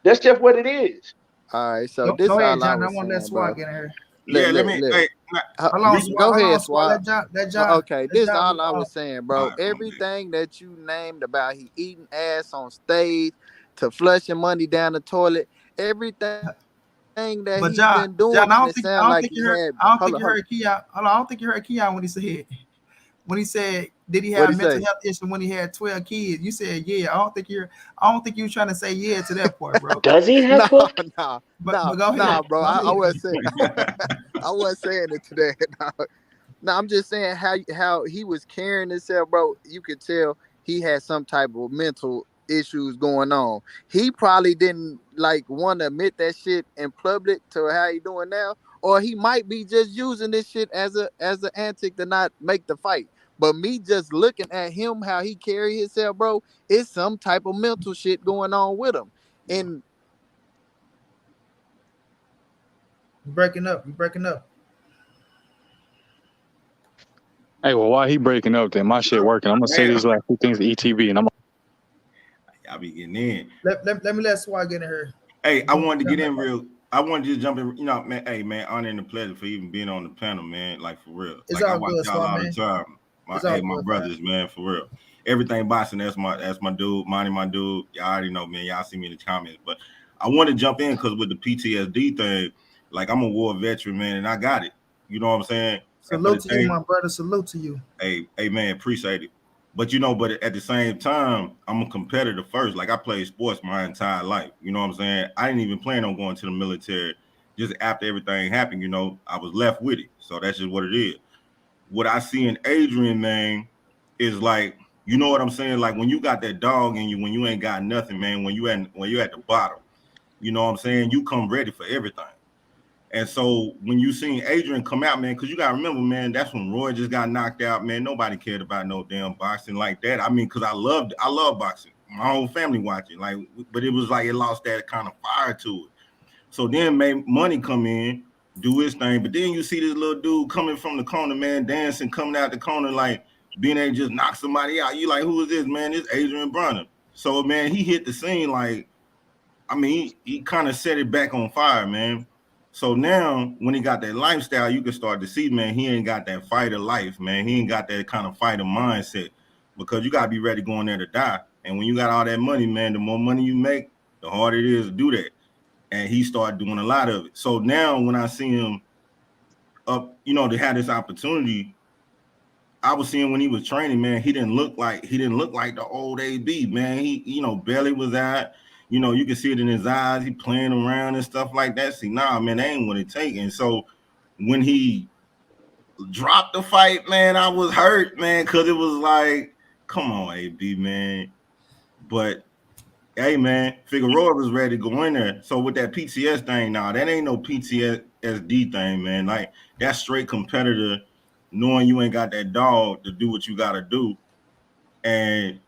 Speaker 6: That's just what it is.
Speaker 3: All right, so this
Speaker 1: go ahead,
Speaker 3: all
Speaker 1: John. I want that
Speaker 3: saying,
Speaker 1: swag in here.
Speaker 3: Go ahead, Swat.
Speaker 1: John.
Speaker 3: Okay, this is all I was saying, bro. Everything that you named about he eating ass on stage to flushing money down the toilet, everything that he's been doing,
Speaker 1: John, I don't think
Speaker 3: he
Speaker 1: you heard Keon. Hold on, I don't think you heard Keon when he said, did he have mental health issues when he had 12 kids? You said, yeah. I don't think you were trying to say yeah to that part, bro.
Speaker 2: Does he have 12?
Speaker 3: Nah, bro. I wasn't saying I wasn't saying it today. No, I'm just saying how he was carrying himself, bro. You could tell he had some type of mental issues going on. He probably didn't want to admit that shit in public to how he doing now, or he might be just using this shit as an antic to not make the fight. But me just looking at him, how he carry himself, bro, it's some type of mental shit going on with him. And
Speaker 1: you breaking up.
Speaker 5: Hey, well, while he breaking up, then my shit working. I'm gonna say these last two things to ETB, and
Speaker 7: Y'all be getting in.
Speaker 1: Let me let Swag get in here.
Speaker 7: Hey, I wanted to get in real. I wanted to jump in. You know, man. Hey, man, honor and a pleasure for even being on the panel, man. Like for real.
Speaker 1: It's
Speaker 7: like
Speaker 1: all
Speaker 7: I watch
Speaker 1: good,
Speaker 7: y'all all
Speaker 1: man.
Speaker 7: the time. My brothers, man, for real. Everything boxing, that's my dude. Monty, my dude. Y'all already know, man. Y'all see me in the comments, but I want to jump in because with the PTSD thing, like I'm a war veteran, man, and I got it. You know what I'm saying?
Speaker 1: Salute to you, my brother. Salute to you.
Speaker 7: Hey, man, appreciate it. But but at the same time, I'm a competitor first. Like I played sports my entire life. You know what I'm saying? I didn't even plan on going to the military. Just after everything happened, you know, I was left with it. So that's just what it is. What I see in Adrien, man, is like, you know what I'm saying? Like when you got that dog in you, when you ain't got nothing, man, when you're at the bottom, you know what I'm saying? You come ready for everything. And so when you seen Adrien come out, man, because you got to remember, man, that's when Roy just got knocked out, man. Nobody cared about no damn boxing like that. I mean, because I love boxing. My whole family watching, like, but it was like it lost that kind of fire to it. So then Money come in, do his thing, but then you see this little dude coming from the corner, man, dancing, coming out the corner, like being able to just knock somebody out. You like, who is this, man? It's Adrien Broner. So, man, he hit the scene like, I mean, he kind of set it back on fire, man. So now when he got that lifestyle, you can start to see, man, he ain't got that fighter life, man. He ain't got that kind of fighter mindset because you got to be ready going there to die. And when you got all that money, man, the more money you make, the harder it is to do that. And he started doing a lot of it. So now when I see him up, you know, to have this opportunity, I was seeing when he was training, man, he didn't look like the old AB, man. He, you know, belly was out. You know, you can see it in his eyes. He playing around and stuff like that. See, nah, man, that ain't what it takes. And so when he dropped the fight, man, I was hurt, man, because it was like, come on, AB, man. But, hey, man, Figueroa was ready to go in there. So with that PTS thing, nah, that ain't no PTSD thing, man. Like, that's straight competitor, knowing you ain't got that dog to do what you got to do. And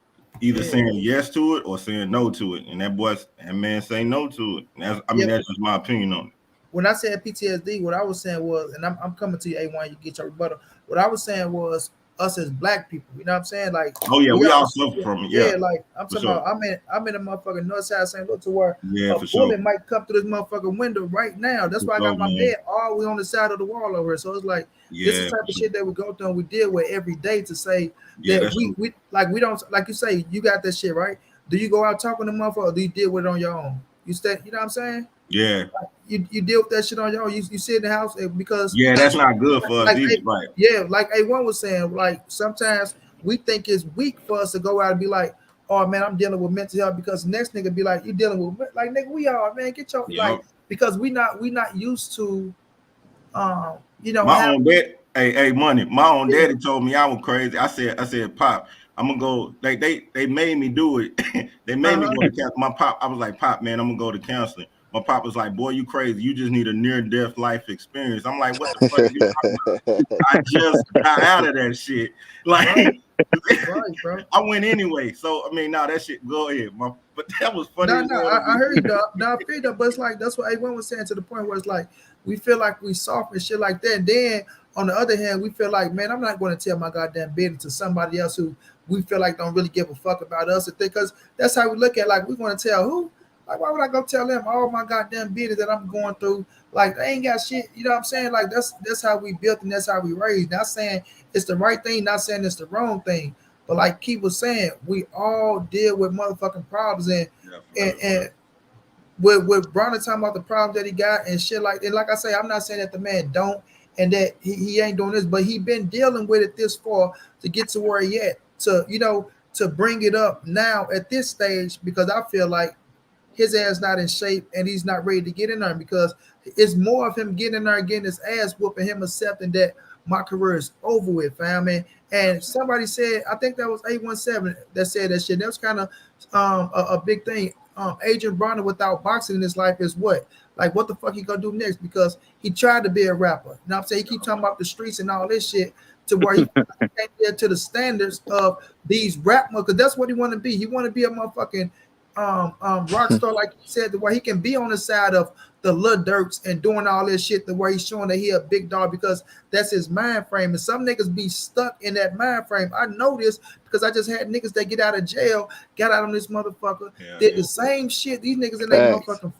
Speaker 7: either saying yes to it or saying no to it. And that man say no to it. And that's just my opinion on it.
Speaker 1: When I said PTSD, what I was saying was, and I'm coming to you, A1, you get your rebuttal. What I was saying was, us as black people. You know what I'm saying? Like,
Speaker 7: Oh yeah, we
Speaker 1: all
Speaker 7: all suffer from it.
Speaker 1: yeah,
Speaker 7: Yeah,
Speaker 1: like I'm
Speaker 7: for
Speaker 1: talking
Speaker 7: sure.
Speaker 1: about. I'm in a motherfucking north side of St. Louis to where
Speaker 7: Yeah,
Speaker 1: a
Speaker 7: for
Speaker 1: bullet
Speaker 7: sure.
Speaker 1: might come through this motherfucking window right now. That's
Speaker 7: For
Speaker 1: why I got
Speaker 7: sure,
Speaker 1: my
Speaker 7: man.
Speaker 1: bed all the way on the side of the wall over here. So it's like this is
Speaker 7: Yeah,
Speaker 1: the type
Speaker 7: for
Speaker 1: of
Speaker 7: sure.
Speaker 1: shit that we go through and we deal with every day to say
Speaker 7: Yeah,
Speaker 1: that
Speaker 7: that's true.
Speaker 1: we don't, like you say, you got that shit, right? Do you go out talking to motherfucker or do you deal with it on your own? You stay, you know what I'm saying?
Speaker 7: Yeah,
Speaker 1: You deal with that shit on your own. You sit in the house because
Speaker 7: yeah, that's not good for us
Speaker 1: like
Speaker 7: either, right?
Speaker 1: yeah, like A1 was saying, like sometimes we think it's weak for us to go out and be like, oh man, I'm dealing with mental health because the next nigga be like, you dealing with like nigga, we are, man, get your like,
Speaker 7: Yep.
Speaker 1: because we not used to
Speaker 7: My
Speaker 1: have
Speaker 7: own dad, hey, money. My own
Speaker 1: yeah,
Speaker 7: daddy told me I was crazy. I said, Pop, I'm gonna go. They made me do it. They made me
Speaker 1: uh-huh,
Speaker 7: go to counseling. My pop, I was like, Pop, man, I'm gonna go to counseling. My pop was like, boy, you crazy. You just need a near-death life experience. I'm like, what the fuck are you talking about? I just got out of that shit. Like,
Speaker 1: right, right, bro.
Speaker 7: I went anyway. So I mean, nah, that shit. Go ahead, but that was funny
Speaker 1: No,
Speaker 7: as
Speaker 1: no,
Speaker 7: hell to
Speaker 1: I
Speaker 7: me.
Speaker 1: heard you, dog. No, I feel that, but it's like that's what A1 was saying to the point where it's like we feel like we soft and shit like that. And then on the other hand, we feel like, man, I'm not going to tell my goddamn business to somebody else who we feel like don't really give a fuck about us. Because that's how we look at like we want to tell who. Like, why would I go tell them all my goddamn business that I'm going through? Like, they ain't got shit. You know what I'm saying? Like, that's how we built and that's how we raised. Not saying it's the right thing, not saying it's the wrong thing. But like Keith was saying, we all deal with motherfucking problems
Speaker 7: Yeah, for
Speaker 1: and
Speaker 7: real, for real.
Speaker 1: and with Broner talking about the problems that he got and shit like I say, I'm not saying that the man don't and that he ain't doing this, but he been dealing with it this far to get to where he at to to bring it up now at this stage because I feel like his ass not in shape and he's not ready to get in there because it's more of him getting in there and getting his ass whooping him accepting that my career is over with, fam. And somebody said, I think that was 817 that said that shit. That was kind of a big thing. Adrien Broner without boxing in his life is what? Like, what the fuck he gonna do next? Because he tried to be a rapper. You know what I'm saying? He keep talking about the streets and all this shit to where he can't get to the standards of these rap because that's what he want to be. He want to be a motherfucking rock star, like he said, the way he can be on the side of the Lil Durks and doing all this shit, the way he's showing that he a big dog because that's his mind frame. And some niggas be stuck in that mind frame. I know this because I just had niggas that get out of jail, got out on this motherfucker,
Speaker 7: Yeah,
Speaker 1: did
Speaker 7: yeah.
Speaker 1: the same shit. These niggas in their
Speaker 3: Facts.
Speaker 1: motherfucking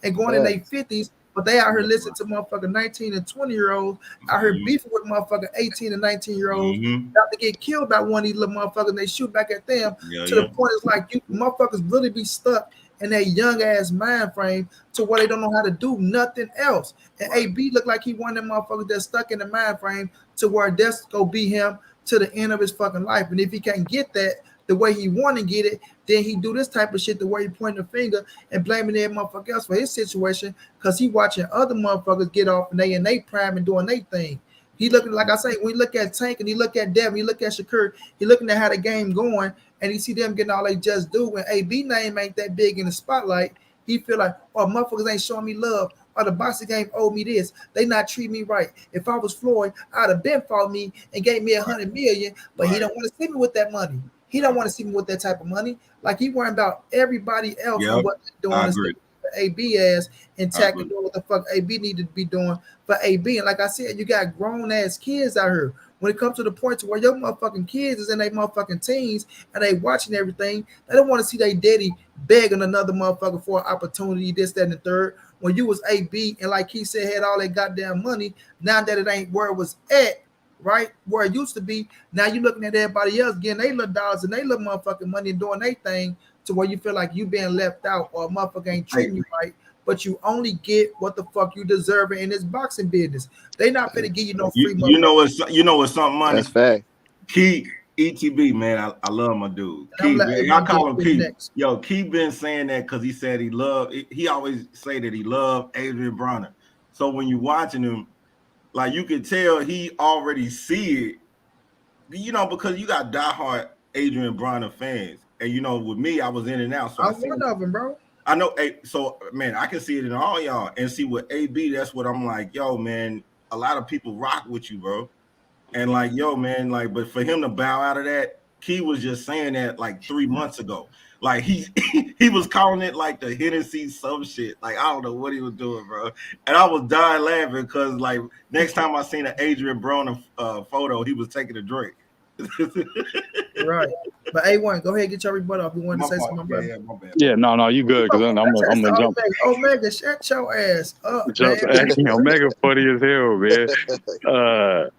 Speaker 1: and going in their
Speaker 3: Facts.
Speaker 1: 50s, but they out here listening to motherfucking 19 and 20-year-olds out here beefing with motherfucking 18 and 19-year-olds
Speaker 7: Mm-hmm.
Speaker 1: about to get killed by one of these little motherfuckers and they shoot back at them
Speaker 7: Yeah,
Speaker 1: to the
Speaker 7: yeah.
Speaker 1: point it's like you motherfuckers really be stuck in that young ass mind frame to where they don't know how to do nothing else. And
Speaker 7: Right.
Speaker 1: AB look like he one of them motherfuckers that's stuck in the mind frame to where that's gonna be him to the end of his fucking life. And if he can't get that the way he want to get it, then he do this type of shit the way he pointing the finger and blaming that motherfucker else for his situation because he watching other motherfuckers get off and they in they prime and doing their thing. He looking, like I say, when you look at Tank and he look at Devin, he look at Shakur, he looking at how the game going and he see them getting all they just do. When AB name ain't that big in the spotlight, he feel like, oh, motherfuckers ain't showing me love. Or the boxing game owed me this. They not treat me right. If I was Floyd, I'd have been fought me and gave me 100 million, but he
Speaker 7: Right.
Speaker 1: don't want to see me with that money. He don't want to see me with that type of money. Like he worrying about everybody else and
Speaker 7: Yep.
Speaker 1: what they're
Speaker 7: I
Speaker 1: doing instead
Speaker 7: agree.
Speaker 1: of AB ass
Speaker 7: I
Speaker 1: intact and
Speaker 7: agree.
Speaker 1: doing what the fuck AB needed to be doing for AB. And like I said, you got grown ass kids out here. When it comes to the point to where your motherfucking kids is in their motherfucking teens and they watching everything, they don't want to see their daddy begging another motherfucker for an opportunity, this, that, and the third. When you was AB and like he said, had all that goddamn money, now that it ain't where it was at, right? Where it used to be. Now you looking at everybody else getting they little dollars and they little motherfucking money and doing their thing to where you feel like you being left out or a motherfucker ain't
Speaker 7: Hey,
Speaker 1: treating you right, but you only get what the fuck you deserve in this boxing business. They not finna give you no free motherfucker.
Speaker 7: you know what's something money?
Speaker 3: That's fact.
Speaker 7: Key ETB, man, I love my dude.
Speaker 1: And I'm
Speaker 7: Key,
Speaker 1: gonna let
Speaker 7: man, I
Speaker 1: everyone
Speaker 7: call
Speaker 1: get
Speaker 7: him
Speaker 1: this
Speaker 7: Key.
Speaker 1: next.
Speaker 7: Yo, Key been saying that because he said he always say that he loved Adrien Broner. So when you watching him, like you can tell he already see it, because you got diehard Adrien Broner fans. And with me, I was in and out. So I
Speaker 1: I'm
Speaker 7: see
Speaker 1: one of them, bro.
Speaker 7: I know so man, I can see it in all y'all and see with AB, that's what I'm like, yo, man, a lot of people rock with you, bro. And like, yo, man, like, but for him to bow out of that, Key was just saying that like 3 months ago. Like he was calling it like the Hennessy some shit. Like, I don't know what he was doing, bro. And I was dying laughing because like next time I seen an Adrien Broner photo, he was taking a drink.
Speaker 1: Right. But A1, go ahead and get your rebuttal off. You wanted to say something, brother?
Speaker 7: My bad.
Speaker 5: Yeah, no, you good because I'm gonna jump.
Speaker 1: Omega, shut your ass up,
Speaker 5: Jump.
Speaker 1: man.
Speaker 5: Omega funny as hell, man.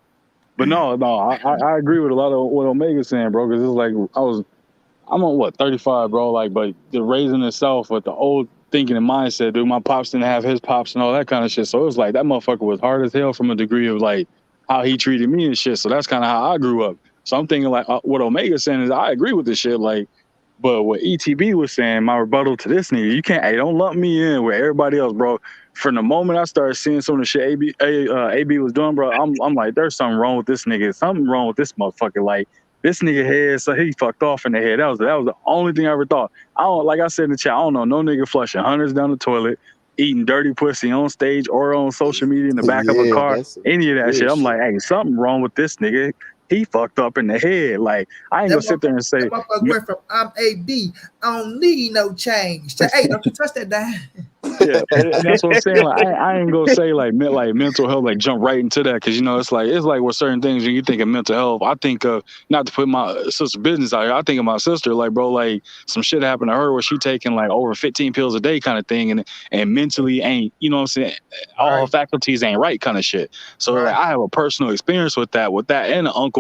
Speaker 5: But no, I agree with a lot of what Omega's saying, bro. Because it's like I'm on what 35, bro. Like, but the raising itself with the old thinking and mindset, dude. My pops didn't have his pops and all that kind of shit. So it was like that motherfucker was hard as hell from a degree of like how he treated me and shit. So that's kind of how I grew up. So I'm thinking like what Omega's saying is I agree with this shit. Like, but what ETB was saying, my rebuttal to this nigga, you can't, hey, don't lump me in with everybody else, bro. From the moment I started seeing some of the shit AB was doing, bro, I'm like, there's something wrong with this nigga. Something wrong with this motherfucker. Like, this nigga head, so he fucked off in the head. That was the only thing I ever thought. I don't, like I said in the chat, I don't know no nigga flushing hundreds down the toilet, eating dirty pussy on stage or on social media in the back of a car,
Speaker 3: that's
Speaker 5: any of that
Speaker 3: real
Speaker 5: shit. I'm like, hey, something wrong with this nigga. He fucked up in the head. Like, I ain't gonna sit there and say,
Speaker 1: that motherfucker went from I'm AB, I don't need no change to, hey, don't you touch that dime.
Speaker 5: yeah, and that's what I'm saying. Like, I ain't gonna say like mental health, like jump right into that, because you know it's like with certain things when you think of mental health, I think of, not to put my sister's business out here, I think of my sister, like, bro, like some shit happened to her where she taking like over 15 pills a day kind of thing, and mentally ain't, you know what I'm saying, all her faculties ain't right kind of shit. So like I have a personal experience with that and an uncle,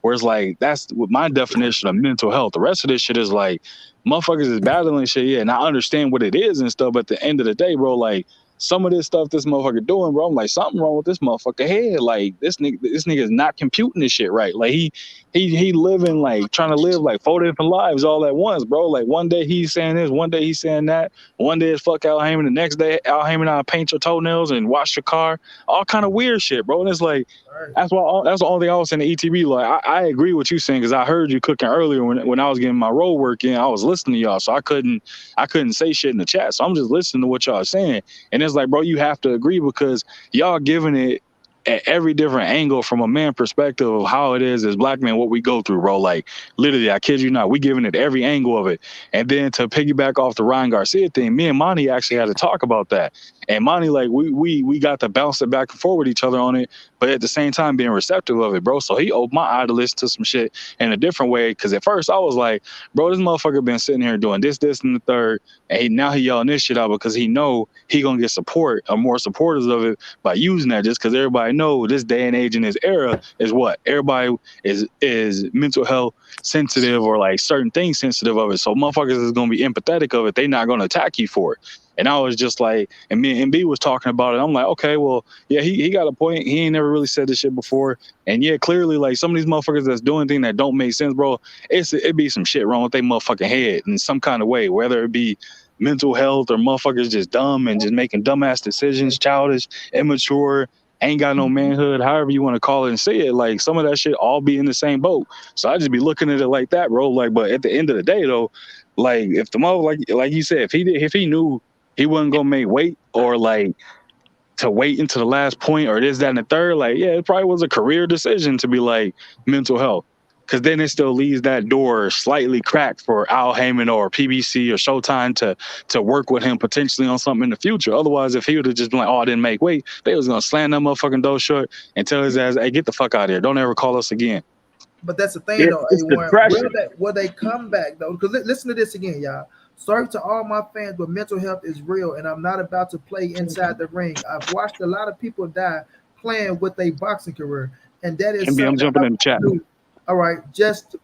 Speaker 5: where it's like that's with my definition of mental health. The rest of this shit is like motherfuckers is battling shit, yeah, and I understand what it is and stuff, but at the end of the day, bro, like some of this stuff this motherfucker doing, bro, I'm like, something wrong with this motherfucker head. Like this nigga is not computing this shit right. Like he living, like trying to live like 4 different lives all at once, bro. Like one day he's saying this, one day he's saying that, one day it's fuck Al Heyman, the next day Al Heyman I'll paint your toenails and wash your car, all kind of weird shit, bro. And it's like that's the only thing I was saying to ETB. Like I agree with you saying, because I heard you cooking earlier when I was getting my road work in. I was listening to y'all, so I couldn't say shit in the chat. So I'm just listening to what y'all are saying, and it's like, bro, you have to agree, because y'all giving it at every different angle from a man perspective of how it is as black men, what we go through, bro. Like literally, I kid you not, we giving it every angle of it. And then to piggyback off the Ryan Garcia thing, me and Monty actually had to talk about that. And Monty, like we got to bounce it back and forth with each other on it, but at the same time being receptive of it, bro. So he opened my eye to listen to some shit in a different way. Because at first I was like, bro, this motherfucker been sitting here doing this, and the third, and now he yelling this shit out because he know he gonna get support or more supporters of it by using that, just because everybody know this day and age in this era is what everybody is mental health sensitive, or like certain things sensitive of it. So motherfuckers is gonna be empathetic of it. They not gonna attack you for it. And I was just like, and me and B was talking about it. I'm like, okay, well, yeah, he got a point. He ain't never really said this shit before. And yeah, clearly, like some of these motherfuckers that's doing things that don't make sense, bro, it be some shit wrong with their motherfucking head in some kind of way, whether it be mental health or motherfuckers just dumb and just making dumbass decisions, childish, immature, ain't got no manhood, however you want to call it and say it. Like some of that shit all be in the same boat. So I just be looking at it like that, bro. Like, but at the end of the day, though, like if the mother, like you said, if he knew he wasn't gonna make weight, or like to wait until the last point, or this, that, and the third, like, yeah, it probably was a career decision to be like mental health. Because then it still leaves that door slightly cracked for Al Heyman or PBC or Showtime to work with him potentially on something in the future. Otherwise, if he would have just been like, oh, I didn't make weight, they was going to slam that motherfucking door shut and tell his ass, hey, get the fuck out of here. Don't ever call us again.
Speaker 1: But that's the thing, though. Will they come back, though? Because listen to this again, y'all. Sorry to all my fans, but mental health is real, and I'm not about to play inside the ring. I've watched a lot of people die playing with a boxing career, and that is
Speaker 5: something I'm jumping in the chat.
Speaker 1: All right, just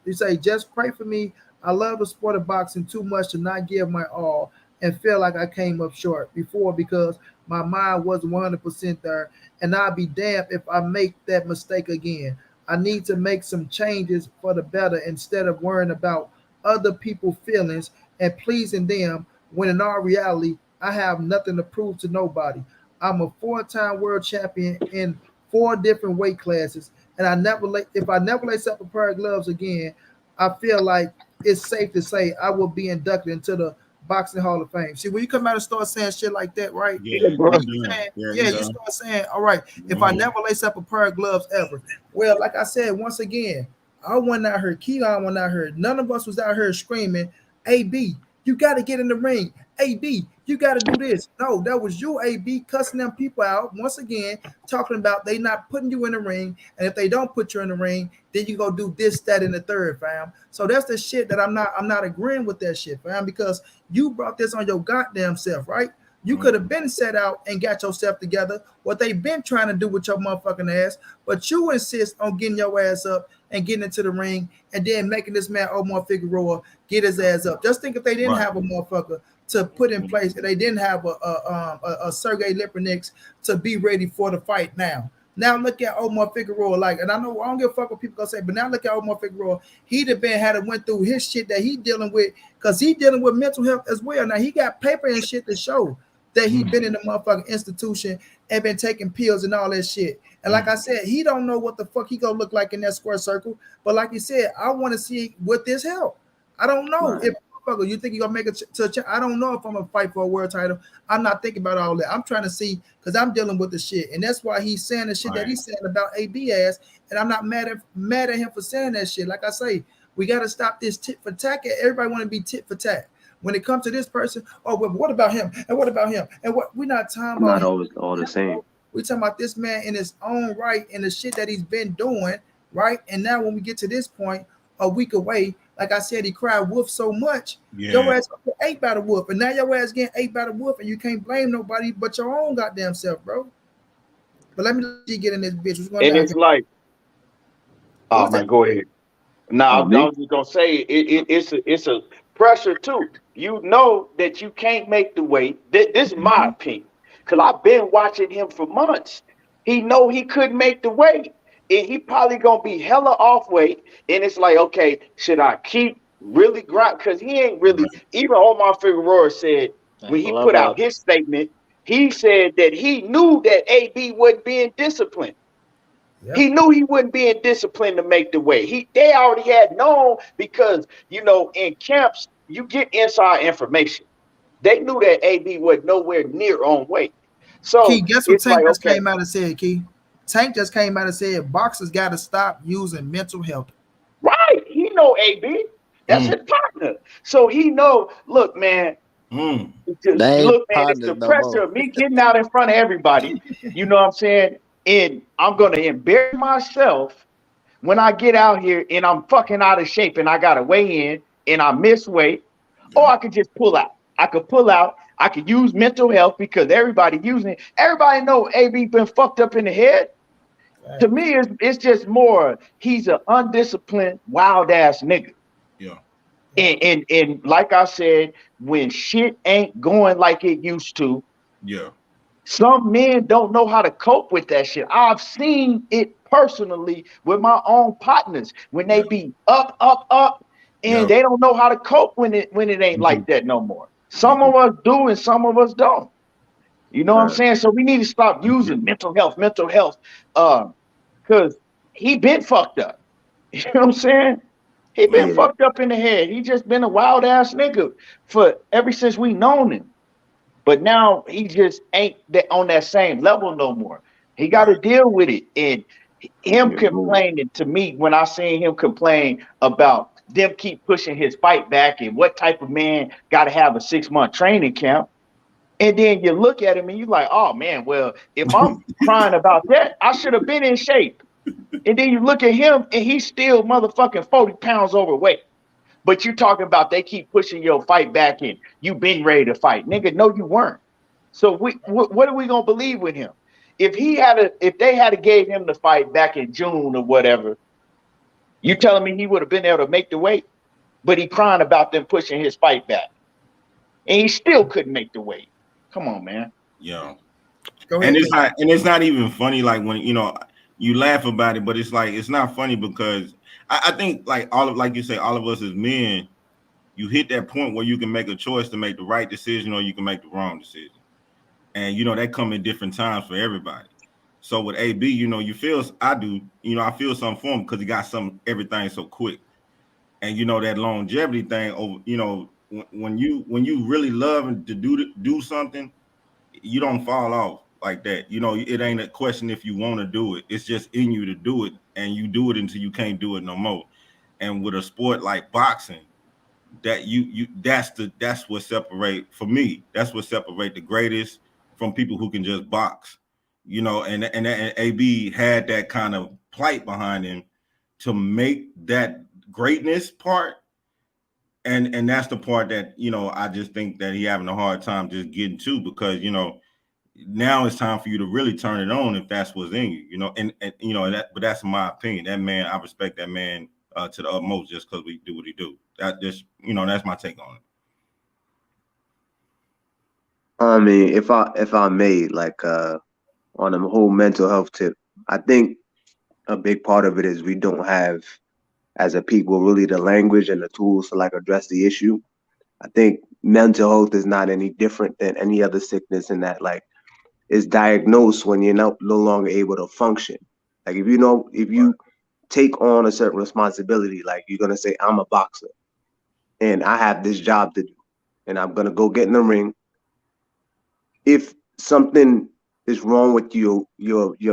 Speaker 1: pray for me. I love the sport of boxing too much to not give my all and feel like I came up short before, because my mind wasn't 100% there, and I'll be damned if I make that mistake again. I need to make some changes for the better instead of worrying about other people's feelings and pleasing them, when in all reality, I have nothing to prove to nobody. I'm a 4-time world champion in 4 different weight classes, and if I never lace up a pair of gloves again, I feel like it's safe to say I will be inducted into the Boxing Hall of Fame. See, when you come out and start saying shit like that, right?
Speaker 7: Yeah,
Speaker 1: you start saying, all right, if I never lace up a pair of gloves ever. Well, like I said, once again, I wasn't out here, Keon wasn't out here, none of us was out here screaming, AB, You got to get in the ring. AB, you got to do this. No, that was you, AB, cussing them people out once again, talking about they not putting you in the ring, and if they don't put you in the ring, then you go do this, that, and the third, fam. So that's the shit that I'm not agreeing with that shit, fam, because you brought this on your goddamn self, right? You could have been set out and got yourself together, what they've been trying to do with your motherfucking ass, but you insist on getting your ass up and getting into the ring and then making this man Omar Figueroa get his ass up. Just think if they didn't have a motherfucker to put in place and they didn't have a Sergey Lipinets to be ready for the fight now. Now look at Omar Figueroa, and I know I don't give a fuck what people gonna say, but now look at Omar Figueroa. He'd have been had to went through his shit that he dealing with because he dealing with mental health as well. Now he got paper and shit to show that he been in the motherfucking institution and been taking pills and all that shit. And like I said, he don't know what the fuck he gonna look like in that square circle. But like you said, I want to see with this help. I don't know if you think you're gonna make it to I don't know if I'm gonna fight for a world title. I'm not thinking about all that. I'm trying to see because I'm dealing with the shit, and that's why he's saying the shit that he's saying about AB ass. And I'm not mad at him for saying that shit. Like I say, we gotta stop this tit for tat. Everybody want to be tit for tat. When it comes to this person, well, what about him? And what about him? And what we're not talking about.
Speaker 8: Not always all the same.
Speaker 1: We're talking about this man in his own right and the shit that he's been doing, right? And now when we get to this point, a week away, like I said, he cried wolf so much, your ass ate by the wolf, and now your ass getting ate by the wolf, and you can't blame nobody but your own goddamn self, bro. But let me let you get in this bitch. What's going
Speaker 6: and it's like, oh man, go ahead. Now, I was just gonna say it's a pressure too. You know that you can't make the weight. This is my opinion, because I've been watching him for months. He know he couldn't make the weight, and he probably gonna be hella off weight. And it's like, okay, should I keep really grind? Because he ain't really. Even Omar Figueroa said when he put out his statement, he said that he knew that AB wasn't being disciplined. Yep. He knew he wouldn't be in discipline to make the weight. They already had known because, in camps, you get inside information. They knew that AB was nowhere near on weight. So
Speaker 1: Key, guess what Tank just came out and said, Key? Tank just came out and said boxers got to stop using mental health.
Speaker 6: Right. He know AB. That's his partner. So he know, look, man, look, man, it's the pressure of me getting out in front of everybody. You know what I'm saying? And I'm going to embarrass myself when I get out here and I'm fucking out of shape and I got to weigh in and I miss weight, or I could just pull out. I could pull out. I could use mental health because everybody using it. Everybody know AB been fucked up in the head. Right. To me, it's just more, he's an undisciplined, wild ass nigga.
Speaker 7: Yeah.
Speaker 6: And like I said, when shit ain't going like it used to, some men don't know how to cope with that shit. I've seen it personally with my own partners when they be up, and they don't know how to cope when it ain't like that no more. Some of us do, and some of us don't. You know what I'm saying? So we need to stop using mental health, because he been fucked up. You know what I'm saying? He been fucked up in the head. He just been a wild ass nigga ever since we known him. But now he just ain't on that same level no more. He got to deal with it. And him complaining to me, when I seen him complain about them keep pushing his fight back and what type of man got to have a 6-month training camp. And then you look at him and you're like, oh man, well, if I'm crying about that, I should have been in shape. And then you look at him and he's still motherfucking 40 pounds overweight. But you talking about they keep pushing your fight back in. You been ready to fight. Nigga, no, you weren't. So what are we going to believe with him? If they had gave him the fight back in June or whatever, you telling me he would have been able to make the weight? But he crying about them pushing his fight back. And he still couldn't make the weight. Come on, man.
Speaker 7: Yeah.
Speaker 1: Go ahead.
Speaker 7: And it's not even funny, like when you laugh about it, but it's like it's not funny because I think like you say, all of us as men, you hit that point where you can make a choice to make the right decision or you can make the wrong decision. And that come in different times for everybody. So with AB, I feel something for him because he got everything so quick. And that longevity thing over, when you really love to do something, you don't fall off like that. It ain't a question if you want to do it. It's just in you to do it, and you do it until you can't do it no more. And with a sport like boxing, that that's what separate for me. That's what separate the greatest from people who can just box. You know, and AB had that kind of plight behind him to make that greatness part. And that's the part that, you know, I just think that he having a hard time just getting to, because, you know, now it's time for you to really turn it on if that's what's in you, you know, and you know, but that's my opinion. That man, I respect that man to the utmost just because we do what he do. That just, you know, that's my take on it.
Speaker 8: I mean, if I may, like on the whole mental health tip, I think a big part of it is we don't have, as a people, really the language and the tools to like address the issue. I think mental health is not any different than any other sickness in that, like, it's diagnosed when you're no longer able to function. Like, if you take on a certain responsibility, like you're gonna say, I'm a boxer and I have this job to do and I'm gonna go get in the ring. If something is wrong with your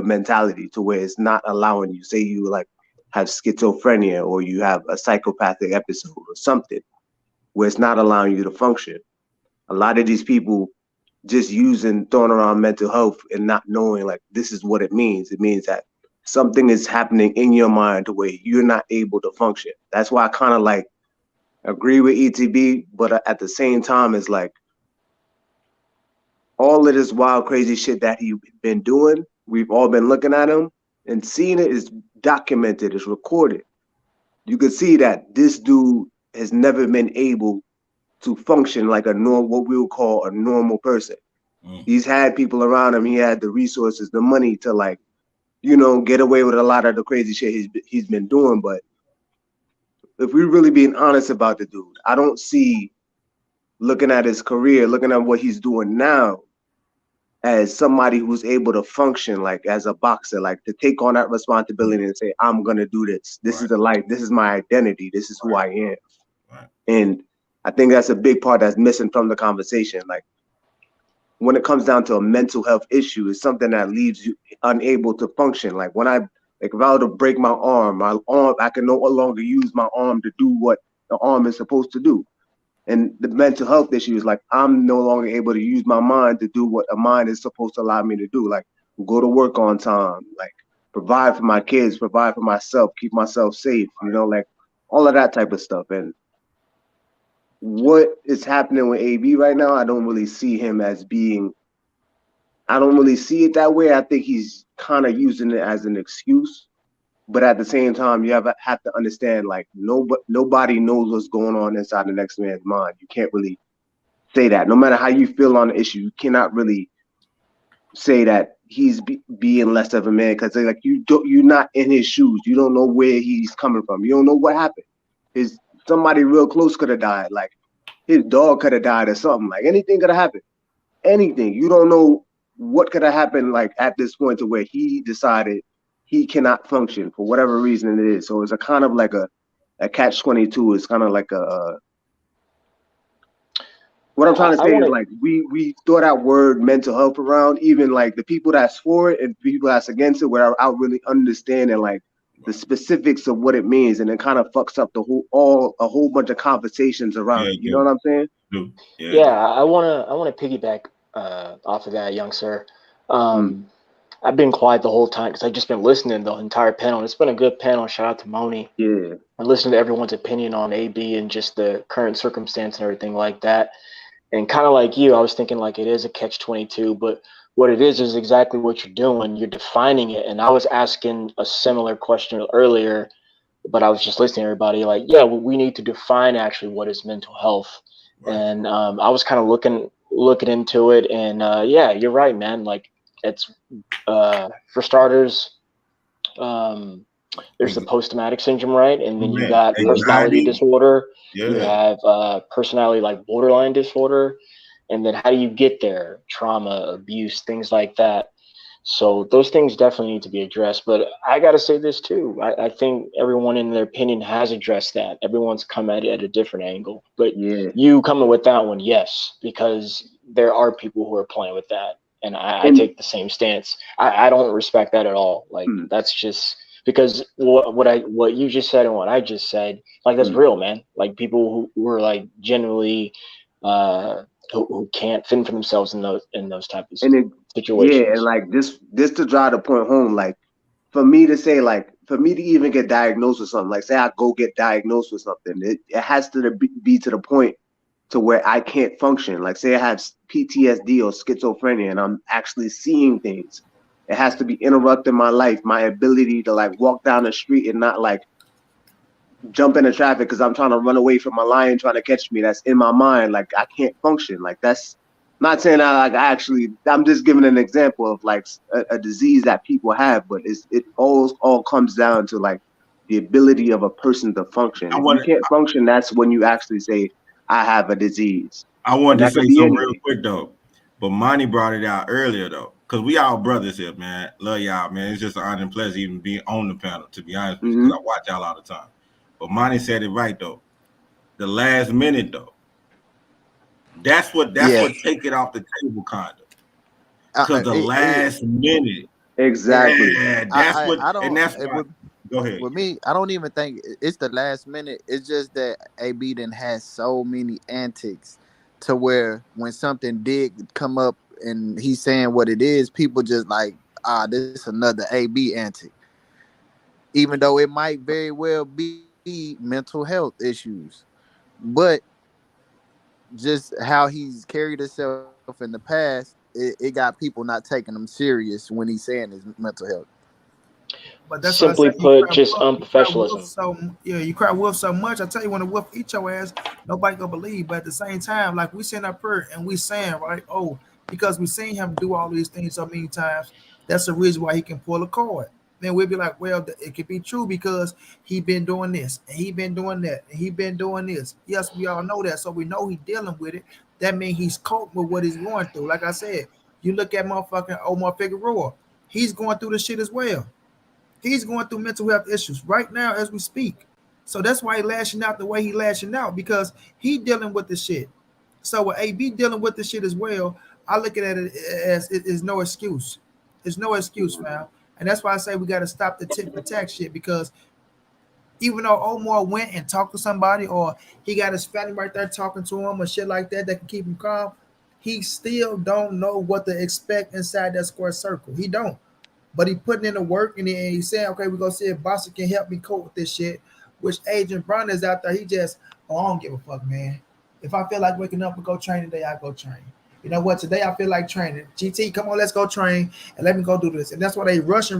Speaker 8: mentality to where it's not allowing you, say you like have schizophrenia or you have a psychopathic episode or something where it's not allowing you to function, a lot of these people just throwing around mental health and not knowing, like, this is what it means. It means that something is happening in your mind to where you're not able to function. That's why I kind of like agree with ETB, but at the same time, it's like all of this wild, crazy shit that he's been doing, we've all been looking at him and seeing it is documented, it's recorded. You could see that this dude has never been able to function like what we would call a normal person. He's had people around him. He had the resources, the money to, like, you know, get away with a lot of the crazy shit he's been doing. But if we're really being honest about the dude, I don't see, looking at his career, looking at what he's doing now, as somebody who's able to function like as a boxer, like to take on that responsibility and say, I'm gonna do this. This is the life. This is my identity. This is who I am. And I think that's a big part that's missing from the conversation. Like, when it comes down to a mental health issue, it's something that leaves you unable to function. Like, if I were to break my arm, I can no longer use my arm to do what the arm is supposed to do. And the mental health issue is like, I'm no longer able to use my mind to do what a mind is supposed to allow me to do. Like, go to work on time, like provide for my kids, provide for myself, keep myself safe, you know, like all of that type of stuff. And what is happening with AB right now, I don't really see him as being, I don't really see it that way. I think he's kind of using it as an excuse. But at the same time, you have to understand, like, nobody knows what's going on inside the next man's mind. You can't really say that. No matter how you feel on the issue, you cannot really say that he's being less of a man, because like you're not in his shoes. You don't know where he's coming from. You don't know what happened. Somebody real close could have died. Like, his dog could have died or something. Like, anything could have happened. Anything. You don't know what could have happened, like, at this point to where he decided he cannot function for whatever reason it is. So it's a kind of like a catch-22. It's kind of like what I'm trying to say is, like, we throw that word mental health around, even like the people that's for it and people that's against it, without really understanding like the specifics of what it means, and it kind of fucks up a whole bunch of conversations around it. You know what I'm saying?
Speaker 2: Yeah, I wanna piggyback off of that, young sir. I've been quiet the whole time because I've just been listening the entire panel. It's been a good panel. Shout out to Moni.
Speaker 8: Yeah.
Speaker 2: And listening to everyone's opinion on AB and just the current circumstance and everything like that. And kind of like you, I was thinking like it is a catch-22, but what it is exactly what you're doing. You're defining it. And I was asking a similar question earlier, but I was just listening to everybody like, yeah, we need to define actually what is mental health. Right. And I was kind of looking into it, and yeah, you're right, man. Like, it's for starters, there's the post-traumatic syndrome, right? And then you got personality disorder. You have personality, like borderline disorder. And then how do you get there? Trauma, abuse, things like that. So those things definitely need to be addressed. But I got to say this too. I think everyone in their opinion has addressed that. Everyone's come at it at a different angle. But you coming with that one, yes, because there are people who are playing with that. And I take the same stance. I don't respect that at all. Like, that's just because what you just said and what I just said, like that's real, man. Like people who are like genuinely who can't fend for themselves in those type of situations.
Speaker 8: Yeah, and like this to drive the point home, like for me to say, like for me to even get diagnosed with something, like say I go get diagnosed with something, it has to be to the point to where I can't function. Like say I have PTSD or schizophrenia and I'm actually seeing things. It has to be interrupting my life, my ability to like walk down the street and not like jump into traffic because I'm trying to run away from a lion trying to catch me. That's in my mind. Like I can't function. Like that's not saying that like I'm just giving an example of like a disease that people have, but it all comes down to like the ability of a person to function. If you can't function, that's when you actually say I have a disease.
Speaker 7: I wanted to say something real quick though, but Monty brought it out earlier though, because we all brothers here, man. Love y'all, man. It's just an honor and pleasure even being on the panel, to be honest with you, because I watch y'all all the time. But Monty said it right though. The last minute though, that's what take it off the table, kind of. Because the last minute,
Speaker 8: exactly.
Speaker 7: Yeah, that's what. Go ahead.
Speaker 3: With me, I don't even think it's the last minute. It's just that AB then has so many antics to where when something did come up and he's saying what it is, people just like, this is another AB antic. Even though it might very well be mental health issues, but just how he's carried himself in the past, it got people not taking him serious when he's saying his mental health.
Speaker 1: But that's
Speaker 2: simply put, just unprofessionalism.
Speaker 1: So you cry wolf so much. I tell you, when a wolf eat your ass, nobody gonna believe. But at the same time, like we sitting up here and we saying, right? Oh, because we seen him do all these things so many times. That's the reason why he can pull a card. Then we'll be like, well, it could be true because he been doing this and he been doing that and he been doing this. Yes, we all know that, so we know he's dealing with it. That means he's coping with what he's going through. Like I said, you look at motherfucking Omar Figueroa, he's going through this shit as well. He's going through mental health issues right now as we speak. So that's why he's lashing out the way he's lashing out, because he dealing with the shit. So with AB dealing with the shit as well, I look at it as it is no excuse. It's no excuse, fam. And that's why I say we got to stop the tit for tat shit, because even though Omar went and talked to somebody, or he got his family right there talking to him or shit like that can keep him calm, he still don't know what to expect inside that square circle. He don't. But he putting in the work, and he's saying, okay, we're going to see if Boston can help me cope with this shit, which Adrien Broner is out there. He just, I don't give a fuck, man. If I feel like waking up and go train today, I go train. You know what? Today I feel like training. GT, come on, let's go train, and let me go do this. And that's why they rushing,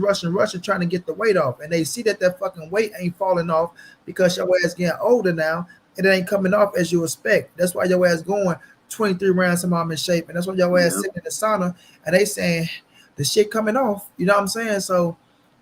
Speaker 1: trying to get the weight off. And they see that fucking weight ain't falling off because your ass getting older now, and it ain't coming off as you expect. That's why your ass going 23 rounds some I'm in shape. And that's why your ass sitting in the sauna, and they saying, the shit coming off, you know what I'm saying? So,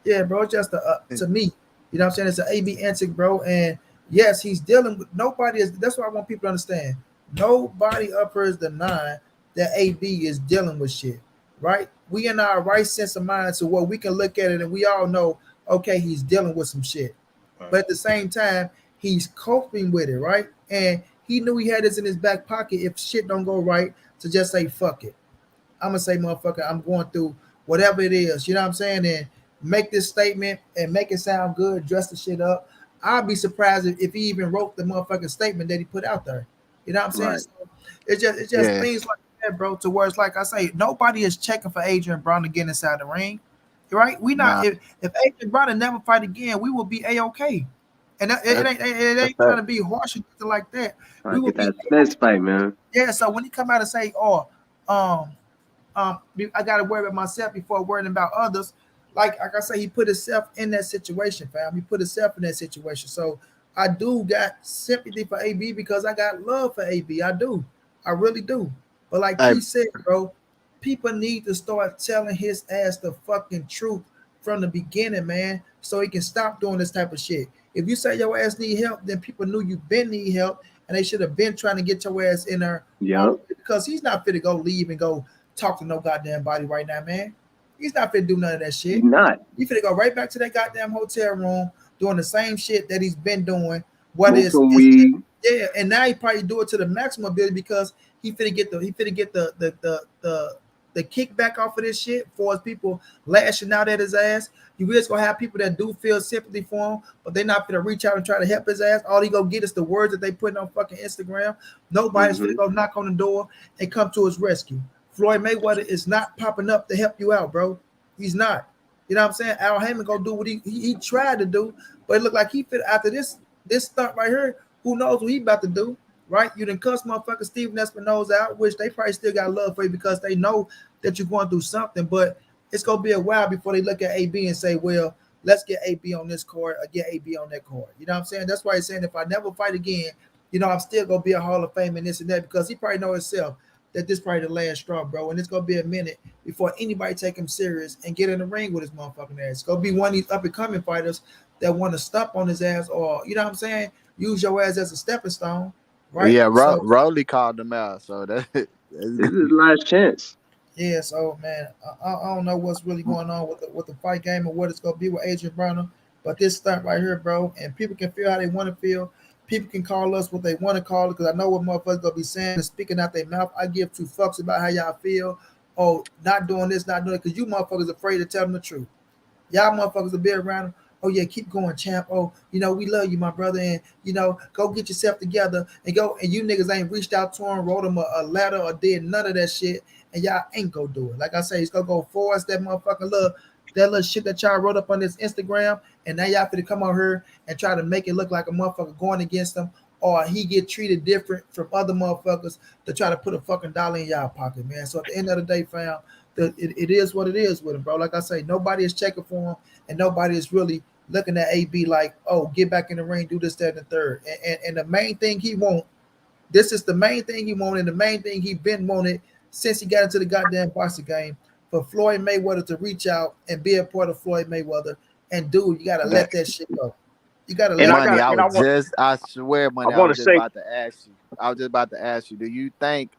Speaker 1: yeah, bro, just to me, you know what I'm saying? It's an AB antic, bro. And yes, he's dealing with that's what I want people to understand. Nobody up here is denying that AB is dealing with shit, right? We in our right sense of mind to where we can look at it and we all know, okay, he's dealing with some shit. Right. But at the same time, he's coping with it, right? And he knew he had this in his back pocket if shit don't go right, to just say, fuck it. I'm going to say, motherfucker, I'm going through whatever it is, you know what I'm saying? And make this statement and make it sound good, dress the shit up. I'll be surprised if he even wrote the motherfucking statement that he put out there. You know what I'm saying? Right. So it's just things like that, bro, to where it's like I say, nobody is checking for Adrien Broner to get inside the ring, right? We not. If Adrien Broner never fight again, we will be A-okay. And it ain't trying to be harsh or anything like that.
Speaker 8: We will get that Spence fight, man.
Speaker 1: Yeah, so when he come out and say, I gotta worry about myself before worrying about others. Like I say, he put himself in that situation, fam. He put himself in that situation. So I do got sympathy for AB because I got love for AB. I do. I really do. But like he said, bro, people need to start telling his ass the fucking truth from the beginning, man, so he can stop doing this type of shit. If you say your ass need help, then people knew you been need help, and they should have been trying to get your ass in there.
Speaker 8: Yeah.
Speaker 1: Because he's not fit to go leave and go talk to no goddamn body right now, man. He's not fit to do none of that shit.
Speaker 8: He's not.
Speaker 1: He fit to go right back to that goddamn hotel room doing the same shit that he's been doing. What is weed? Yeah, and now he probably do it to the maximum ability because he fit to get the the kickback off of this shit for his people lashing out at his ass. You is gonna have people that do feel sympathy for him, but they're not gonna reach out and try to help his ass. All he gonna get is the words that they put on fucking Instagram. Nobody's gonna go knock on the door and come to his rescue. Floyd Mayweather is not popping up to help you out, bro. He's not. You know what I'm saying? Al Heyman gonna do what he tried to do, but it looked like he fit after this stunt right here. Who knows what he about to do? Right? You done cuss motherfucker Steven Espinosa out, which they probably still got love for you because they know that you're going through something, but it's gonna be a while before they look at AB and say, well, let's get AB on this card or get AB on that card. You know what I'm saying? That's why he's saying if I never fight again, you know, I'm still gonna be a Hall of Fame and this and that, because he probably know himself that this probably the last straw, bro. And it's gonna be a minute before anybody take him serious and get in the ring with his motherfucking ass. It's gonna be one of these up and coming fighters that want to stump on his ass, or you know what I'm saying, use your ass as a stepping stone. Right?
Speaker 3: Yeah, Rolly called him out, so this
Speaker 8: is his last chance.
Speaker 1: Yeah, so man, I don't know what's really going on with the fight game and what it's gonna be with Adrien Broner, but this stunt right here, bro, and people can feel how they want to feel. People can call us what they want to call it, because I know what motherfuckers gonna be saying and speaking out their mouth. I give two fucks about how y'all feel. Oh, not doing this, not doing it, because you motherfuckers afraid to tell them the truth. Y'all motherfuckers will be around them. Oh yeah, keep going, champ. Oh, you know, we love you, my brother, and you know, go get yourself together and go. And you niggas ain't reached out to him, wrote him a letter, or did none of that shit, and y'all ain't gonna do it. Like I say, it's gonna go forward. That motherfucking little shit that y'all wrote up on this Instagram, and now y'all finna come on here and try to make it look like a motherfucker going against him, or he get treated different from other motherfuckers to try to put a fucking dollar in y'all pocket, man. So at the end of the day, fam, it is what it is with him, bro. Like I say, nobody is checking for him, and nobody is really looking at AB like, oh, get back in the ring, do this, that, and the third. And the main thing he want, this is the main thing he wanted, and the main thing he been wanted since he got into the goddamn boxing game, for Floyd Mayweather to reach out and be a part of Floyd Mayweather. And dude, you gotta let that shit go. You gotta let
Speaker 3: Money.
Speaker 1: it go.
Speaker 3: I swear, Money. I was just about to ask you. Do you think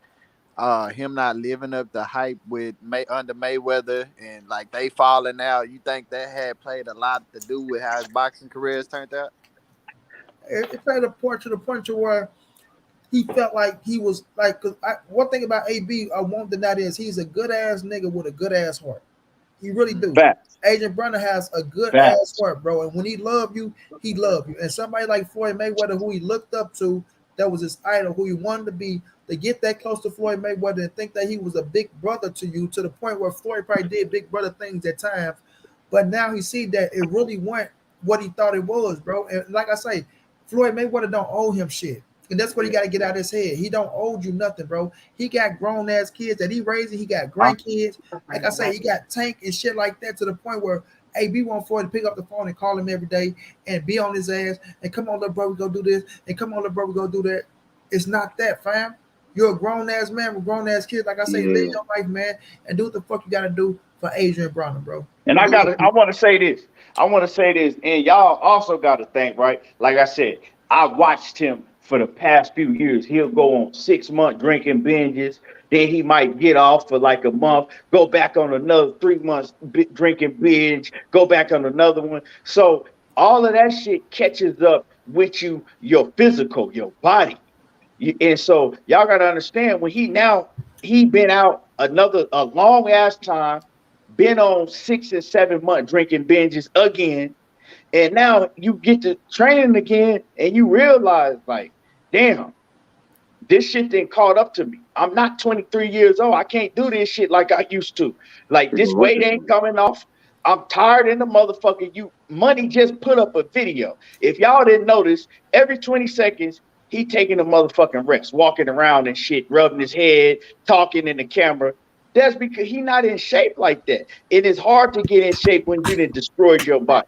Speaker 3: him not living up the hype with under Mayweather and like they falling out, you think that had played a lot to do with how his boxing career has turned out?
Speaker 1: It played a part to the point to where he felt like he was like, cause one thing about AB I won't deny is he's a good ass nigga with a good ass heart. He really do. Adrien Broner has a good ass heart, bro. And when he love you, he love you. And somebody like Floyd Mayweather, who he looked up to, that was his idol, who he wanted to be, to get that close to Floyd Mayweather and think that he was a big brother to you, to the point where Floyd probably did big brother things at times, but now he see that it really wasn't what he thought it was, bro. And like I say, Floyd Mayweather don't owe him shit, and that's what he got to get out of his head. He don't owe you nothing, bro. He got grown ass kids that he raising. He got grandkids. Like I say, he got Tank and shit like that, to the point where AB want Floyd to pick up the phone and call him every day and be on his ass and come on, little bro, we go do this, and come on, little bro, we go do that. It's not that, fam. You're a grown ass man with grown ass kids. Like I say, live your life, man, and do what the fuck you gotta do for Adrien Broner, bro.
Speaker 6: And I want to say this. And y'all also got to think, right? Like I said, I watched him for the past few years. He'll go on 6-month drinking binges. Then he might get off for like a month, go back on another 3 months drinking binge, go back on another one. So all of that shit catches up with you, your physical, your body. And so y'all got to understand, when he been out a long ass time, been on 6 and 7 month drinking binges again. And now you get to training again and you realize, like, damn, this shit didn't caught up to me. I'm not 23 years old. I can't do this shit like I used to. Like, this weight ain't coming off. I'm tired in the motherfucker. Money just put up a video. If y'all didn't notice, every 20 seconds, he taking a motherfucking rest, walking around and shit, rubbing his head, talking in the camera. That's because he not in shape like that. It is hard to get in shape when you done destroyed your body.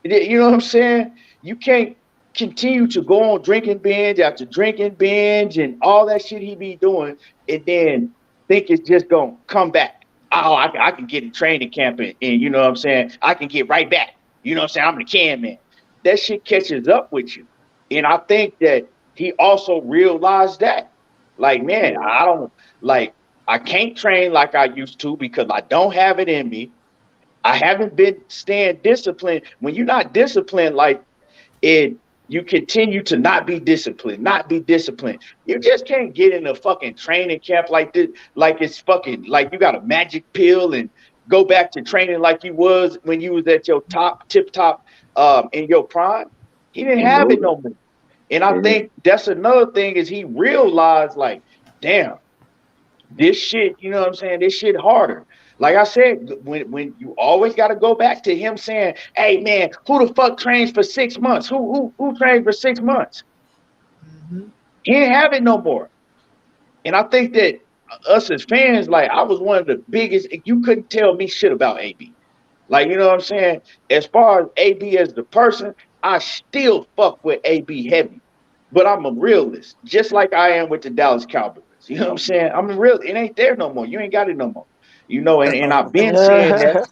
Speaker 6: You know what I'm saying? You can't continue to go on drinking binge after drinking binge and all that shit he be doing, and then think it's just gonna come back. Oh, I can get in training camp and you know what I'm saying? I can get right back. You know what I'm saying? I'm the can man. That shit catches up with you. And I think that he also realized that. Like, man, I can't train like I used to because I don't have it in me. I haven't been staying disciplined. When you're not disciplined, like, it you continue to not be disciplined, not be disciplined. You just can't get in a fucking training camp like this, like it's fucking like you got a magic pill and go back to training like you was when you was at your tip top in your prime. He didn't have it no more. And I think that's another thing is he realized like, damn, this shit, you know what I'm saying? This shit harder. Like I said, when you always got to go back to him saying, "Hey man, who the fuck trains for 6 months? Who trains for 6 months?"
Speaker 1: Mm-hmm.
Speaker 6: He ain't have it no more. And I think that us as fans, like I was one of the biggest. You couldn't tell me shit about AB. Like you know what I'm saying? As far as AB as the person, I still fuck with AB heavy. But I'm a realist, just like I am with the Dallas Cowboys. You know what I'm saying? I'm a real. It ain't there no more. You ain't got it no more. You know, and I've been saying that,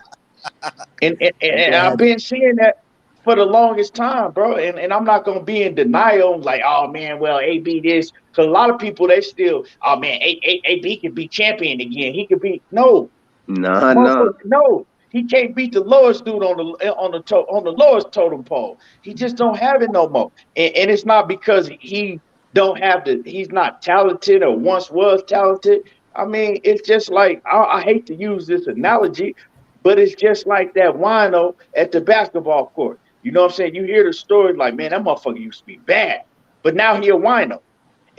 Speaker 6: and I've been saying that for the longest time, bro. And I'm not gonna be in denial, like, oh man, well, AB this, because a lot of people they still, oh man, AB can be champion again. He could be
Speaker 8: Nah.
Speaker 6: motherfucker, no. He can't beat the lowest dude on the lowest totem pole. He just don't have it no more. And it's not because he don't have he's not talented or once was talented. I mean, it's just like I hate to use this analogy, but it's just like that wino at the basketball court. You know what I'm saying? You hear the story like, man, that motherfucker used to be bad, but now he a wino.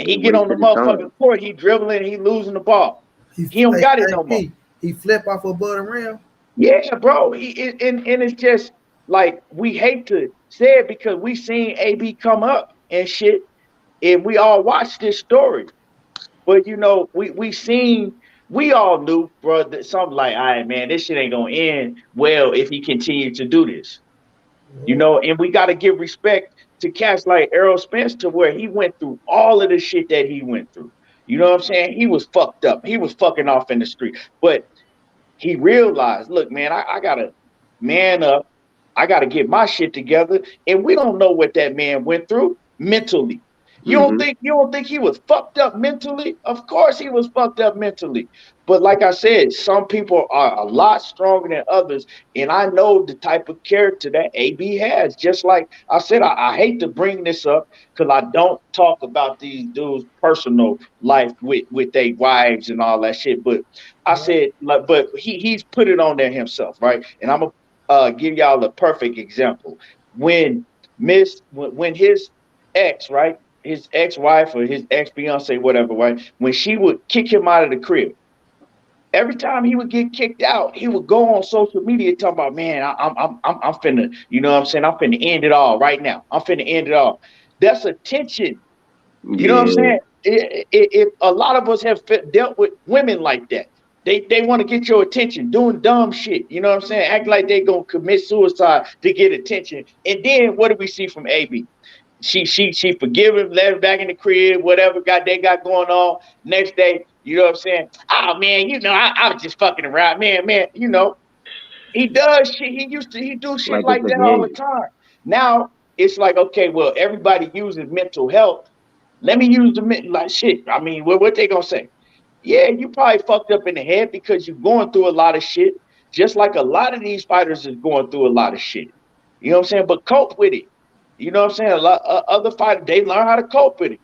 Speaker 6: And he get on the motherfucking court, he dribbling, he losing the ball. He don't got it no more.
Speaker 1: He flip off above the rim.
Speaker 6: Yeah, bro. And it's just like we hate to say it because we seen AB come up and shit, and we all watched this story. But you know, we all knew, bro, that something like, all right, man, this shit ain't gonna end well if he continued to do this. You know, and we gotta give respect to cats like Errol Spence to where he went through all of the shit that he went through. You know what I'm saying? He was fucked up. He was fucking off in the street. But he realized, look, man, I gotta man up. I gotta get my shit together. And we don't know what that man went through mentally. You don't think he was fucked up mentally? Of course he was fucked up mentally. But like I said, some people are a lot stronger than others. And I know the type of character that AB has. Just like I said, I hate to bring this up because I don't talk about these dudes' personal life with their wives and all that shit. But I said, like, but he's put it on there himself, right? And I'm gonna give y'all a perfect example. When his ex, right, his ex-wife or his ex-fiance, whatever, right, when she would kick him out of the crib, every time he would get kicked out, he would go on social media talking about, man, I'm finna, you know what I'm saying? I'm finna end it all right now. I'm finna end it all. That's attention. You know what I'm saying? If a lot of us have dealt with women like that, they want to get your attention, doing dumb shit. You know what I'm saying? Act like they gonna commit suicide to get attention. And then what do we see from AB? She forgive him, let him back in the crib, whatever they got going on. Next day, you know what I'm saying? Oh man, you know, I was just fucking around, man. You know, he does shit. He do shit like that all the time. Now it's like, okay, well, everybody uses mental health. Let me use like shit. I mean, what they gonna say? Yeah, you probably fucked up in the head because you're going through a lot of shit, just like a lot of these fighters is going through a lot of shit. You know what I'm saying? But cope with it. You know what I'm saying? A lot other fighters, they learn how to cope with it.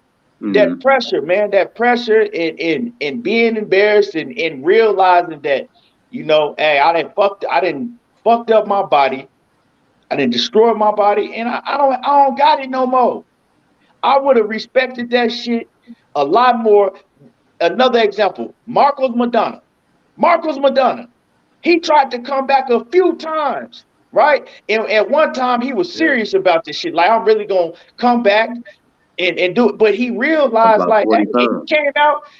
Speaker 6: That pressure, man, that pressure and being embarrassed and realizing that, you know, hey, I didn't fucked up my body. I didn't destroy my body, and I don't got it no more. I would have respected that shit a lot more. Another example, Marcos Madonna. He tried to come back a few times, right? And at one time he was serious about this shit. Like, I'm really gonna come back and do it. But he realized, like, hey,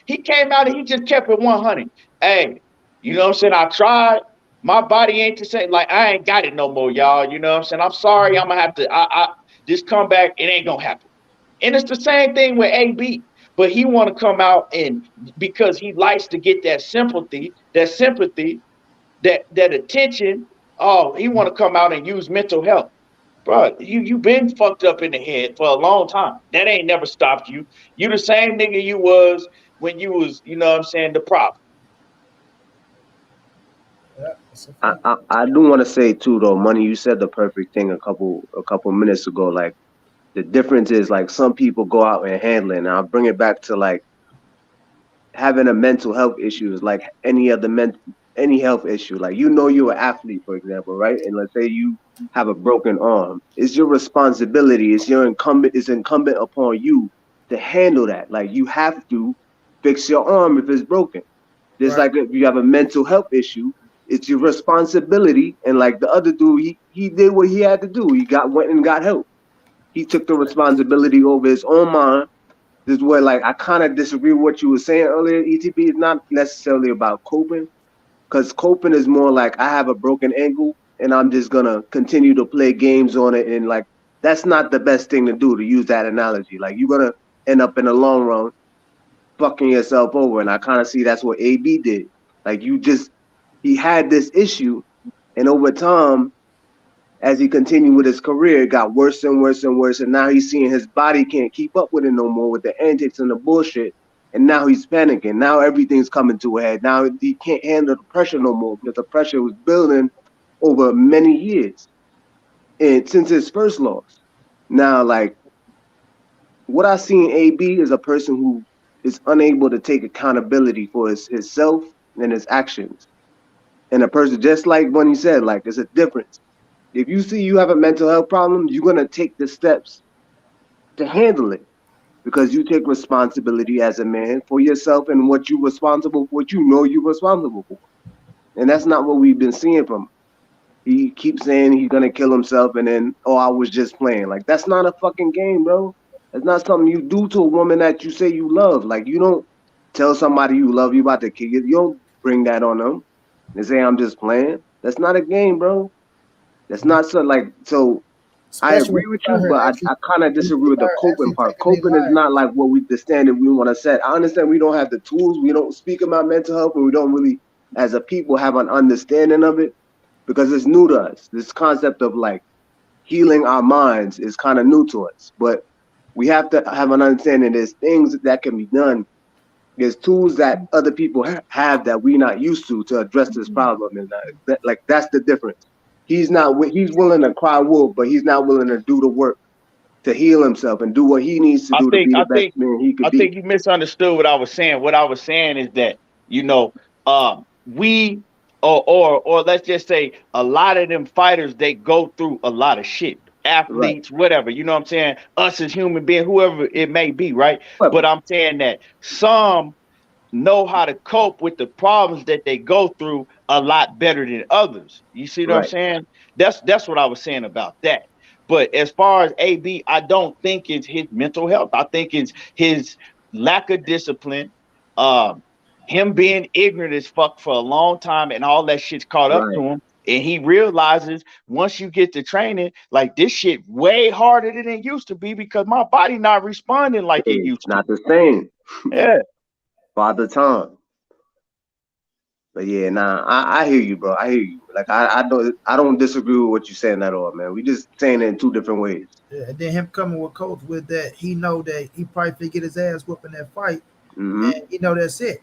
Speaker 6: he came out and he just kept it 100. Hey, you know what I'm saying? I tried. My body ain't the same. Like, I ain't got it no more, y'all. You know what I'm saying? I'm sorry. I'm gonna have to this comeback, it ain't gonna happen. And it's the same thing with AB. But he want to come out and because he likes to get that sympathy, that attention. Oh, he want to come out and use mental health. Bro, you been fucked up in the head for a long time. That ain't never stopped you. You the same nigga you was when you was, you know what I'm saying, the problem.
Speaker 8: I do want to say too though, Money, you said the perfect thing a couple minutes ago. Like The difference is like some people go out and handle it. And I'll bring it back to like having a mental health issue is like any health issue. Like you're an athlete, for example, right? And let's say you have a broken arm. It's your responsibility. It's incumbent upon you to handle that. Like you have to fix your arm if it's broken. Just
Speaker 1: Right.
Speaker 8: like if you have a mental health issue, it's your responsibility. And like the other dude, he did what he had to do. Went and got help. He took the responsibility over his own mind. This is where like I kind of disagree with what you were saying earlier. ETP is not necessarily about coping, because coping is more like I have a broken ankle and I'm just gonna continue to play games on it, and like that's not the best thing to do, to use that analogy. Like you're gonna end up in the long run fucking yourself over, and I kind of see that's what AB did. Like he had this issue, and over time, as he continued with his career, it got worse and worse and worse. And now he's seeing his body can't keep up with it no more, with the antics and the bullshit. And now he's panicking. Now everything's coming to a head. Now he can't handle the pressure no more, because the pressure was building over many years, and since his first loss. Now, like what I see in AB is a person who is unable to take accountability for his self and his actions. And a person, just like when he said, like, there's a difference. If you see you have a mental health problem, you're going to take the steps to handle it, because you take responsibility as a man for yourself and what you're responsible for, what you're responsible for. And that's not what we've been seeing from him. He keeps saying he's going to kill himself, and then, oh, I was just playing. Like, that's not a fucking game, bro. That's not something you do to a woman that you say you love. Like, you don't tell somebody you love you about to kill you. You don't bring that on them and say, I'm just playing. That's not a game, bro. That's not so, like, so I
Speaker 1: Especially when
Speaker 8: agree
Speaker 1: you
Speaker 8: with
Speaker 1: start
Speaker 8: you,
Speaker 1: her
Speaker 8: but
Speaker 1: actually,
Speaker 8: I kind of
Speaker 1: when you
Speaker 8: disagree with the
Speaker 1: start
Speaker 8: coping
Speaker 1: actually
Speaker 8: part.
Speaker 1: taking their
Speaker 8: Coping is
Speaker 1: life.
Speaker 8: not like what the standard we want to set. I understand we don't have the tools. We don't speak about mental health, and we don't really, as a people, have an understanding of it, because it's new to us. This concept of like healing our minds is kind of new to us, but we have to have an understanding there's things that can be done. There's tools that other people have that we're not used to address this problem. And that's the difference. He's willing to cry wolf, but he's not willing to do the work to heal himself and do what he needs to
Speaker 6: I
Speaker 8: do to
Speaker 6: think
Speaker 8: be the
Speaker 6: I
Speaker 8: best
Speaker 6: think
Speaker 8: man he could
Speaker 6: I
Speaker 8: be.
Speaker 6: think you misunderstood what I was saying. What I was saying is that, you know, we or let's just say a lot of them fighters, they go through a lot of shit.
Speaker 8: Right.
Speaker 6: Athletes, whatever, you know what I'm saying? Us as human beings, whoever it may be, right?
Speaker 8: But
Speaker 6: But I'm saying that some know how to cope with the problems that they go through a lot better than others. You see what I'm
Speaker 8: right.
Speaker 6: saying? That's what I was saying about that. But as far as AB, I don't think it's his mental health. I think it's his lack of discipline, um, him being ignorant as fuck for a long time, and all that shit's caught up to
Speaker 8: Right.
Speaker 6: him. And he realizes once you get to training, like this shit way harder than it used to be, because my body not responding like it
Speaker 8: It's
Speaker 6: used to.
Speaker 8: not the same.
Speaker 6: Yeah.
Speaker 8: Father time. But yeah, nah, I hear you, bro. I hear you. Like I don't disagree with what you're saying at all, man. We just saying it in two different ways.
Speaker 1: Yeah, and then him coming with coach with that, he know that he probably finna get his ass whooped in that fight,
Speaker 8: Mm-hmm.
Speaker 1: and he know that's it.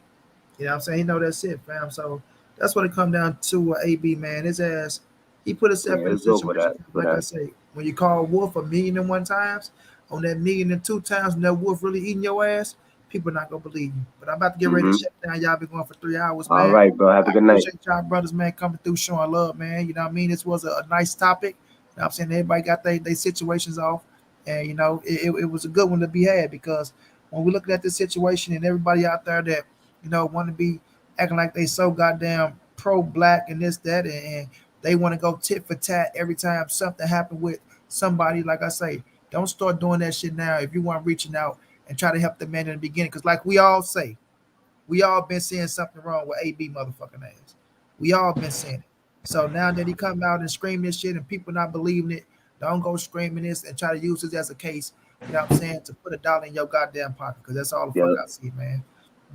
Speaker 1: You know what I'm saying? He know that's it, fam. So that's what it come down to. AB, man, his ass, he put himself
Speaker 8: Yeah,
Speaker 1: in a
Speaker 8: it's over
Speaker 1: situation.
Speaker 8: that for
Speaker 1: Like I
Speaker 8: that.
Speaker 1: say, when you call Wolf 1,000,001 times, on that 1,000,002 times, and that Wolf really eating your ass, people not gonna believe you. But I'm about to get ready to
Speaker 8: Mm-hmm.
Speaker 1: shut down. Y'all been going for 3 hours,
Speaker 8: All
Speaker 1: man.
Speaker 8: right, bro. Have a
Speaker 1: I
Speaker 8: good night.
Speaker 1: appreciate y'all brothers, man, coming through showing love, man. You know what I mean? This was a nice topic. You know what I'm saying? Everybody got their situations off. And, you know, it was a good one to be had, because when we're looking at this situation and everybody out there that, you know, want to be acting like they so goddamn pro black and this, that, and they want to go tit for tat every time something happened with somebody. Like I say, don't start doing that shit now if you want reaching out and try to help the man in the beginning. Because like we all say, we all been seeing something wrong with AB motherfucking ass. We all been seeing it. So now that he come out and scream this shit and people not believing it, don't go screaming this and try to use this as a case, you know what I'm saying, to put a dollar in your goddamn pocket, because that's all the fuck
Speaker 8: Yeah.
Speaker 1: I see, man.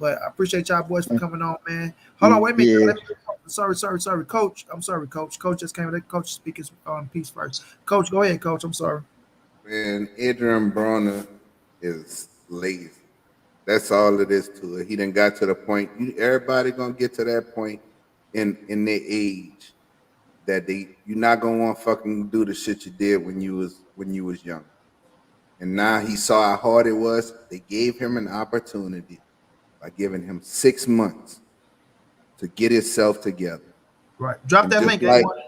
Speaker 1: But I appreciate y'all boys for coming on, man. Hold on, wait a minute.
Speaker 3: Yeah.
Speaker 1: Let me, sorry, Coach. I'm sorry, Coach. Coach just came. Let Coach speak his piece first. Coach, go ahead, Coach. I'm sorry.
Speaker 9: Man, Adrien Broner is lazy. That's all it is to it. He done got to the point. Everybody gonna get to that point in their age that you're not gonna want to fucking do the shit you did when you was young. And now he saw how hard it was. They gave him an opportunity by giving him 6 months to get himself together.
Speaker 1: Right. Drop
Speaker 9: And
Speaker 1: that
Speaker 9: just
Speaker 1: link,
Speaker 9: like
Speaker 1: A1.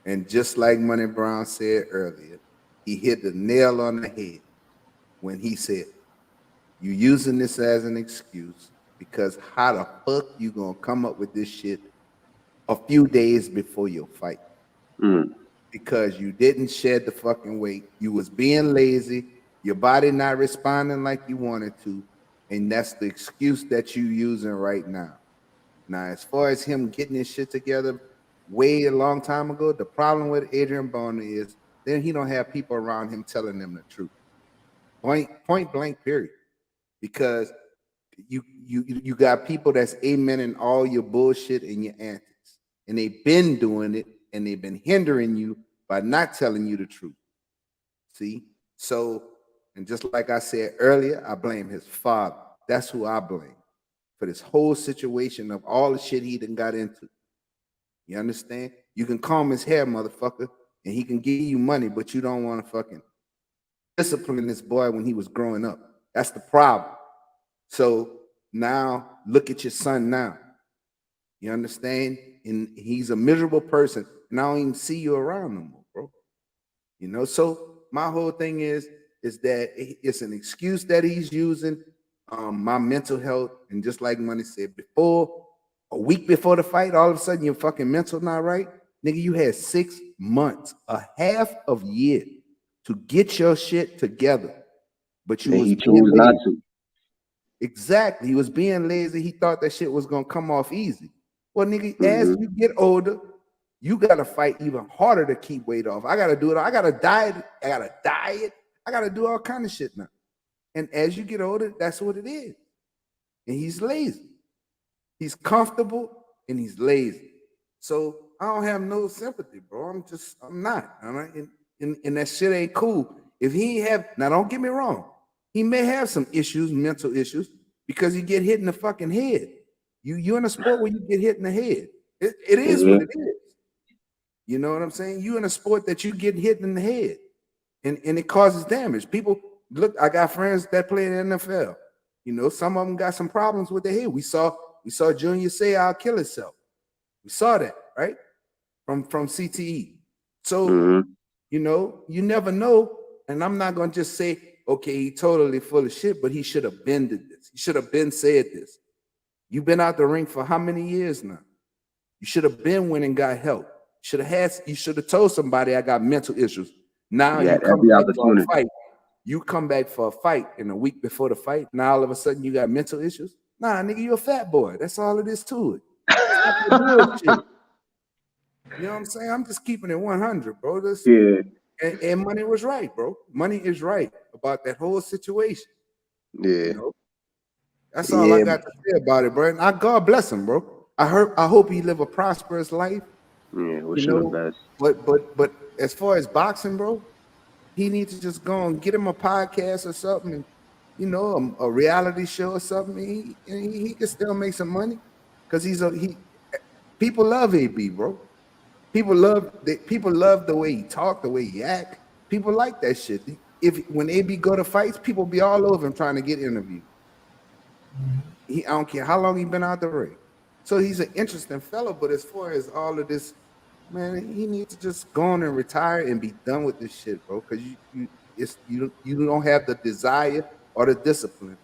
Speaker 9: and just like Money Brown said earlier, he hit the nail on the head when he said, "You using this as an excuse because how the fuck you gonna come up with this shit a few days before your fight? Because you didn't shed the fucking weight. You was being lazy. Your body not responding like you wanted to, and that's the excuse that you using right now." Now, as far as him getting his shit together way a long time ago, the problem with Adrien Broner is then he don't have people around him telling them the truth. Point blank, period. Because you got people that's amening all your bullshit and your antics, and they've been doing it, and they've been hindering you by not telling you the truth. See? So, and just like I said earlier, I blame his father. That's who I blame for this whole situation of all the shit he done got into. You understand? You can comb his hair, motherfucker, and he can give you money, but you don't want to fucking discipline this boy when he was growing up. That's the problem. So now look at your son now. You understand? And he's a miserable person, and I don't even see you around no more, bro. You know, so my whole thing is that it's an excuse that he's using. My mental health, and just like Money said before, a week before the fight, all of a sudden your fucking mental not right. Nigga, you had 6 months, a half of year to get your shit together. But you
Speaker 10: And
Speaker 9: was
Speaker 10: he
Speaker 9: being
Speaker 10: chose not
Speaker 9: lazy.
Speaker 10: to.
Speaker 9: Exactly. He was being lazy. He thought that shit was gonna come off easy. Well, nigga, as you get older, you gotta fight even harder to keep weight off. I gotta do it. I gotta diet. I gotta do all kind of shit now. And as you get older, that's what it is. And he's lazy. He's comfortable and he's lazy. So I don't have no sympathy, bro. I'm not. All right. And that shit ain't cool. If he have, now don't get me wrong, he may have some issues, mental issues, because you get hit in the fucking head. You in a sport where you get hit in the head. It is what it is. You know what I'm saying? You in a sport that you get hit in the head, and it causes damage. People look. I got friends that play in the NFL. You know, some of them got some problems with their head. We saw Junior say, "I'll kill himself." We saw that, right? From CTE. So you know, you never know. And I'm not gonna just say, okay, he totally full of shit, but he should have been did this. He should have been said this. You've been out the ring for how many years now? You should have been when and got help. You should have told somebody I got mental issues. Now you come back for a fight. You come back for a fight, and a week before the fight, now all of a sudden you got mental issues. Nah, nigga, you a fat boy. That's all it is to it. You know what I'm saying? I'm just keeping it 100, bro. And Money was right, bro. Money is right about that whole situation.
Speaker 10: Yeah.
Speaker 9: You know? That's all I got to say about it, bro. And God bless him, bro. I hope he live a prosperous life.
Speaker 10: Yeah, wish him the best.
Speaker 9: But as far as boxing, bro, he needs to just go and get him a podcast or something, and you know, a reality show or something. He can still make some money because people love AB, bro. People love the way he talk, the way he act. People like that shit. When AB go to fights, people be all over him trying to get interviewed. I don't care how long he been out the ring. So he's an interesting fellow, but as far as all of this, man, he needs to just go on and retire and be done with this shit, bro. Because you don't have the desire or the discipline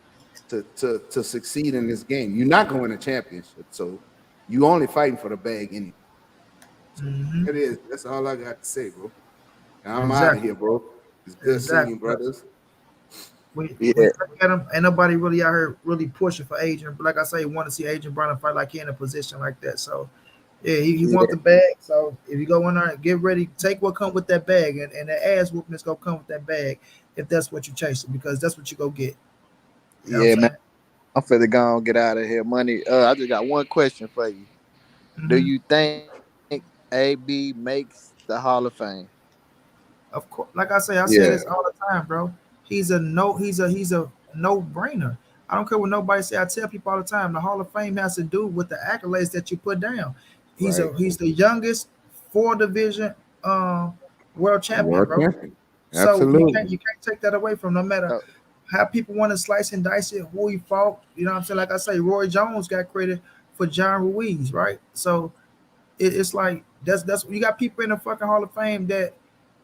Speaker 9: to succeed in this game. You're not going to championship, so you only fighting for the bag anyway. So it is. That's all I got to say, bro. And I'm out of here, bro. It's good seeing you, brothers.
Speaker 1: We look at him, ain't nobody really out here really pushing for Adrien. But like I say, want to see Adrien Broner fight like he in a position like that. So yeah, he wants the bag. So if you go in there and get ready, take what come with that bag, and the ass whooping is gonna come with that bag if that's what you're chasing, because that's what you go get. You know
Speaker 3: man. I'm finna go and get out of here. Money. I just got one question for you. Do you think AB makes the Hall of Fame?
Speaker 1: Of course, like I say this all the time, bro. He's a no-brainer. I don't care what nobody say. I tell people all the time, the Hall of Fame has to do with the accolades that you put down. He's the youngest 4-division world champion, bro. So
Speaker 9: Absolutely.
Speaker 1: you can't take that away from no matter how people want to slice and dice it, who he fought. You know what I'm saying? Like I say, Roy Jones got credit for John Ruiz, right? So it's like that's you got people in the fucking Hall of Fame that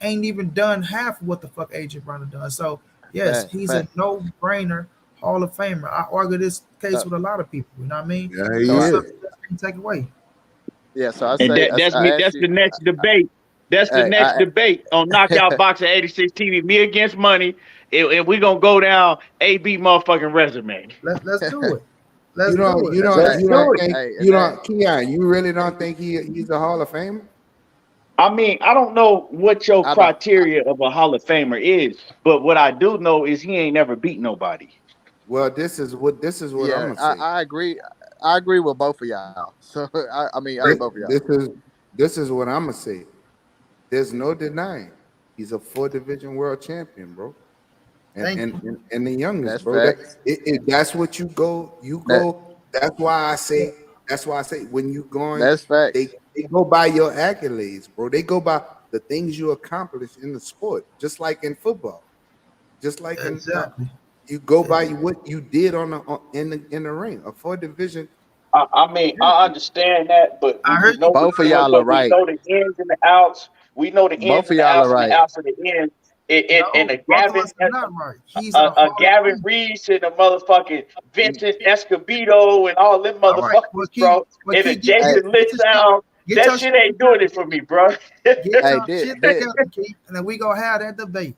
Speaker 1: ain't even done half of what the fuck Adrien Broner done. So yes, he's a no-brainer Hall of Famer. I argue this case with a lot of people. You know what I mean?
Speaker 9: Yeah, he
Speaker 1: So
Speaker 9: is.
Speaker 1: something that can take away.
Speaker 3: Yeah, so I
Speaker 6: And
Speaker 3: say
Speaker 6: that's
Speaker 3: I
Speaker 6: me.
Speaker 3: ask
Speaker 6: That's
Speaker 3: you,
Speaker 6: the next debate. That's the
Speaker 3: hey,
Speaker 6: next debate on Knockout Boxing 86 TV. Me against Money, and we gonna go down AB motherfucking resume.
Speaker 1: Let's do it. Let's
Speaker 9: You
Speaker 1: do
Speaker 9: don't,
Speaker 1: it.
Speaker 9: you
Speaker 1: Let's
Speaker 9: don't,
Speaker 6: Let's
Speaker 9: you
Speaker 6: do
Speaker 9: don't
Speaker 6: it.
Speaker 9: think,
Speaker 3: hey,
Speaker 9: you don't, Keon, you really don't think he's a Hall of Famer?
Speaker 6: I mean, I don't know what your
Speaker 3: I don't.
Speaker 6: criteria of a Hall of Famer is, but what I do know is he ain't never beat nobody.
Speaker 9: Well, this is what I'm
Speaker 3: Yeah,
Speaker 9: gonna say.
Speaker 3: I agree. I agree with both of y'all. So I mean, I both of y'all.
Speaker 9: This is what I'm gonna say. There's no denying he's a 4 division world champion, bro.
Speaker 1: Thank you.
Speaker 9: And the youngest,
Speaker 3: That's
Speaker 9: bro.
Speaker 3: facts.
Speaker 9: That's what you go.
Speaker 3: That
Speaker 9: That's why I say. That's why I say when you going,
Speaker 3: that's
Speaker 9: they
Speaker 3: facts.
Speaker 9: go by your accolades, bro. They go by the things you accomplish in the sport, just like in football, just like in
Speaker 1: Exactly.
Speaker 9: you go by what you did in the ring. A 4 division.
Speaker 6: I mean, I understand that, but
Speaker 1: I
Speaker 6: we
Speaker 1: heard you.
Speaker 6: know
Speaker 3: Both of y'all are
Speaker 6: we
Speaker 3: right.
Speaker 6: know the ins and the outs. We know the ins
Speaker 3: Both of
Speaker 6: and the
Speaker 3: y'all are
Speaker 6: outs and the
Speaker 3: right.
Speaker 6: outs and the ends. And
Speaker 1: No,
Speaker 6: a
Speaker 1: both of
Speaker 6: Gavin,
Speaker 1: us are not right. He's a
Speaker 6: a
Speaker 1: Hall of
Speaker 6: Gavin
Speaker 1: Fame.
Speaker 6: Reese and a motherfucking Vincent Escobedo and all them
Speaker 1: All right.
Speaker 6: motherfuckers, bro. And a
Speaker 3: Hey,
Speaker 6: Jason Litzau.
Speaker 1: Get
Speaker 6: That
Speaker 1: your
Speaker 6: shit
Speaker 1: shit
Speaker 6: ain't doing
Speaker 1: together.
Speaker 6: it for me, bro.
Speaker 1: Get
Speaker 3: hey,
Speaker 1: your shit together, Keith, and then we gonna have that debate.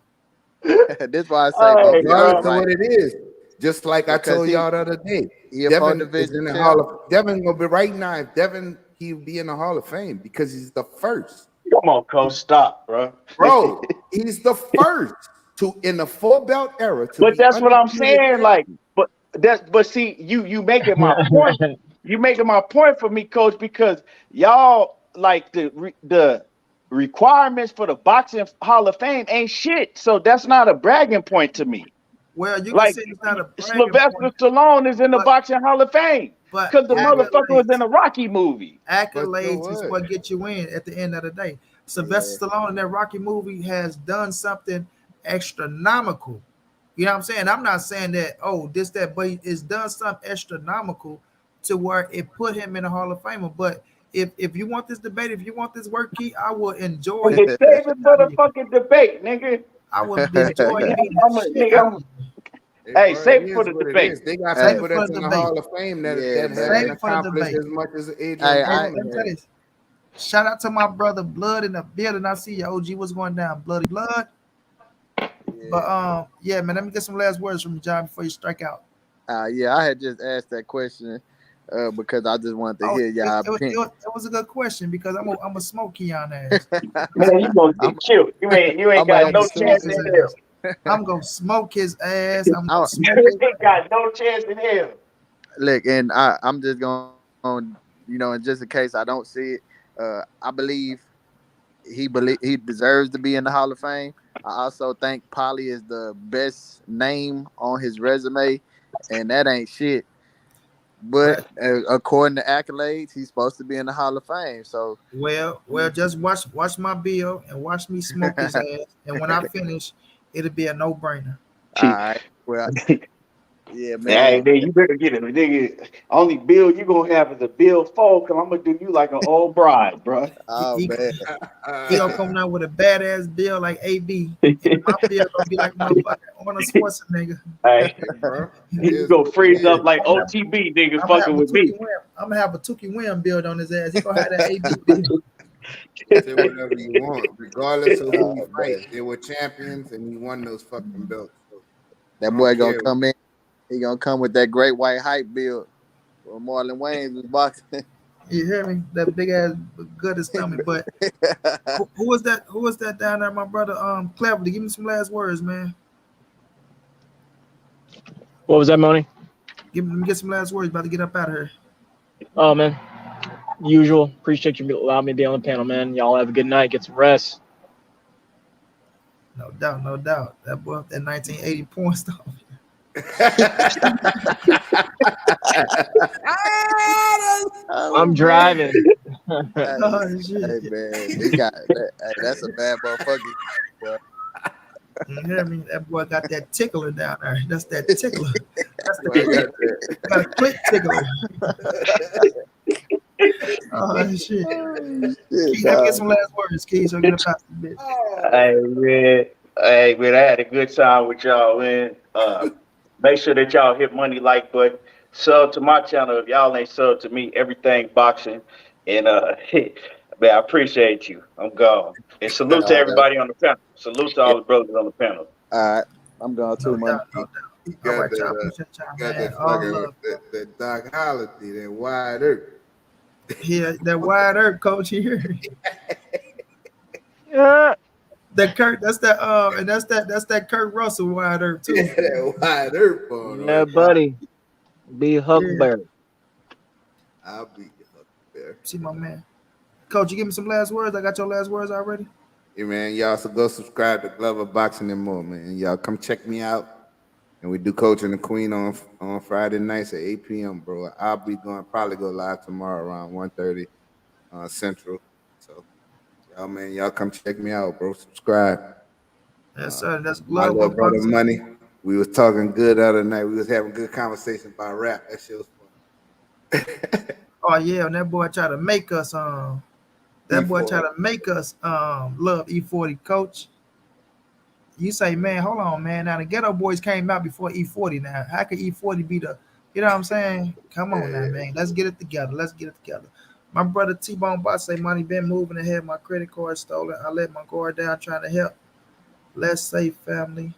Speaker 3: this why I say both
Speaker 6: Hey,
Speaker 3: of y'all
Speaker 9: Regardless
Speaker 3: are
Speaker 6: bro.
Speaker 9: of
Speaker 3: right
Speaker 9: what it is, just like I
Speaker 3: because
Speaker 9: told y'all the other day,
Speaker 3: he a
Speaker 9: Devin is
Speaker 3: division
Speaker 9: in the
Speaker 3: champ.
Speaker 9: Hall of Devin gonna be right now. If Devin, he'll be in the Hall of Fame because he's the first.
Speaker 6: Come on, coach. Stop, bro.
Speaker 9: Bro, he's the first to in the 4 belt era to
Speaker 6: But
Speaker 9: be
Speaker 6: that's what I'm
Speaker 9: undisputed
Speaker 6: saying.
Speaker 9: champion.
Speaker 6: Like, but see, you making my point. You making my point for me, coach, because y'all like the requirements for the boxing Hall of Fame ain't shit. So that's not a bragging point to me.
Speaker 1: Well, you can
Speaker 6: Like
Speaker 1: say it's not a bragging
Speaker 6: Sylvester
Speaker 1: point,
Speaker 6: Stallone is in the
Speaker 1: but
Speaker 6: boxing Hall of Fame because the motherfucker was in
Speaker 1: accolades,
Speaker 6: a Rocky movie.
Speaker 9: But so
Speaker 1: accolades is
Speaker 9: what?
Speaker 1: what get you in at the end of the day.
Speaker 3: Yeah.
Speaker 1: Sylvester Stallone in that Rocky movie has done something astronomical. You know what I'm saying? I'm not saying that, oh, this, that, but it's done something astronomical to where it put him in the Hall of Famer. But if you want this debate, if you want this work, Key, I will enjoy
Speaker 6: Well,
Speaker 1: beating
Speaker 6: then
Speaker 1: the
Speaker 6: save
Speaker 1: shit
Speaker 6: it for
Speaker 1: out of
Speaker 6: the
Speaker 1: you.
Speaker 6: fucking debate, nigga.
Speaker 1: I will enjoy beating
Speaker 6: I'm
Speaker 1: the
Speaker 6: a
Speaker 1: shit out
Speaker 6: nigga.
Speaker 1: of you.
Speaker 9: Hey,
Speaker 6: Hey,
Speaker 9: bro, it
Speaker 6: save it for
Speaker 9: is
Speaker 6: the
Speaker 9: what it
Speaker 6: debate.
Speaker 9: is. They got
Speaker 1: Save
Speaker 3: Hey,
Speaker 9: people
Speaker 1: it for
Speaker 9: that's
Speaker 1: the
Speaker 9: in the
Speaker 1: debate.
Speaker 9: Hall of Fame
Speaker 3: yeah,
Speaker 9: that
Speaker 3: man.
Speaker 1: Save
Speaker 9: haven't
Speaker 1: it for the
Speaker 9: accomplished
Speaker 1: debate.
Speaker 9: as much as Adrien
Speaker 3: Hey,
Speaker 1: Hey,
Speaker 9: Broner
Speaker 1: let me tell you
Speaker 9: has.
Speaker 1: this. Shout out to my brother Blood in the building. I see you, OG. What's going down? Bloody Blood. But yeah, man, let me get some last words from you, John, before you strike out.
Speaker 3: Yeah, I had just asked that question because I just wanted to
Speaker 1: Oh,
Speaker 3: hear y'all opinion.
Speaker 1: it was a good question because I'm a smoke Keon ass.
Speaker 6: Man, you gonna
Speaker 3: I'm,
Speaker 6: get killed. You ain't
Speaker 3: I'm gonna
Speaker 6: got
Speaker 3: have
Speaker 1: I'm
Speaker 3: to
Speaker 1: gonna
Speaker 6: no
Speaker 3: sue.
Speaker 1: smoke
Speaker 6: chance
Speaker 1: his
Speaker 6: in hell.
Speaker 1: ass. I'm gonna smoke his ass. I'm gonna
Speaker 3: I'm,
Speaker 1: smoke
Speaker 6: You
Speaker 1: his
Speaker 6: ain't
Speaker 1: ass.
Speaker 6: got no chance in hell.
Speaker 3: look, and I'm just going, and just in case I don't see it, I believe he deserves to be in the Hall of Fame. I also think Polly is the best name on his resume, and that ain't shit. But
Speaker 1: Well,
Speaker 3: according to accolades, he's supposed to be in the Hall of Fame. So,
Speaker 1: just watch my bill and watch me smoke his ass. And when I finish, it'll be a no-brainer.
Speaker 3: all right, well, yeah,
Speaker 6: Hey,
Speaker 3: man.
Speaker 6: man, you better get it, nigga. Only bill you gonna have is a bill fall, cause I'm gonna do you like an old bride, bro.
Speaker 3: Oh
Speaker 1: He,
Speaker 3: man,
Speaker 1: he gonna come down with a badass bill like AB, and my bill gonna be like motherfucking Arnold Schwarzenegger.
Speaker 6: Hey,
Speaker 9: Hey, bro, it
Speaker 6: you
Speaker 9: is
Speaker 6: go
Speaker 9: what it
Speaker 6: freeze up
Speaker 9: is.
Speaker 6: like OTB, nigga,
Speaker 1: I'm gonna have
Speaker 6: fucking
Speaker 1: a
Speaker 6: with me.
Speaker 1: Tukey Wim. I'm gonna have a Tukey Wim build on his ass. He gonna have that AB bill.
Speaker 9: Say whatever you want, regardless of who he
Speaker 3: oh
Speaker 9: fight.
Speaker 3: man,
Speaker 9: They were champions, and he won those fucking belts. So
Speaker 3: that
Speaker 9: I
Speaker 3: boy
Speaker 9: don't
Speaker 3: gonna
Speaker 9: care.
Speaker 3: come in. He gonna come with that great white hype build. Where Marlon Wayans was boxing.
Speaker 1: You hear me? That big ass gut his stomach. But who was that? Who was that down there? My brother, Cleverly. Give me some last words, man.
Speaker 2: What was that, Money?
Speaker 1: Let me get some last words. About to get up out of here.
Speaker 2: Oh man, usual. Appreciate you allowing me to be on the panel, man. Y'all have a good night. Get some rest.
Speaker 1: No doubt, no doubt. That boy, that 1980 porn star.
Speaker 2: I'm driving.
Speaker 1: Oh shit.
Speaker 3: Hey man, he got that. Hey, that's a bad motherfucker. Boy.
Speaker 1: You hear me? That boy got that tickler down there. That's that tickler. That's the
Speaker 9: Boy,
Speaker 1: click.
Speaker 9: got that.
Speaker 1: Got a click tickler. Oh shit.
Speaker 3: Shit,
Speaker 1: Keith, let me get
Speaker 3: dog.
Speaker 1: some last words, Keith, so I get up past the bitch.
Speaker 9: Oh,
Speaker 6: Hey man, I had a good time with y'all, man. Make sure that y'all hit money like button. Sub to my channel if y'all ain't sub to me. Everything boxing, and man, I appreciate you. I'm gone. And salute to
Speaker 3: All right,
Speaker 6: everybody on the panel. Salute to all the brothers on the panel.
Speaker 3: all right. I'm going
Speaker 1: No
Speaker 3: too, money.
Speaker 1: doubt, no doubt.
Speaker 9: he
Speaker 1: All
Speaker 9: got
Speaker 1: right, y'all.
Speaker 9: that.
Speaker 1: Appreciate y'all,
Speaker 9: Got
Speaker 1: man.
Speaker 9: that
Speaker 1: All
Speaker 9: fucking
Speaker 1: love.
Speaker 9: that Doc Holliday, that wide earth.
Speaker 1: Here, that wide earth coach here.
Speaker 2: Yeah.
Speaker 1: That Kurt, and that's that Kurt Russell wide earth
Speaker 9: Yeah,
Speaker 1: too.
Speaker 9: that wide earth on
Speaker 2: Yeah,
Speaker 9: right.
Speaker 2: buddy. Be
Speaker 1: Yeah.
Speaker 2: Huckleberry.
Speaker 9: I'll be up there.
Speaker 1: See my man. Coach, you give me some last words. I got your last words already.
Speaker 9: Hey man, y'all so go subscribe to Glover Boxing and More, man. Y'all come check me out. And we do Coach and the Queen on Friday nights at 8 p.m., bro. I'll be going probably go live tomorrow around 1:30 Central. So y'all, man, y'all come check me out, bro. Subscribe.
Speaker 1: Yes, sir. That's
Speaker 9: My
Speaker 1: Glover
Speaker 9: little brother
Speaker 1: Boxing.
Speaker 9: Money. We was talking good the other night. We was having good conversation about rap. That shit was fun.
Speaker 1: Oh yeah, and that boy tried to make us love E40, coach. You say, man, hold on, man. Now the Ghetto Boys came out before E40. Now, how could E40 be the? You know what I'm saying? Come on now, man. Let's get it together. Let's get it together. My brother T-Bone Boss say, money been moving ahead. My credit card stolen. I let my guard down trying to help. Let's say family.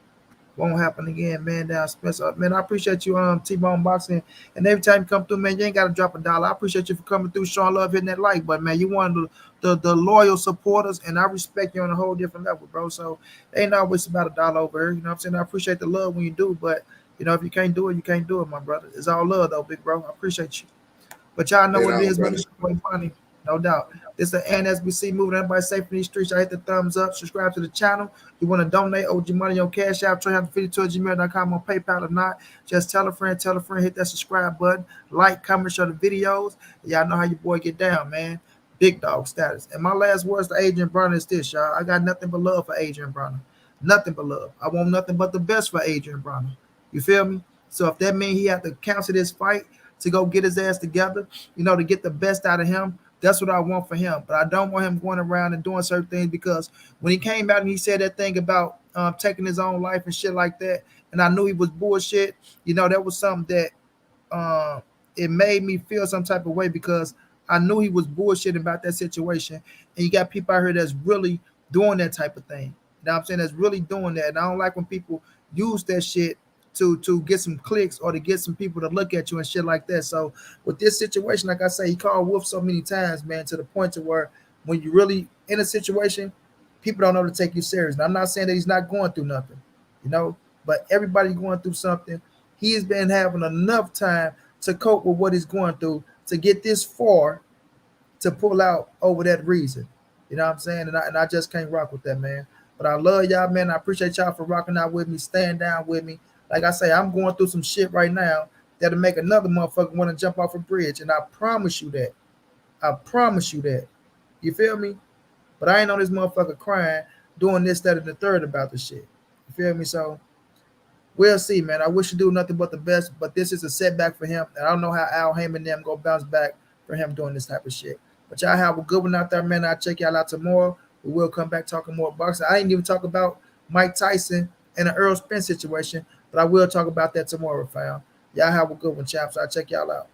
Speaker 1: Won't happen again, man. Down Spence. Man, I appreciate you, T-Bone Boxing. And every time you come through, man, you ain't got to drop a dollar. I appreciate you for coming through, showing love, hitting that like. But man, you one of the loyal supporters, and I respect you on a whole different level, bro. So ain't always about a dollar over here. You know what I'm saying? I appreciate the love when you do, but you know, if you can't do it, you can't do it, my brother. It's all love though, big bro. I appreciate you. But y'all know what it is, man. It's your boy Money, no doubt. This is the NSBC moving everybody safe in these streets. I hit the thumbs up, subscribe to the channel. You want to donate OG Money on Cash App, 352@gmail.com on PayPal or not. Just tell a friend, hit that subscribe button, like, comment, share the videos. Y'all know how your boy get down, man. Big dog status. And my last words to Adrien Broner is this, y'all. I got nothing but love for Adrien Broner. Nothing but love. I want nothing but the best for Adrien Broner. You feel me? So if that means he have to cancel this fight to go get his ass together, you know, to get the best out of him, that's what I want for him. But I don't want him going around and doing certain things, because when he came out and he said that thing about taking his own life and shit like that, and I knew he was bullshit, you know, that was something that it made me feel some type of way, because I knew he was bullshit about that situation. And you got people out here that's really doing that type of thing. You know what I'm saying? That's really doing that. And I don't like when people use that shit to get some clicks or to get some people to look at you and shit like that. So with this situation, like I say, he called wolf so many times, man, to the point to where when you really in a situation, people don't know to take you serious. And I'm not saying that he's not going through nothing, you know, but everybody's going through something. He's been having enough time to cope with what he's going through to get this far to pull out over that reason. You know what I'm saying? And I just can't rock with that, man. But I love y'all, man. I appreciate y'all for rocking out with me, staying down with me. Like I say, I'm going through some shit right now that'll make another motherfucker want to jump off a bridge. And I promise you that. I promise you that. You feel me? But I ain't on this motherfucker crying, doing this, that, and the third about the shit. You feel me? So we'll see, man. I wish to do nothing but the best, but this is a setback for him. And I don't know how Al Heyman and them go bounce back for him doing this type of shit. But y'all have a good one out there, man. I'll check y'all out tomorrow. We will come back talking more boxing. I ain't even talk about Mike Tyson and the Errol Spence situation, but I will talk about that tomorrow, fam. Y'all have a good one, chaps. I'll check y'all out.